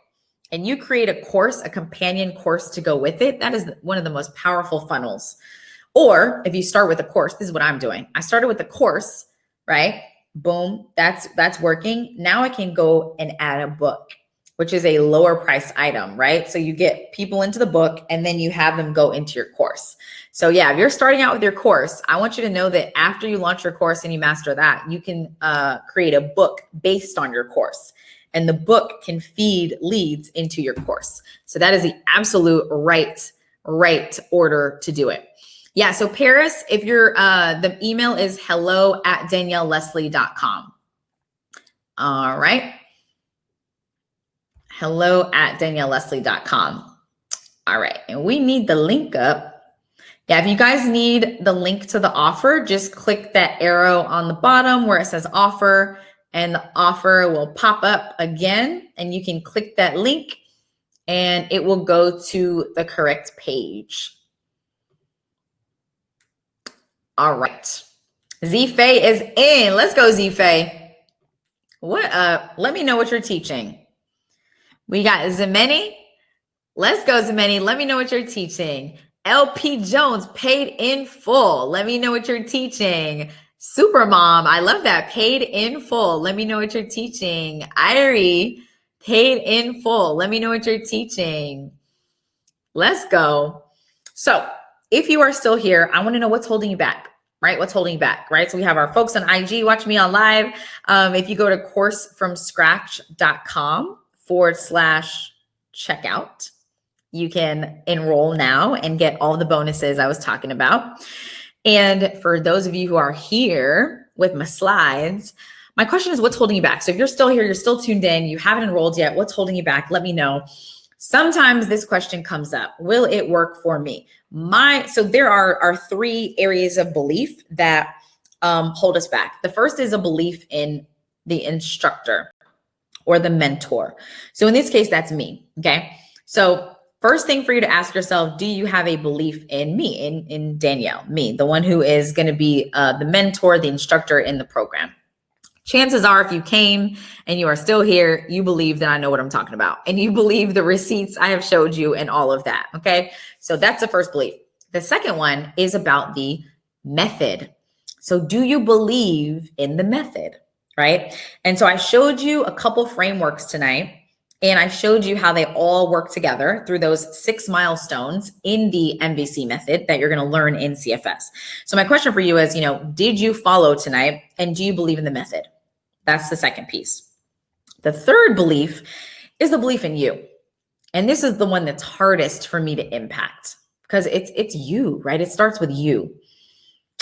and you create a course, a companion course to go with it, that is one of the most powerful funnels. Or if you start with a course, this is what I'm doing. I started with the course, right? Boom, that's working. Now I can go and add a book, which is a lower priced item, right? So you get people into the book and then you have them go into your course. So yeah, if you're starting out with your course, I want you to know that after you launch your course and you master that, you can create a book based on your course. And the book can feed leads into your course. So that is the absolute right order to do it. Yeah, so Paris, if you're, the email is hello@danielleleslie.com. All right. hello@danielleleslie.com. All right, and we need the link up. Yeah, if you guys need the link to the offer, just click that arrow on the bottom where it says offer, and the offer will pop up again, and you can click that link and it will go to the correct page. All right. Z-Faye is in. Let's go, Z-Faye. What up? Let me know what you're teaching. We got Zemeni. Let's go, Zemeni. Let me know what you're teaching. LP Jones, paid in full. Let me know what you're teaching. Supermom, I love that. Paid in full. Let me know what you're teaching. Irie, paid in full. Let me know what you're teaching. Let's go. So if you are still here, I want to know what's holding you back, right? What's holding you back, right? So we have our folks on IG, watch me on live. If you go to coursefromscratch.com/checkout, you can enroll now and get all the bonuses I was talking about. And for those of you who are here with my slides, my question is, what's holding you back? So if you're still here, you're still tuned in, you haven't enrolled yet, what's holding you back? Let me know. Sometimes this question comes up, will it work for me? So there are three areas of belief that hold us back. The first is a belief in the instructor or the mentor. So in this case, that's me, okay? So first thing for you to ask yourself, do you have a belief in me, in Danielle, me, the one who is going to be the mentor, the instructor in the program? Chances are, if you came and you are still here, you believe that I know what I'm talking about, and you believe the receipts I have showed you and all of that, okay? So that's the first belief. The second one is about the method. So do you believe in the method, right? And so I showed you a couple frameworks tonight, and I showed you how they all work together through those 6 milestones in the MVC method that you're going to learn in CFS. So my question for you is, did you follow tonight, and do you believe in the method? That's the second piece. The third belief is the belief in you. And this is the one that's hardest for me to impact because it's you, right? It starts with you.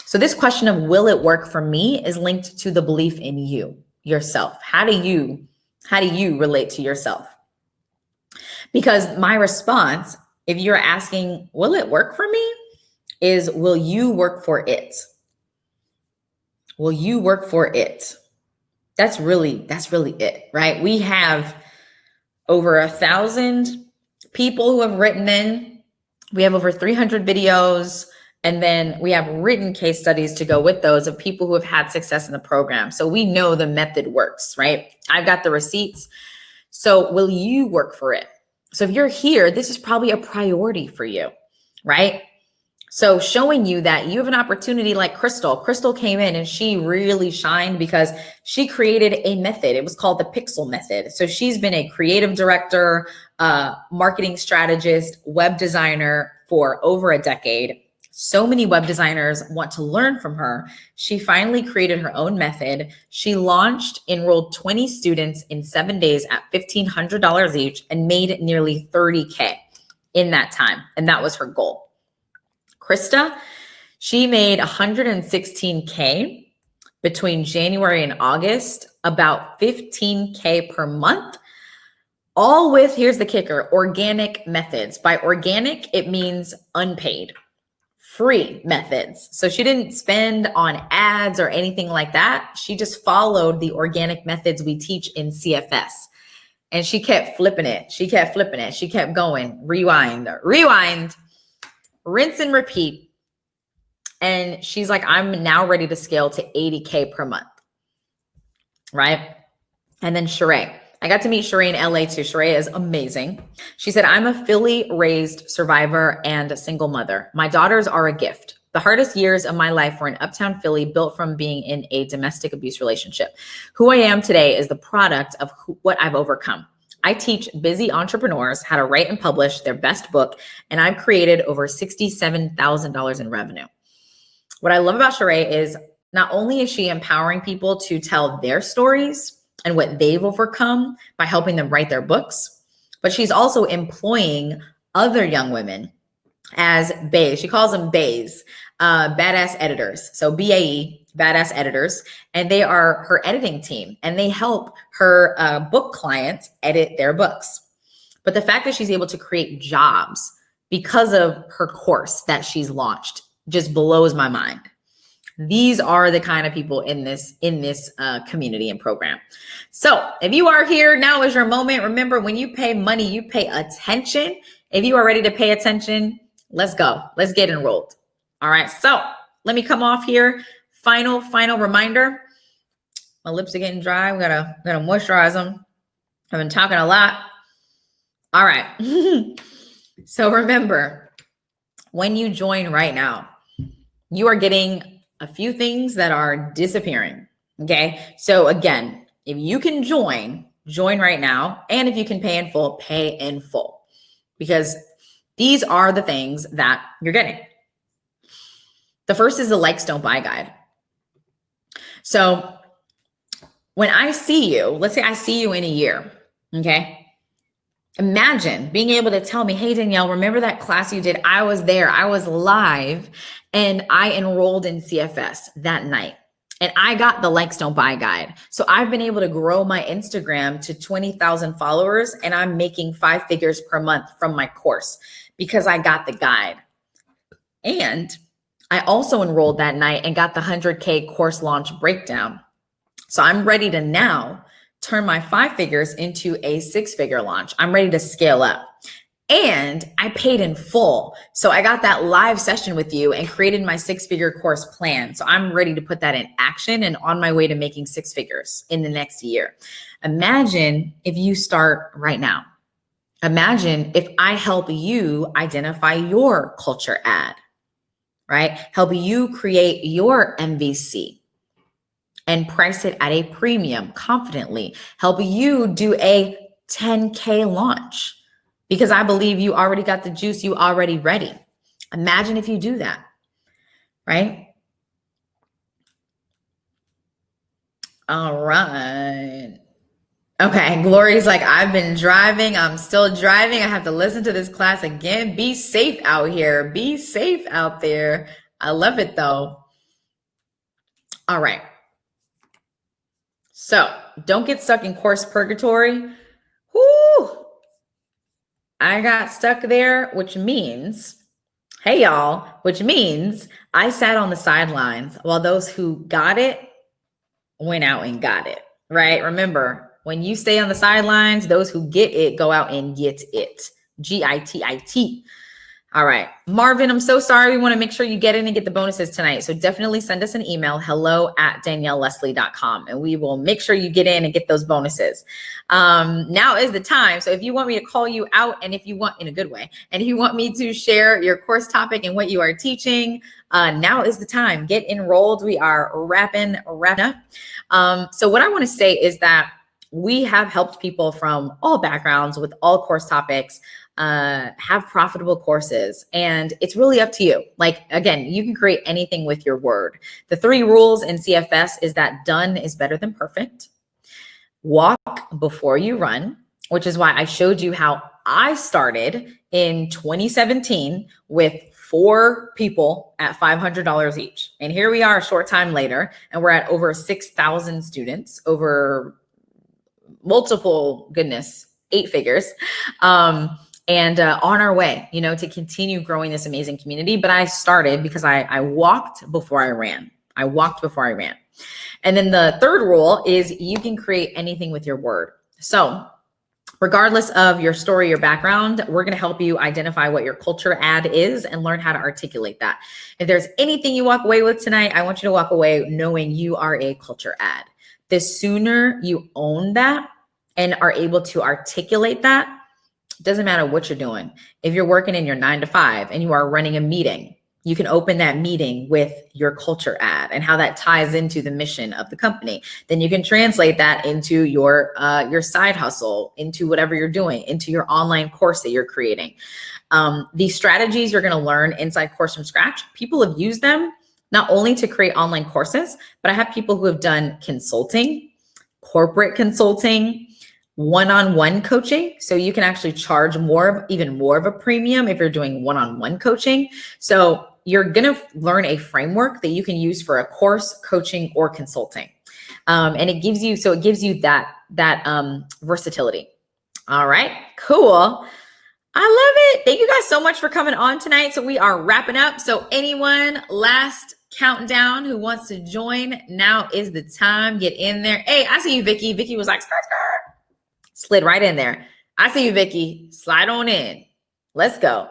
So this question of will it work for me is linked to the belief in you, yourself. How do you relate to yourself? Because my response, if you're asking, will it work for me, is will you work for it? Will you work for it? That's really it, right? We have over 1,000 people who have written in. We have over 300 videos. And then we have written case studies to go with those of people who have had success in the program. So we know the method works, right? I've got the receipts. So will you work for it? So if you're here, this is probably a priority for you, right? So showing you that you have an opportunity like Crystal. Crystal came in and she really shined because she created a method. It was called the Pixel method. So she's been a creative director, marketing strategist, web designer for over a decade. So many web designers want to learn from her. She finally created her own method. She launched, enrolled 20 students in 7 days at $1,500 each and made nearly 30K in that time. And that was her goal. Krista, she made 116K between January and August, about 15K per month, all with, here's the kicker, organic methods. By organic, it means unpaid, free methods. So she didn't spend on ads or anything like that. She just followed the organic methods we teach in CFS. And she kept flipping it. She kept flipping it. She kept going, rewind, rinse and repeat. And she's like, I'm now ready to scale to 80K per month, right? And then Sheree. I got to meet Sheree in LA too. Sheree is amazing. She said, I'm a Philly-raised survivor and a single mother. My daughters are a gift. The hardest years of my life were in uptown Philly, built from being in a domestic abuse relationship. Who I am today is the product of what I've overcome. I teach busy entrepreneurs how to write and publish their best book, and I've created over $67,000 in revenue. What I love about Sheree is not only is she empowering people to tell their stories and what they've overcome by helping them write their books, but she's also employing other young women as baes. She calls them baes, badass editors. So BAE, badass editors. And they are her editing team, and they help her book clients edit their books. But the fact that she's able to create jobs because of her course that she's launched just blows my mind. These are the kind of people in this community and program. So if you are here, now is your moment. Remember, when you pay money, you pay attention. If you are ready to pay attention, let's go. Let's get enrolled. All right. So let me come off here. Final reminder. My lips are getting dry. We gotta moisturize them. I've been talking a lot. All right. So remember, when you join right now, you are getting a few things that are disappearing. Okay. So again, if you can join right now. And if you can pay in full, because These are the things that you're getting. The first is the likes don't buy guide. So when I see you, let's say I see you in a year, okay? Imagine being able to tell me, hey, Danielle, remember that class you did? I was there, I was live, and I enrolled in CFS that night. And I got the likes don't buy guide. So I've been able to grow my Instagram to 20,000 followers, and I'm making 5 figures per month from my course because I got the guide. And I also enrolled that night and got the 100K course launch breakdown. So I'm ready to now turn my 5 figures into a 6-figure launch. I'm ready to scale up. And I paid in full. So I got that live session with you and created my 6-figure course plan. So I'm ready to put that in action and on my way to making 6 figures in the next year. Imagine if you start right now. Imagine if I help you identify your culture ad, right? Help you create your MVC and price it at a premium confidently. Help you do a 10K launch because I believe you already got the juice, you already ready. Imagine if you do that, right? All right. Okay, Glory's like, I've been driving. I'm still driving. I have to listen to this class again. Be safe out here. Be safe out there. I love it though. All right. So don't get stuck in course purgatory. Whoo! I got stuck there, which means, hey y'all, which means I sat on the sidelines while those who got it went out and got it, right? Remember, when you stay on the sidelines, those who get it go out and get it. GITIT. All right. Marvin, I'm so sorry. We want to make sure you get in and get the bonuses tonight. So definitely send us an email, hello@danielleleslie.com, and we will make sure you get in and get those bonuses. Now is the time. So if you want me to call you out, and if you want, in a good way, and if you want me to share your course topic and what you are teaching, now is the time. Get enrolled. We are wrapping up. So what I want to say is that we have helped people from all backgrounds with all course topics have profitable courses, and it's really up to you. Like, again, you can create anything with your word. The 3 rules in CFS is that done is better than perfect. Walk before you run, which is why I showed you how I started in 2017 with 4 people at $500 each. And here we are a short time later, and we're at over 6,000 students, over multiple, 8 figures. And on our way, to continue growing this amazing community. But I started because I walked before I ran. I walked before I ran. And then the 3rd rule is you can create anything with your word. So regardless of your story, your background, we're going to help you identify what your culture ad is and learn how to articulate that. If there's anything you walk away with tonight, I want you to walk away knowing you are a culture ad. The sooner you own that and are able to articulate that, it doesn't matter what you're doing. If you're working in your 9 to 5 and you are running a meeting, you can open that meeting with your culture ad and how that ties into the mission of the company. Then you can translate that into your side hustle, into whatever you're doing, into your online course that you're creating. These strategies you're going to learn inside Course from Scratch. People have used them not only to create online courses, but I have people who have done consulting, corporate consulting, one-on-one coaching. So you can actually charge even more of a premium if you're doing one-on-one coaching. So you're going to learn a framework that you can use for a course, coaching, or consulting. And it gives you that versatility. All right, cool. I love it. Thank you guys so much for coming on tonight. So we are wrapping up. So anyone last countdown who wants to join, now is the time. Get in there. Hey, I see you, Vicky. Vicky was like, skirt, skirt. Slid right in there. I see you, Vicky. Slide on in. Let's go.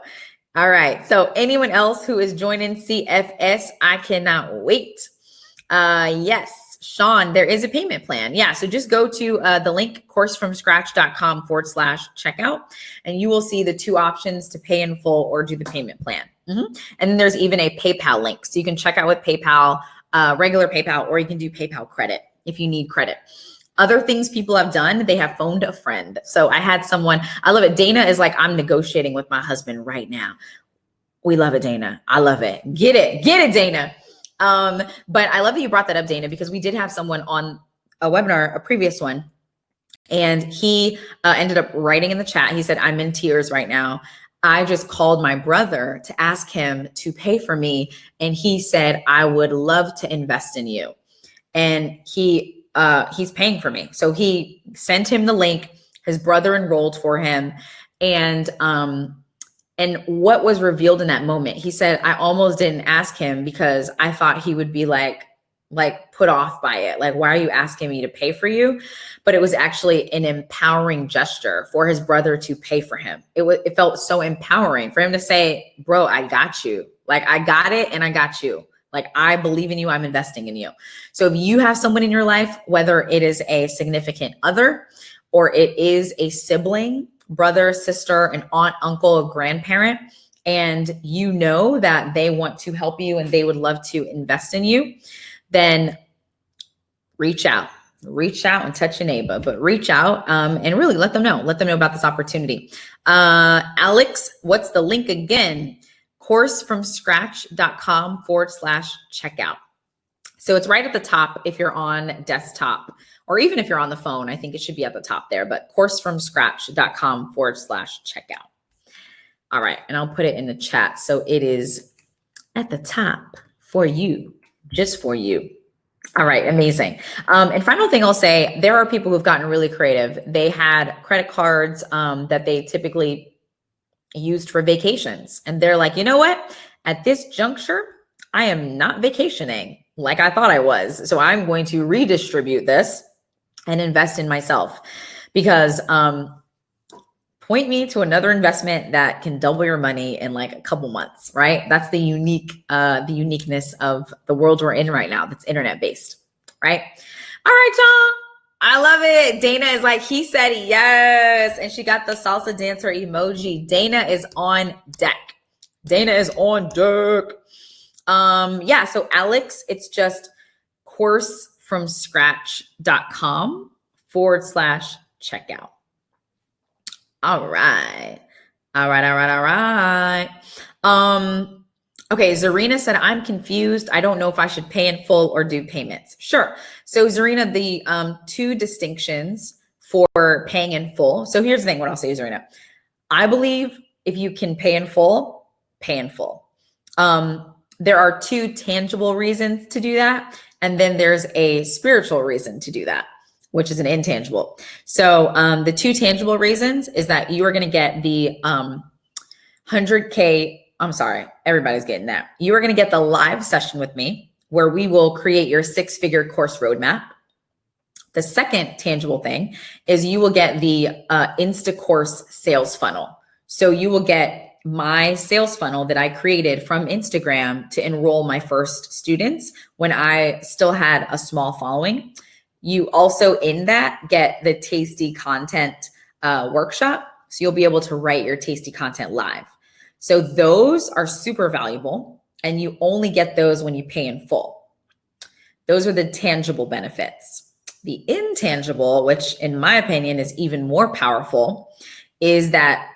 All right. So anyone else who is joining CFS, I cannot wait. Yes, Sean, there is a payment plan. Yeah. So just go to the link coursefromscratch.com/checkout, and you will see the 2 options to pay in full or do the payment plan. And then there's even a PayPal link. So you can check out with PayPal, regular PayPal, or you can do PayPal credit if you need credit. Other things people have done, they have phoned a friend. So I had someone, I love it. Dana is like, I'm negotiating with my husband right now. We love it, Dana. I love it. Get it, Dana. But I love that you brought that up, Dana, because we did have someone on a webinar, a previous one, and he ended up writing in the chat. He said, I'm in tears right now. I just called my brother to ask him to pay for me. And he said, I would love to invest in you. And he's paying for me. So he sent him the link. His brother enrolled for him. And what was revealed in that moment, he said, I almost didn't ask him because I thought he would be like put off by it. Like, why are you asking me to pay for you? But it was actually an empowering gesture for his brother to pay for him. It felt so empowering for him to say, bro, I got you. Like, I got it and I got you. Like, I believe in you. I'm investing in you. So if you have someone in your life, whether it is a significant other or it is a sibling, brother, sister, an aunt, uncle, a grandparent, and you know that they want to help you and they would love to invest in you, then reach out and touch your neighbor, but reach out and really let them know about this opportunity. Alex, what's the link again? coursefromscratch.com/checkout. So it's right at the top if you're on desktop, or even if you're on the phone, I think it should be at the top there, but coursefromscratch.com/checkout. All right. And I'll put it in the chat. So it is at the top for you, just for you. All right. Amazing. And final thing I'll say, there are people who've gotten really creative. They had credit cards that they typically used for vacations. And they're like, you know what? At this juncture, I am not vacationing like I thought I was. So I'm going to redistribute this and invest in myself, because point me to another investment that can double your money in like a couple months, right? That's the uniqueness of the world we're in right now. That's internet based, right? All right, y'all. I love it. Dana is like, he said yes. And she got the salsa dancer emoji. Dana is on deck. Yeah. So Alex, it's just coursefromscratch.com/checkout. All right. Okay, Zarina said, I'm confused. I don't know if I should pay in full or do payments. Sure. So Zarina, the two distinctions for paying in full. So here's the thing, what I'll say, Zarina. I believe if you can pay in full, pay in full. There are two tangible reasons to do that. And then there's a spiritual reason to do that, which is an intangible. So the two tangible reasons is that you are going to get the 100K. I'm sorry, everybody's getting that. You are going to get the live session with me where we will create your 6-figure course roadmap. The second tangible thing is you will get the InstaCourse sales funnel. So you will get my sales funnel that I created from Instagram to enroll my first students when I still had a small following. You also in that get the tasty content workshop. So you'll be able to write your tasty content live. So those are super valuable, and you only get those when you pay in full. Those are the tangible benefits. The intangible, which in my opinion is even more powerful, is that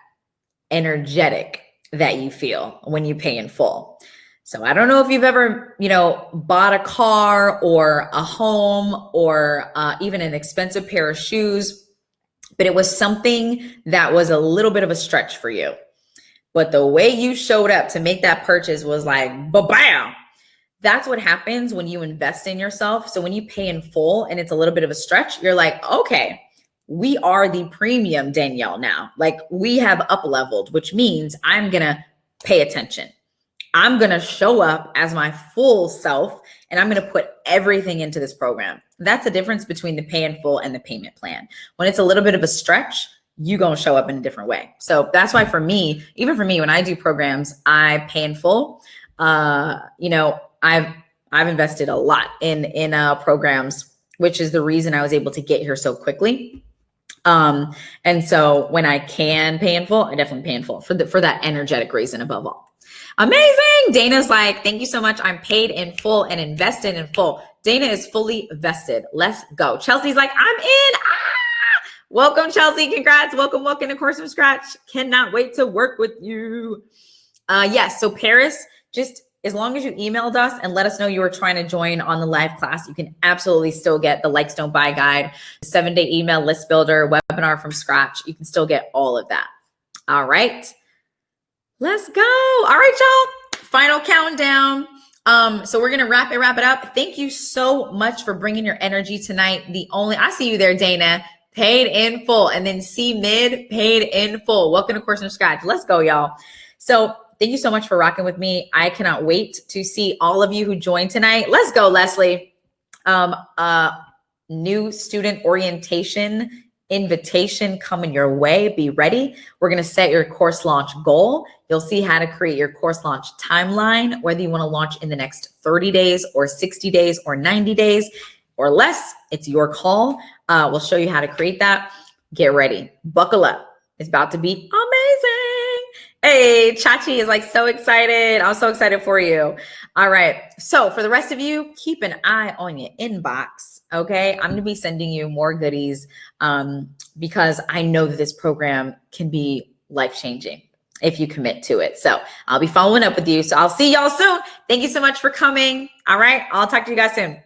energetic that you feel when you pay in full. So I don't know if you've ever, bought a car or a home or even an expensive pair of shoes, but it was something that was a little bit of a stretch for you. But the way you showed up to make that purchase was like, ba-bam. That's what happens when you invest in yourself. So when you pay in full and it's a little bit of a stretch, you're like, okay, we are the premium Danielle now. Like, we have up leveled, which means I'm going to pay attention. I'm going to show up as my full self, and I'm going to put everything into this program. That's the difference between the pay in full and the payment plan. When it's a little bit of a stretch, you're going to show up in a different way. So that's why for me, even for me, when I do programs, I pay in full. I've invested a lot in programs, which is the reason I was able to get here so quickly. And so when I can pay in full, I definitely pay in full for that energetic reason above all. Amazing. Dana's like, thank you so much. I'm paid in full and invested in full. Dana is fully vested. Let's go. Chelsea's like, I'm in. Welcome, Chelsea. Congrats. Welcome to Course from Scratch. Cannot wait to work with you. Yes. So Paris, just as long as you emailed us and let us know you were trying to join on the live class, you can absolutely still get the Likes Don't Buy guide, the 7-day email list builder, webinar from scratch. You can still get all of that. All right. Let's go. All right, y'all. Final countdown. So we're going to wrap it up. Thank you so much for bringing your energy tonight. I see you there, Dana, paid in full. And then C Mid, paid in full. Welcome to Course from Scratch. Let's go, y'all. So thank you so much for rocking with me. I cannot wait to see all of you who joined tonight. Let's go, Leslie. New student orientation invitation coming your way. Be ready. We're going to set your course launch goal. You'll see how to create your course launch timeline, whether you want to launch in the next 30 days or 60 days or 90 days or less. It's your call. We'll show you how to create that. Get ready. Buckle up. It's about to be amazing. Hey, Chachi is like so excited. I'm so excited for you. All right. So for the rest of you, keep an eye on your inbox. Okay. I'm going to be sending you more goodies because I know that this program can be life-changing if you commit to it. So I'll be following up with you. So I'll see y'all soon. Thank you so much for coming. All right. I'll talk to you guys soon.